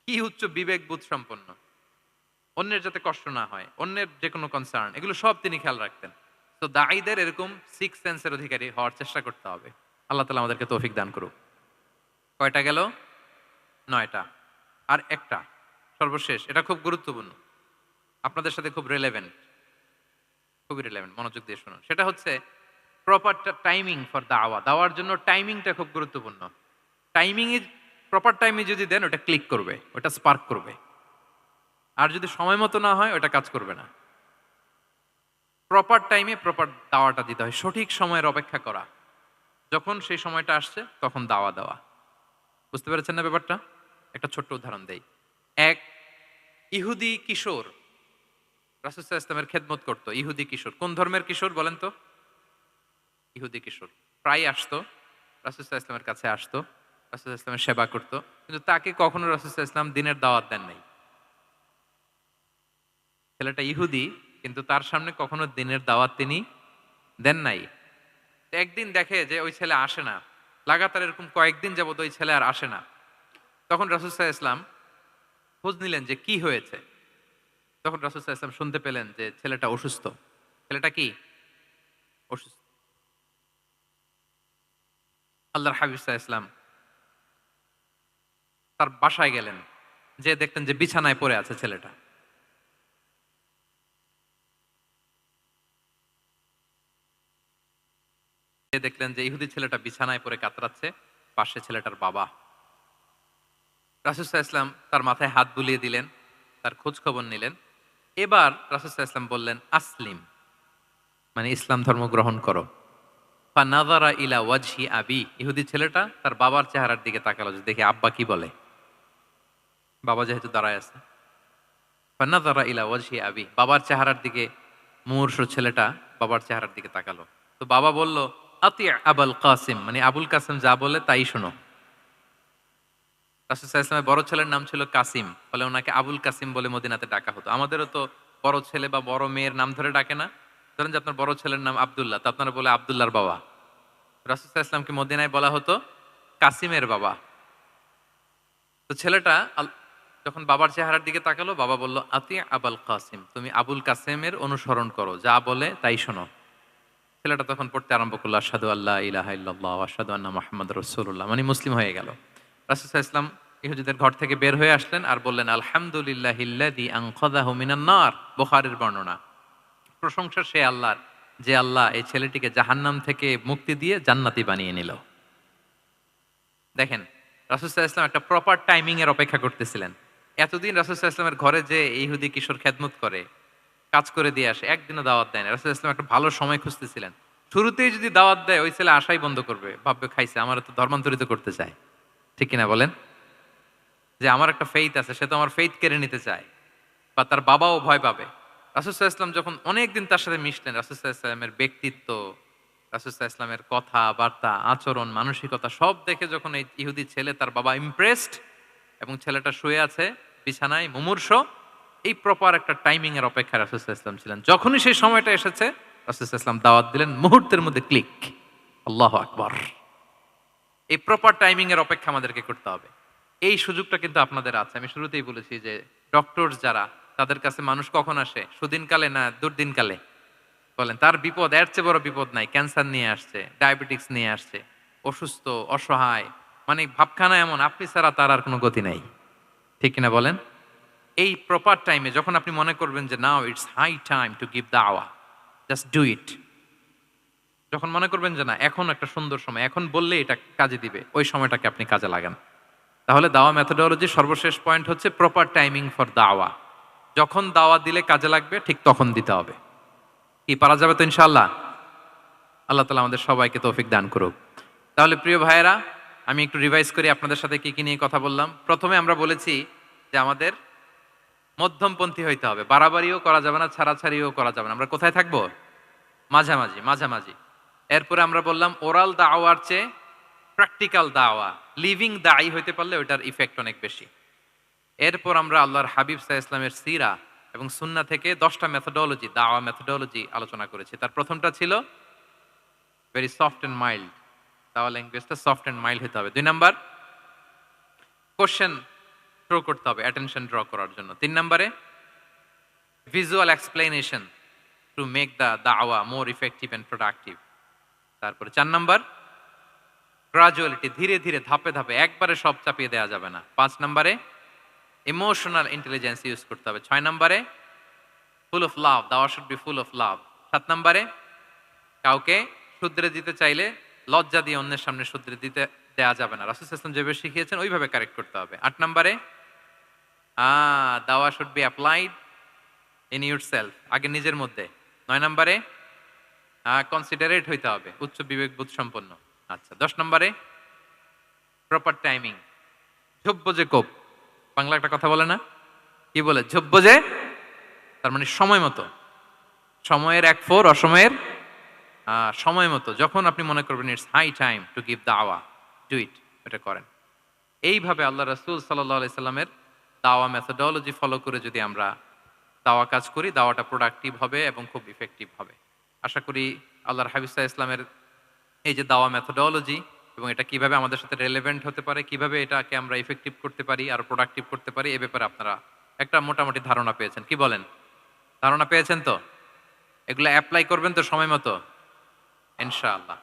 Speaker 1: কি উচ্চ বিবেক বোধ সম্পন্ন, অন্যের যাতে কষ্ট না হয়, অন্যের যে কোনো কনসার্ন, এগুলো সব তিনি খেয়াল রাখতেন। তো দাঈদের এরকম সিক্স সেন্সের অধিকারী হওয়ার চেষ্টা করতে হবে। আল্লাহ তাআলা আমাদেরকে তৌফিক দান করুক। কয়টা গেল? 9টা। আর একটা সর্বশেষ, এটা খুব গুরুত্বপূর্ণ, আপনাদের সাথে খুব রিলেভেন্ট, খুবই রিলেভেন্ট, মনোযোগ দিয়ে শুনুন। সেটা হচ্ছে প্রপার টাইমিং ফর দাওয়া। দাওয়ার জন্য টাইমিংটা খুব গুরুত্বপূর্ণ। টাইমিং ইজ প্রপার টাইমে যদি দেন ওটা ক্লিক করবে, ওটা স্পার্ক করবে। আর যদি সময় মতো না হয় ওটা কাজ করবে না। প্রপার টাইমে প্রপার দাওয়াটা দিতে হয়, সঠিক সময়ের অপেক্ষা করা, যখন সেই সময়টা আসছে তখন দাওয়া দেওয়া। বুঝতে পেরেছেন না ব্যাপারটা? একটা ছোট্ট উদাহরণ দেই। এক ইহুদি কিশোর রাসূল সাল্লাল্লাহু আলাইহি ওয়াসাল্লামের খেদমত করত। ইহুদি কিশোর, কোন ধর্মের কিশোর বলেন তো? ইহুদি কিশোর প্রায় আসতো, রাসূল সাল্লাল্লাহু আলাইহি ওয়াসাল্লামের কাছে আসতো, রাসূল সাল্লাল্লাহু আলাইহি ওয়াসাল্লামের সেবা করত, কিন্তু তাকে কখনো রাসূল সাল্লাল্লাহু আলাইহি ওয়াসাল্লাম দিনের দাওয়াত দেন নাই। ছেলেটা ইহুদি, কিন্তু তার সামনে কখনো দিনের দাওয়াত তিনি দেন নাই। তো একদিন দেখে যে ওই ছেলে আসে না, লাগাতার এরকম কয়েকদিন যাবত ওই ছেলে আর আসে না। তখন রাসূল সাল্লাল্লাহু আলাইহি ওয়াসাল্লাম খোঁজ নিলেন যে কি হয়েছে। তখন রাসূল সাল্লাল্লাহু আলাইহি ওয়াসাল্লাম শুনতে পেলেন যে ছেলেটা অসুস্থ। ছেলেটা কি অসুস্থ? আল্লাহর হাবিব সাল্লাল্লাহু আলাইহি ওয়াসাল্লাম তার বাসায় গেলেন, যে দেখতেন যে বিছানায় পড়ে আছে ছেলেটা। দেখলেন যে ইহুদি ছেলেটা বিছানায় পড়ে কাতরাচ্ছে, পাশে ছেলেটার বাবা। রাসূল সাল্লাল্লাহু আলাইহি ওয়াসাল্লাম তার মাথায় হাত বুলিয়ে দিলেন, তার খোঁজ খবর নিলেন। এবার রাসূল সাল্লাল্লাহু আলাইহি ওয়াসাল্লাম বললেন, আসলিম, মানে ইসলাম ধর্ম গ্রহণ করো। ফানাযারা ইলা ওয়াজহি আবি, ইহুদি ছেলেটা তার বাবার চেহারার দিকে তাকালো যে দেখি আব্বা কি বলে। বাবা যেহেতু দাঁড়ায় আছে, ফানাযারা ইলা ওয়াজহি আবি, বাবার চেহারার দিকে মুমূর্ষু ছেলেটা বাবার চেহারার দিকে তাকালো। তো বাবা বলল, আতি আবুল কাসিম, মানে আবুল কাসিম যা বলে তাই শোনো। রাসূল সাল্লাল্লাহু আলাইহি ওয়াসাল্লামের বড় ছেলের নাম ছিল কাসিম, ফলে ওনাকে আবুল কাসিম বলে মদিনাতে ডাকা হতো। আমাদেরও তো বড় ছেলে বা বড় মেয়ের নাম ধরে ডাকে না? ধরেন যে আপনার বড় ছেলের নাম আব্দুল্লাহ, তো আপনারা বলে আব্দুল্লাহর বাবা। রাসূল সাল্লাল্লাহু আলাইহি ওয়াসাল্লামকে মদিনায় বলা হতো কাসিমের বাবা। তো ছেলেটা যখন বাবার চেহারার দিকে তাকালো, বাবা বলল, আতি আবুল কাসিম, তুমি আবুল কাসিমের অনুসরণ করো, যা বলে তাই শোনো। ছেলেটা তখন পড়তে আরম্ভ করলো আশহাদু আল্লাহ ইলাহা ইল্লাল্লাহ ওয়া আশহাদু আন্না মুহাম্মাদুর রাসূলুল্লাহ, মানে মুসলিম হয়ে গেল। রাসূল সাল্লাল্লাহু আলাইহি ওয়াসাল্লাম ইহুদীদের ঘর থেকে বের হয়ে আসলেন আর বললেন আলহামদুলিল্লাহিল্লাযী আনকাযাহু মিনান নার। বুখারীর বর্ণনা। প্রশংসা সে আল্লাহর, যে আল্লাহ এই ছেলেটিকে জাহান্নাম থেকে মুক্তি দিয়ে জান্নাতি বানিয়ে নিল। দেখেন, রাসূল সাল্লাল্লাহু আলাইহি ওয়াসাল্লাম একটা প্রপার টাইমিং এর অপেক্ষা করতেছিলেন। এতদিন রাসূল সাল্লাল্লাহু আলাইহি ওয়াসাল্লামের ঘরে যে ইহুদি কিশোর খেদমত করে, কাজ করে দিয়ে আসে, একদিনও দাওয়াত দেয় না। রাসূল সাল্লাল্লাহু আলাইহি ওয়াসাল্লাম একটা ভালো সময় খুঁজতেছিলেন। শুরুতেই যদি দাওয়াত দেয়, ওই ছেলে আশাই বন্ধ করবে, ভাববে খাইছে, আমার তো ধর্মান্তরিত করতে চায়। ঠিক কিনা বলেন? যে আমার একটা ফেইথ আছে, সে তো আমার ফেইথ কেড়ে নিতে চায়, বা তার বাবাও ভয় পাবে। রাসূল সাল্লাল্লাহু আলাইহি ওয়াসাল্লাম যখন অনেকদিন তার সাথে মিশলেন, রাসূল সাল্লাল্লাহু আলাইহি ওয়াসাল্লামের ব্যক্তিত্ব, রাসূল সাল্লাল্লাহু আলাইহি ওয়াসাল্লামের কথাবার্তা, আচরণ, মানসিকতা সব দেখে যখন এই ইহুদি ছেলে, তার বাবা ইমপ্রেসড, এবং ছেলেটা শুয়ে আছে বিছানায় মুমূর্ষ, এই প্রপার একটা টাইমিং এর অপেক্ষায় রাসূল সাল্লাল্লাহু আলাইহি ওয়াসাল্লাম ছিলেন। যখনই সেই সময়টা এসেছে, রাসূল সাল্লাল্লাহু আলাইহি ওয়াসাল্লাম দাওয়াত দিলেন, মুহূর্তের মধ্যে ক্লিক। আল্লাহু আকবার। এই প্রপার টাইমিং এর অপেক্ষা আমাদেরকে করতে হবে। এই সুযোগটা কিন্তু আপনাদের আছে। আমি শুরুতেই বলেছি যে ডক্টরস যারা, তাদের কাছে মানুষ কখন আসে? সুদিনকালে না দুর্দিনকালে? বলেন, তার বিপদ এর চেয়ে বড় বিপদ নাই। ক্যান্সার নিয়ে আসছে, ডায়াবেটিক্স নিয়ে আসছে, অসুস্থ, অসহায়, মানে ভাবখানা এমন, আপনি ছাড়া তার আর কোনো গতি নাই। ঠিক কিনা বলেন? এই প্রপার টাইমে যখন আপনি মনে করবেন যে now it's high time to give দাওয়া, জাস্ট ডু ইট। যখন মনে করবেন যে না, এখন একটা সুন্দর সময়, এখন বললে এটা কাজে দিবে, ওই সময়টাকে আপনি কাজে লাগান। তাহলে দাওয়া মেথোডোলজি সর্বশেষ পয়েন্ট হচ্ছে প্রপার টাইমিং ফর দাওয়া। যখন দাওয়া দিলে কাজে লাগবে, ঠিক তখন দিতে হবে। কি পারা যাবে তো ইনশাআল্লাহ? আল্লাহ তাআলা আমাদের সবাইকে তৌফিক দান করুক। তাহলে প্রিয় ভাইয়েরা, আমি একটু রিভাইজ করি আপনাদের সাথে কি কি নিয়ে কথা বললাম। প্রথমে আমরা বলেছি যে আমাদের মধ্যমপন্থী হইতে হবে। বাড়াবাড়িও করা যাবে না, ছাড়াছাড়িও করা যাবে না। আমরা কোথায় থাকবো? মাঝামাঝি, মাঝামাঝি। এরপরে আমরা বললাম ওরাল দাওয়ার চেয়ে প্র্যাকটিক্যাল দাওয়া, লিভিং দায়ী হইতে পারলে ওইটার ইফেক্ট অনেক বেশি। এরপর আমরা আল্লাহর হাবিব সাল্লাল্লাহু আলাইহি ওয়াসাল্লামের সিরা এবং সুন্নাহ থেকে 10টা মেথোডোলজি, দাওয়া মেথোডোলজি আলোচনা করেছি। তার প্রথমটা ছিল ভেরি সফট এন্ড মাইল্ড। দাওয়া ল্যাঙ্গুয়েজটা সফট এন্ড মাইল্ড হতে হবে। 2 নাম্বার, কোশ্চেন থ্রো করতে হবে অ্যাটেনশন ড্র করার জন্য। 3 নাম্বারে visual explanation to make the দাওয়া মোর ইফেক্টিভ এন্ড প্রোডাক্টিভ। তারপরে 4 নাম্বার, গ্রাজুয়ালিটি, ধীরে ধীরে, ধাপে ধাপে, একবারে সব চাপিয়ে দেওয়া যাবে না। 5 নাম্বারে ইমোশনাল ইন্টেলিজেন্স ইউজ করতে হবে। 6 নাম্বারে ফুল অফ লাভ, দাওয়া should be full of love. 7 নাম্বারে কাউকে শুধরে দিতে চাইলে লজ্জা দিয়ে অন্যের সামনে শুধরে দিতে দেয়া যাবে না। রাসূল সাল্লাল্লাহু আলাইহি ওয়াসাল্লাম যেভাবে শিখিয়েছেন ওইভাবে কারেক্ট করতে হবে। 8 নাম্বারে দাওয়া should be applied in yourself, আগে নিজের মধ্যে। 9 নাম্বারে কনসিডারেট হইতে হবে, উচ্চ বিবেকবোধ সম্পন্ন। আচ্ছা, 10 নাম্বারে প্রপার টাইমিং। ঝোপ্প যে কোপ, বাংলা একটা কথা বলে না, কি বলে? ঝোপ্প যে, তার মানে সময় মতো, সময়ের এক ফোর, অসময়ের সময় মতো। যখন আপনি মনে করবেন it's high time to give দাওয়া, ডু ইট, এটা করেন। এইভাবে আল্লাহ রাসূল সাল্লাল্লাহু আলাইহি সাল্লামের দাওয়া মেথোডোলজি ফলো করে যদি আমরা দাওয়া কাজ করি, দাওয়াটা প্রোডাক্টিভ হবে এবং খুব ইফেক্টিভ হবে। আশা করি আল্লাহর হাবিব সাল্লাল্লাহু আলাইহি ইসলামের এই যে দাওয়া মেথোডোলজি, এবং এটা কিভাবে আমাদের সাথে রেলেভেন্ট হতে পারে, কিভাবে এটাকে আমরা ইফেক্টিভ করতে পারি আর প্রোডাক্টিভ করতে পারি, এ ব্যাপারে আপনারা একটা মোটামুটি ধারণা পেয়েছেন। কি বলেন? ধারণা পেয়েছেন তো? এগুলো অ্যাপ্লাই করবেন তো সময় মতো ইনশাআল্লাহ।